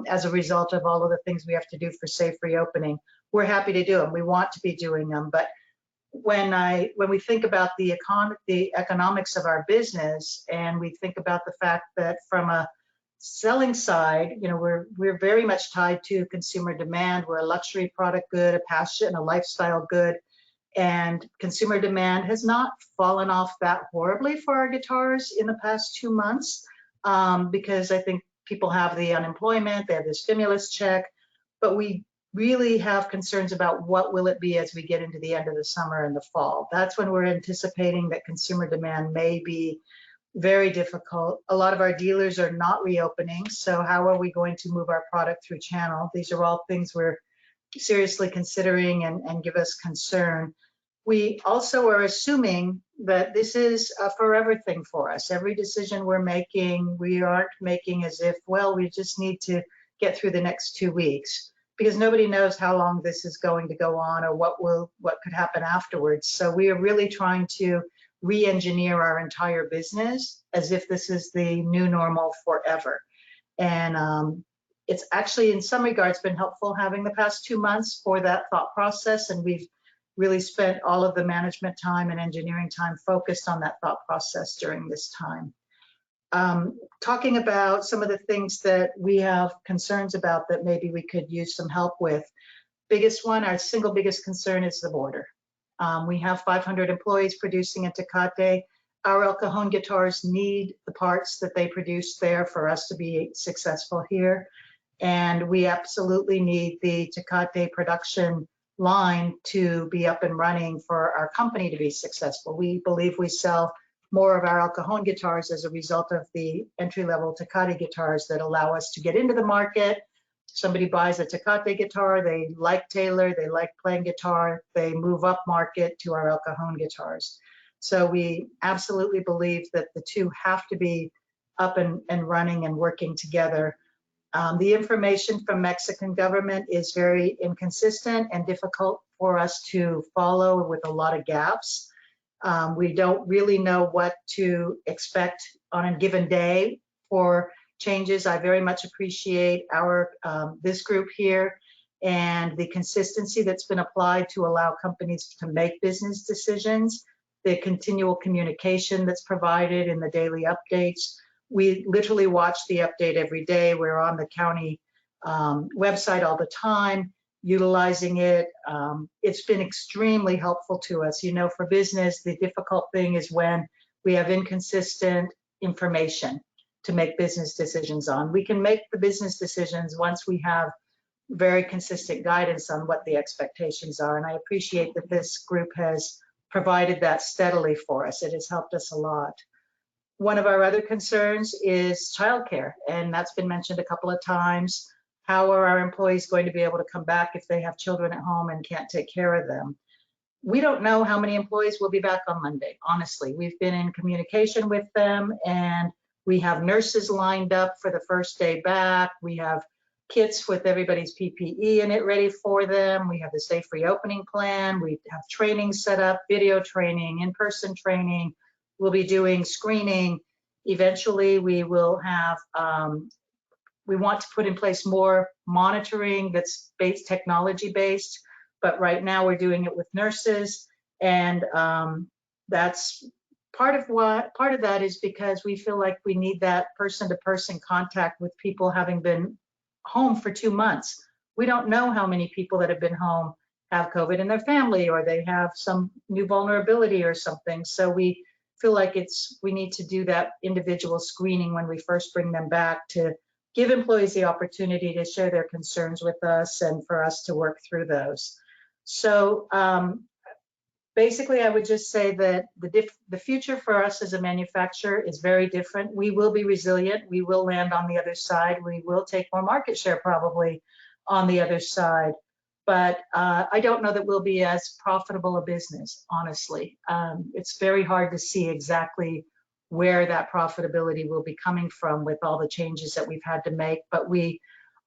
as a result of all of the things we have to do for safe reopening. We're happy to do them. We want to be doing them, but when we think about the economics of our business, and we think about the fact that from a selling side, you know, we're very much tied to consumer demand. We're a luxury product good, a passion, a lifestyle good, and consumer demand has not fallen off that horribly for our guitars in the past 2 months because I think people have the unemployment, they have the stimulus check, but we really have concerns about what will it be as we get into the end of the summer and the fall. That's when we're anticipating that consumer demand may be very difficult. A lot of our dealers are not reopening, so how are we going to move our product through channel? These are all things we're seriously considering and give us concern. We also are assuming that this is a forever thing for us. Every decision we're making, we aren't making as if, well, we just need to get through the next 2 weeks, because nobody knows how long this is going to go on or what could happen afterwards. So we are really trying to re-engineer our entire business as if this is the new normal forever. And it's actually in some regards been helpful having the past 2 months for that thought process, and we've really spent all of the management time and engineering time focused on that thought process during this time. Talking about some of the things that we have concerns about that maybe we could use some help with. Biggest one, our single biggest concern is the border. We have 500 employees producing in Tecate. Our El Cajon guitars need the parts that they produce there for us to be successful here. And we absolutely need the Tecate production line to be up and running for our company to be successful. We believe we sell more of our El Cajon guitars as a result of the entry-level Tecate guitars that allow us to get into the market. Somebody buys a Tecate guitar, they like Taylor, they like playing guitar, they move up market to our El Cajon guitars. So we absolutely believe that the two have to be up and running and working together. The information from Mexican government is very inconsistent and difficult for us to follow with a lot of gaps. We don't really know what to expect on a given day for changes. I very much appreciate our this group here and the consistency that's been applied to allow companies to make business decisions, the continual communication that's provided in the daily updates. We literally watch the update every day. We're on the county website all the time, utilizing it. It's been extremely helpful to us. You know, for business, the difficult thing is when we have inconsistent information to make business decisions on. We can make the business decisions once we have very consistent guidance on what the expectations are. And I appreciate that this group has provided that steadily for us. It has helped us a lot. One of our other concerns is childcare, and that's been mentioned a couple of times. How are our employees going to be able to come back if they have children at home and can't take care of them? We don't know how many employees will be back on Monday, honestly. We've been in communication with them, and we have nurses lined up for the first day back. We have kits with everybody's PPE in it ready for them. We have the safe reopening plan. We have training set up, video training, in-person training. We'll be doing screening. Eventually, we will have, we want to put in place more monitoring that's technology-based, but right now we're doing it with nurses. And that's part of that is because we feel like we need that person-to-person contact with people having been home for 2 months. We don't know how many people that have been home have COVID in their family, or they have some new vulnerability or something. So we feel like we need to do that individual screening when we first bring them back, to give employees the opportunity to share their concerns with us and for us to work through those. So basically, I would just say that the future for us as a manufacturer is very different. We will be resilient. We will land on the other side. We will take more market share probably on the other side. But I don't know that we'll be as profitable a business, honestly. It's very hard to see exactly where that profitability will be coming from with all the changes that we've had to make. But we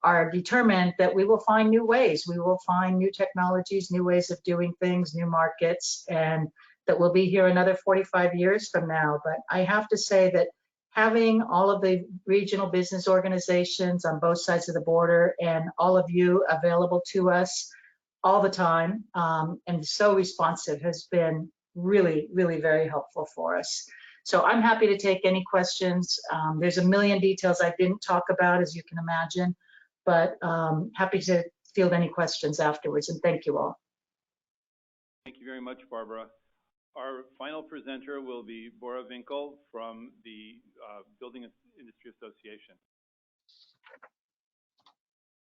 are determined that we will find new ways. We will find new technologies, new ways of doing things, new markets, and that we'll be here another 45 years from now. But I have to say that having all of the regional business organizations on both sides of the border and all of you available to us all the time and so responsive has been really, really very helpful for us. So I'm happy to take any questions. There's a million details I didn't talk about, as you can imagine, but happy to field any questions afterwards, and thank you all. Thank you very much, Barbara. Our final presenter will be Bora Winkel from the Building Industry Association.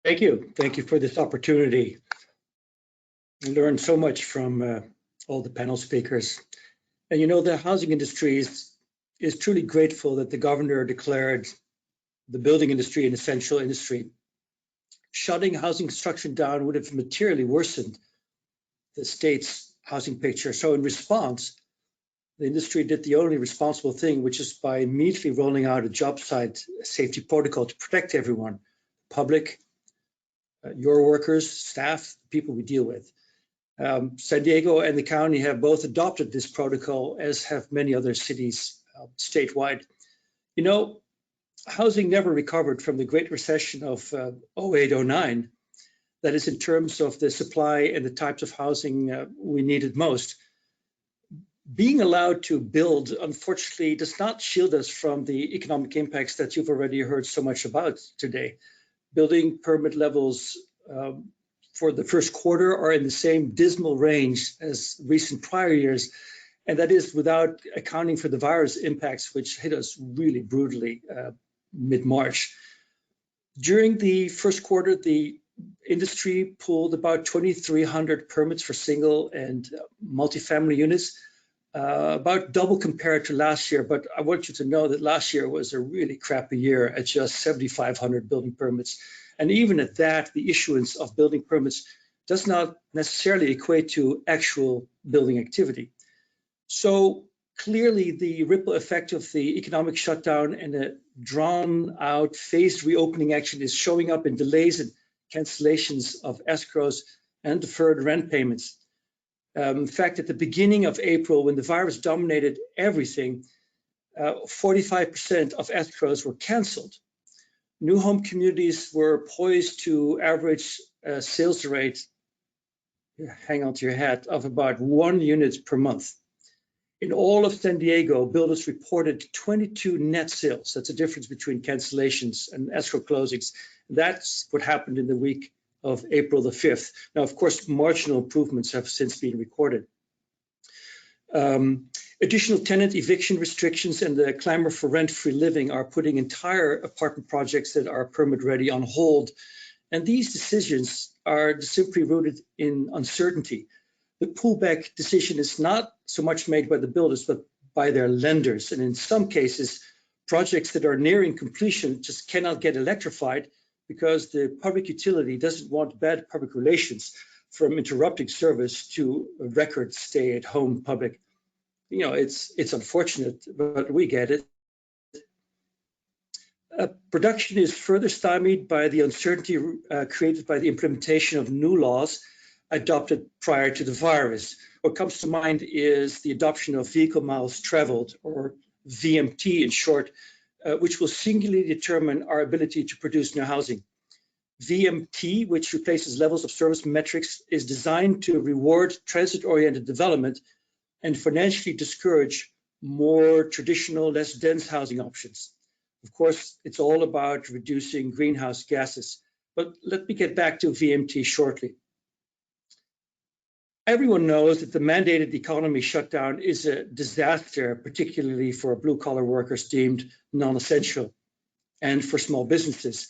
Thank you. Thank you for this opportunity. I learned so much from all the panel speakers. And you know, the housing industry is truly grateful that the governor declared the building industry an essential industry. Shutting housing construction down would have materially worsened the state's housing picture. So in response, the industry did the only responsible thing, which is by immediately rolling out a job site safety protocol to protect everyone, public, your workers, staff, people we deal with. San Diego and the county have both adopted this protocol, as have many other cities statewide. You know, housing never recovered from the Great Recession of 08-09. That is, in terms of the supply and the types of housing we needed most. Being allowed to build, unfortunately, does not shield us from the economic impacts that you've already heard so much about today. Building permit levels for the first quarter are in the same dismal range as recent prior years, and that is without accounting for the virus impacts, which hit us really brutally mid-March. During the first quarter, the industry pulled about 2,300 permits for single and multifamily units, about double compared to last year. But I want you to know that last year was a really crappy year at just 7,500 building permits. And even at that, the issuance of building permits does not necessarily equate to actual building activity. So clearly the ripple effect of the economic shutdown and the drawn out phased reopening action is showing up in delays and cancellations of escrows and deferred rent payments. In fact, at the beginning of April, when the virus dominated everything, 45% of escrows were canceled. New home communities were poised to average sales rate, hang on to your hat, of about 1 unit per month. In all of San Diego, builders reported 22 net sales. That's the difference between cancellations and escrow closings. That's what happened in the week of April the 5th. Now, of course, marginal improvements have since been recorded. Additional tenant eviction restrictions and the clamor for rent-free living are putting entire apartment projects that are permit ready on hold. And these decisions are simply rooted in uncertainty. The pullback decision is not so much made by the builders, but by their lenders. And in some cases, projects that are nearing completion just cannot get electrified because the public utility doesn't want bad public relations from interrupting service to a record stay-at-home public. You know, it's unfortunate, but we get it. Production is further stymied by the uncertainty created by the implementation of new laws adopted prior to the virus. What comes to mind is the adoption of vehicle miles traveled, or VMT in short, which will singularly determine our ability to produce new housing. VMT, which replaces levels of service metrics, is designed to reward transit-oriented development and financially discourage more traditional, less dense housing options. Of course, it's all about reducing greenhouse gases. But let me get back to VMT shortly. Everyone knows that the mandated economy shutdown is a disaster, particularly for blue-collar workers deemed non-essential and for small businesses.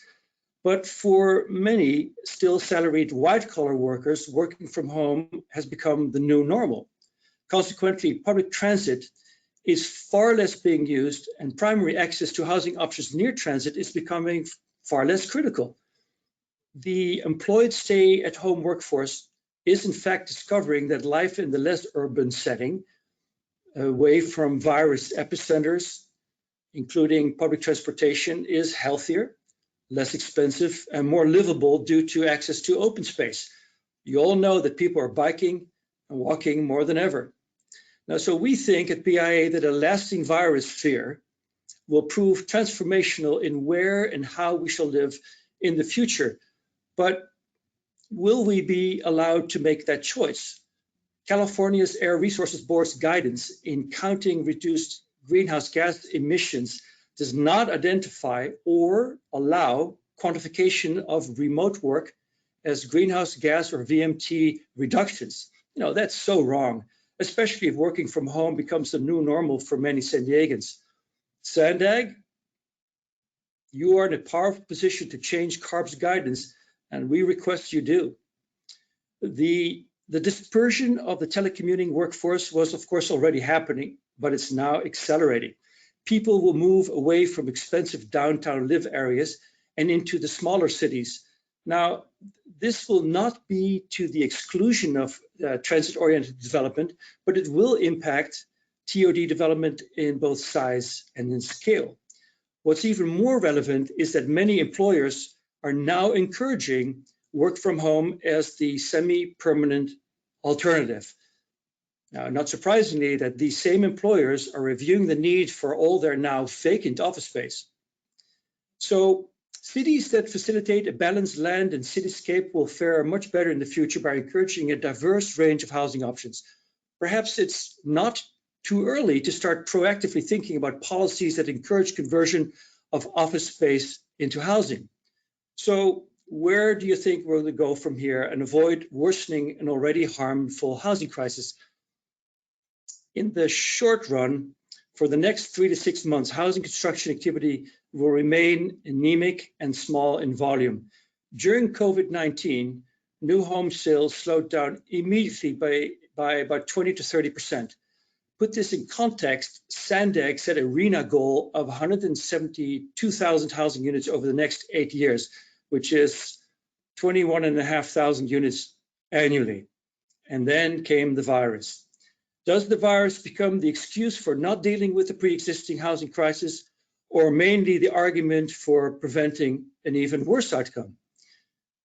But for many still salaried white-collar workers, working from home has become the new normal. Consequently, public transit is far less being used, and primary access to housing options near transit is becoming far less critical. The employed stay-at-home workforce is in fact discovering that life in the less urban setting, away from virus epicenters, including public transportation, is healthier, less expensive, and more livable due to access to open space. You all know that people are biking and walking more than ever. Now, so we think at BIA that a lasting virus fear will prove transformational in where and how we shall live in the future. But will we be allowed to make that choice? California's Air Resources Board's guidance in counting reduced greenhouse gas emissions does not identify or allow quantification of remote work as greenhouse gas or VMT reductions. You know, that's so wrong, especially if working from home becomes the new normal for many San Diegans. Sandag, you are in a powerful position to change CARB's guidance, and we request you do. The dispersion of the telecommuting workforce was, of course, already happening, but it's now accelerating. People will move away from expensive downtown live areas and into the smaller cities. Now, this will not be to the exclusion of transit-oriented development, but it will impact TOD development in both size and in scale. What's even more relevant is that many employers are now encouraging work from home as the semi-permanent alternative. Now, not surprisingly, that these same employers are reviewing the need for all their now vacant office space. So cities that facilitate a balanced land and cityscape will fare much better in the future by encouraging a diverse range of housing options. Perhaps it's not too early to start proactively thinking about policies that encourage conversion of office space into housing. So where do you think we're going to go from here and avoid worsening an already harmful housing crisis? In the short run, for the next 3 to 6 months, housing construction activity will remain anemic and small in volume. During COVID-19, new home sales slowed down immediately by about 20 to 30%. Put this in context, Sandag set a RHNA goal of 172,000 housing units over the next 8 years, which is 21,500 units annually. And then came the virus. Does the virus become the excuse for not dealing with the pre-existing housing crisis, or mainly the argument for preventing an even worse outcome?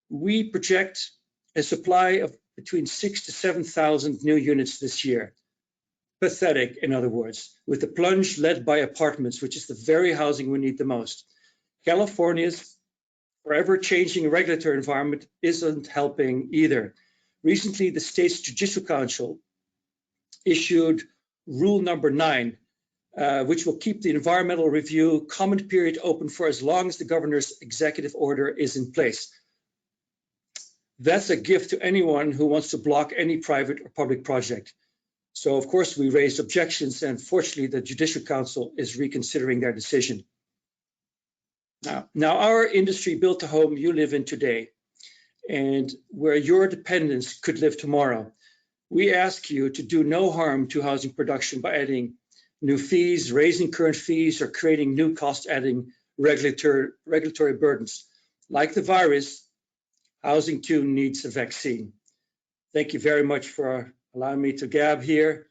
We project a supply of between 6,000 to 7,000 new units this year. Pathetic, in other words, with the plunge led by apartments, which is the very housing we need the most. California's forever changing regulatory environment isn't helping either. Recently, the state's Judicial Council issued Rule number 9, which will keep the environmental review comment period open for as long as the governor's executive order is in place. That's a gift to anyone who wants to block any private or public project. So of course we raised objections, and fortunately the Judicial Council is reconsidering their decision. Now our industry built the home you live in today, and where your dependents could live tomorrow. We ask you to do no harm to housing production by adding new fees, raising current fees, or creating new cost-adding regulatory burdens. Like the virus, housing too needs a vaccine. Thank you very much for allowing me to gab here.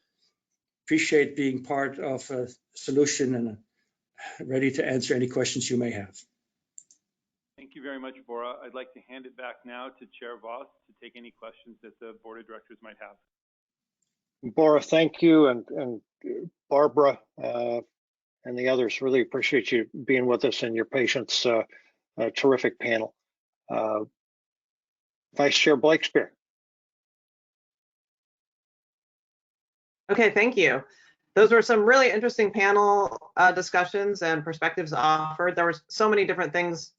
Appreciate being part of a solution, and ready to answer any questions you may have. Thank you very much, Bora. I'd like to hand it back now to Chair Voss to take any questions that the Board of Directors might have. Bora, thank you, and Barbara and the others, really appreciate you being with us and your patience. A terrific panel. Vice Chair Blakespear. Okay, thank you. Those were some really interesting panel discussions and perspectives offered. There were so many different things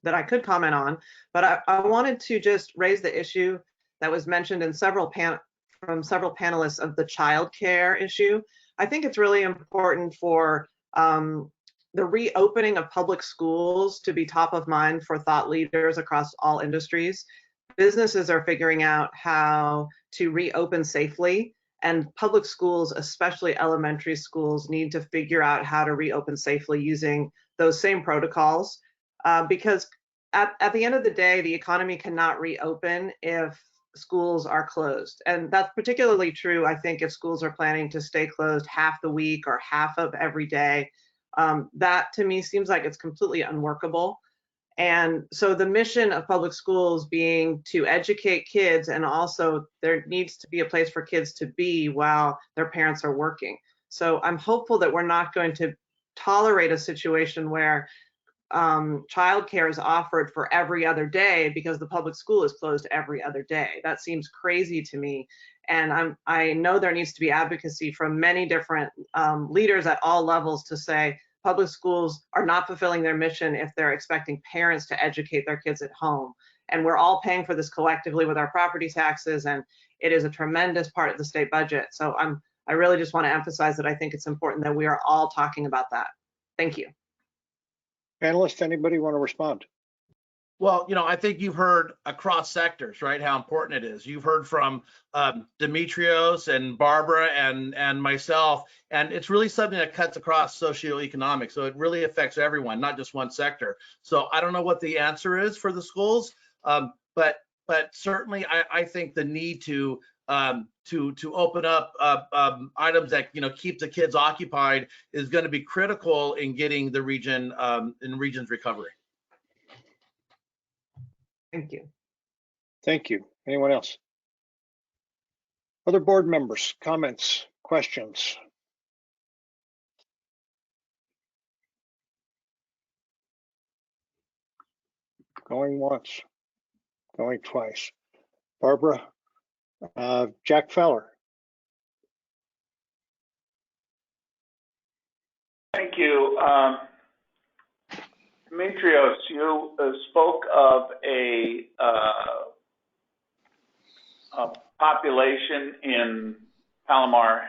that I could comment on, but I wanted to just raise the issue that was mentioned in from several panelists of the child care issue. I think it's really important for the reopening of public schools to be top of mind for thought leaders across all industries. Businesses are figuring out how to reopen safely, and public schools, especially elementary schools, need to figure out how to reopen safely using those same protocols. Because at the end of the day, the economy cannot reopen if schools are closed. And that's particularly true, I think, if schools are planning to stay closed half the week or half of every day. That to me seems like it's completely unworkable. And so the mission of public schools being to educate kids, and also there needs to be a place for kids to be while their parents are working. So I'm hopeful that we're not going to tolerate a situation where childcare is offered for every other day because the public school is closed every other day. That seems crazy to me. And I know there needs to be advocacy from many different leaders at all levels to say public schools are not fulfilling their mission if they're expecting parents to educate their kids at home. And we're all paying for this collectively with our property taxes, and it is a tremendous part of the state budget. So I really just want to emphasize that I think it's important that we are all talking about that. Thank you. Panelists, anybody want to respond? Well, I think you've heard across sectors, right, how important it is. You've heard from Demetrios and Barbara and myself, and it's really something that cuts across socioeconomic. So it really affects everyone, not just one sector. So I don't know what the answer is for the schools, but certainly I think the need to open up items that keep the kids occupied is going to be critical in getting the region in region's recovery. Thank you. Thank you. Anyone else? Other board members, comments, questions? Going once, going twice. Barbara, Jack Feller. Thank you. Demetrios, you spoke of a population in Palomar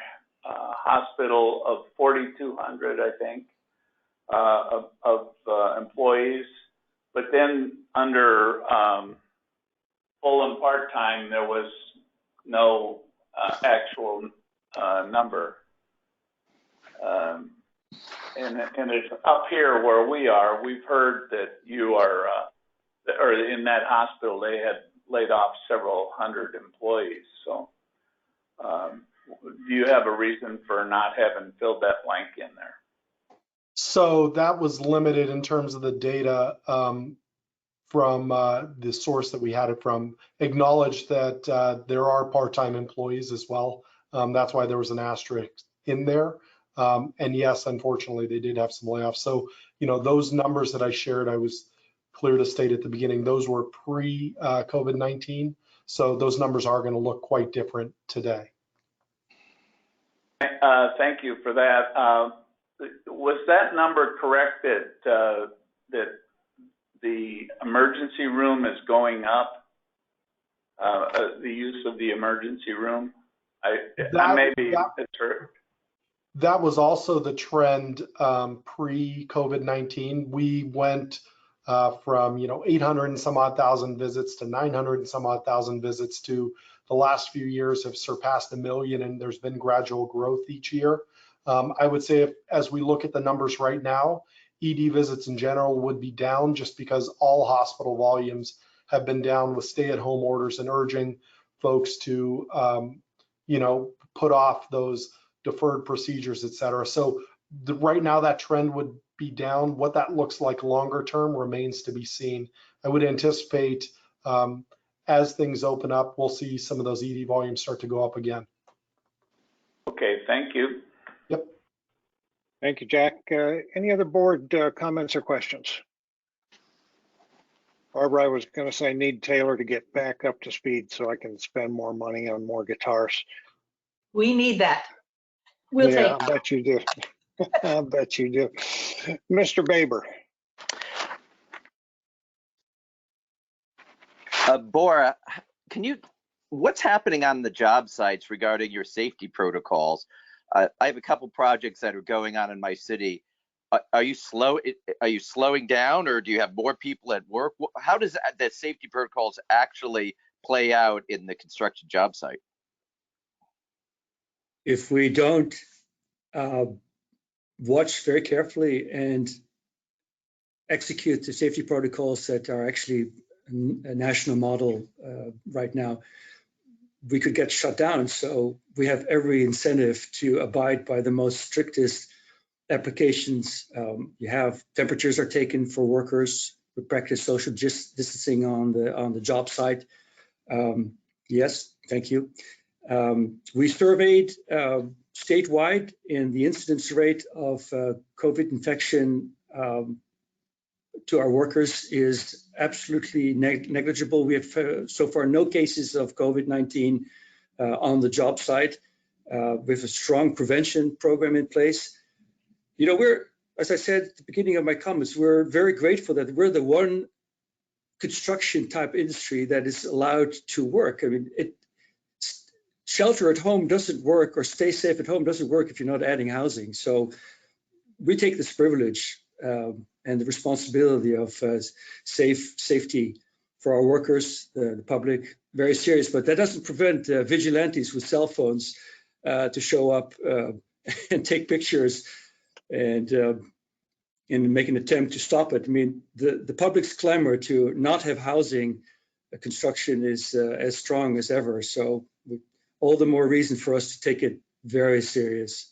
Hospital of 4,200, I think, of employees. But then under full and part-time, there was no actual number. And it's up here where we are. We've heard that you are, or in that hospital, they had laid off several hundred employees. So do you have a reason for not having filled that blank in there? So that was limited in terms of the data. from the source that we had it from, acknowledged that there are part-time employees as well. That's why there was an asterisk in there. And yes, unfortunately, they did have some layoffs. So, those numbers that I shared, I was clear to state at the beginning, those were pre-COVID-19. So those numbers are going to look quite different today. Thank you for that. Was that number correct that that the emergency room is going up? The use of the emergency room? That was also the trend pre-COVID-19. We went from 800 and some odd thousand visits to 900 and some odd thousand visits to the last few years have surpassed 1 million, and there's been gradual growth each year. I would say as we look at the numbers right now, ED visits in general would be down just because all hospital volumes have been down with stay-at-home orders and urging folks to, put off those deferred procedures, et cetera. So right now that trend would be down. What that looks like longer term remains to be seen. I would anticipate as things open up, we'll see some of those ED volumes start to go up again. Okay, thank you. Yep. Thank you, Jack. Any other board comments or questions? Barbara, I was going to say I need Taylor to get back up to speed so I can spend more money on more guitars. We need that. We'll take I bet you do. I bet you do. Mr. Baber. Bora, what's happening on the job sites regarding your safety protocols? I have a couple projects that are going on in my city. Are you slowing down, or do you have more people at work? How does the safety protocols actually play out in the construction job site? If we don't watch very carefully and execute the safety protocols that are actually a national model right now, we could get shut down. So we have every incentive to abide by the most strictest applications. You have temperatures are taken for workers. We practice social distancing on the job site. Yes, thank you. We surveyed statewide, and the incidence rate of COVID infection to our workers is absolutely negligible. We have so far no cases of COVID-19 on the job site. We have a strong prevention program in place. As I said at the beginning of my comments, we're very grateful that we're the one construction type industry that is allowed to work. I mean, shelter at home doesn't work, or stay safe at home doesn't work if you're not adding housing. So we take this privilege and the responsibility of safety for our workers, the public, very serious. But that doesn't prevent vigilantes with cell phones to show up and take pictures and make an attempt to stop it. I mean, the public's clamor to not have housing construction is as strong as ever. So all the more reason for us to take it very serious.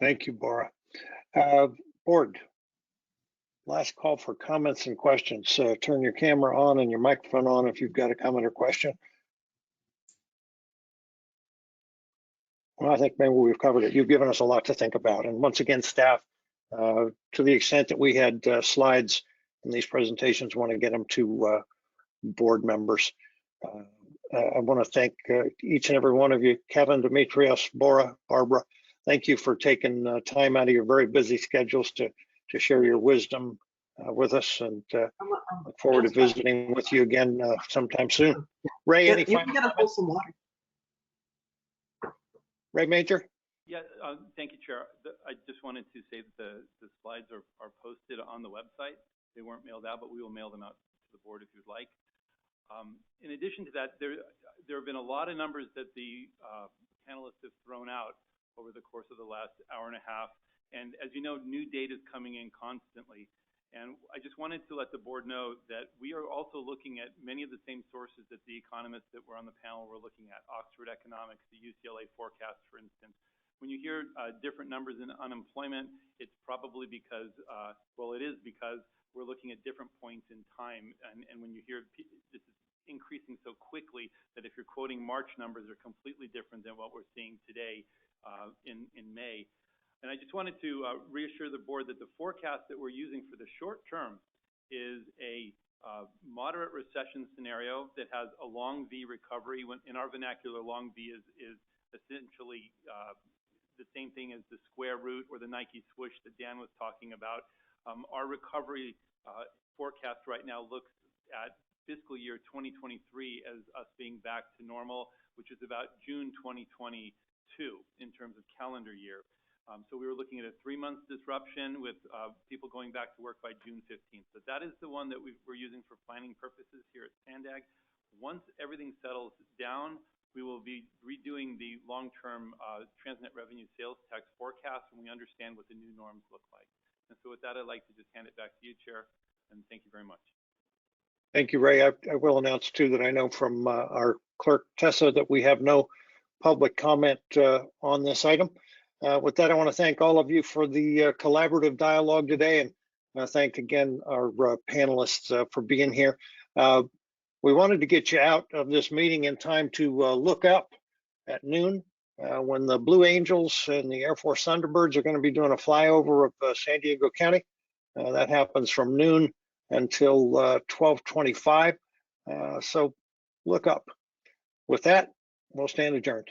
Thank you, Bora. Board, last call for comments and questions. Turn your camera on and your microphone on if you've got a comment or question. Well, I think maybe we've covered it. You've given us a lot to think about. And once again, staff, to the extent that we had slides in these presentations, want to get them to board members. I want to thank each and every one of you, Kevin, Demetrios, Bora, Barbara. Thank you for taking time out of your very busy schedules to share your wisdom with us, and look forward to visiting with you again sometime soon. Ray, any final comments? Some water. Ray Major? Yeah, thank you, Chair. I just wanted to say that the slides are posted on the website. They weren't mailed out, but we will mail them out to the board if you'd like. In addition to that, there have been a lot of numbers that the panelists have thrown out over the course of the last hour and a half. And as you know, new data is coming in constantly. And I just wanted to let the board know that we are also looking at many of the same sources that the economists that were on the panel were looking at: Oxford Economics, the UCLA forecast, for instance. When you hear different numbers in unemployment, it's probably because, well, it is because we're looking at different points in time. And when you hear this is increasing so quickly that if you're quoting March numbers are completely different than what we're seeing today in May. And I just wanted to reassure the board that the forecast that we're using for the short term is a moderate recession scenario that has a long V recovery. When in our vernacular, long V is essentially the same thing as the square root or the Nike swoosh that Dan was talking about. Our recovery forecast right now looks at fiscal year 2023 as us being back to normal, which is about June 2022 in terms of calendar year. So we were looking at a 3-month disruption with people going back to work by June 15th. So that is the one that we're using for planning purposes here at Sandag. Once everything settles down, we will be redoing the long-term Transnet revenue sales tax forecast when we understand what the new norms look like. And so with that, I'd like to just hand it back to you, Chair, and thank you very much. Thank you, Ray. I will announce too that I know from our clerk, Tessa, that we have no public comment on this item. With that, I want to thank all of you for the collaborative dialogue today, and thank again our panelists for being here. We wanted to get you out of this meeting in time to look up at noon when the Blue Angels and the Air Force Thunderbirds are going to be doing a flyover of San Diego County. That happens from noon until 12:25. So look up. With that, we'll stand adjourned.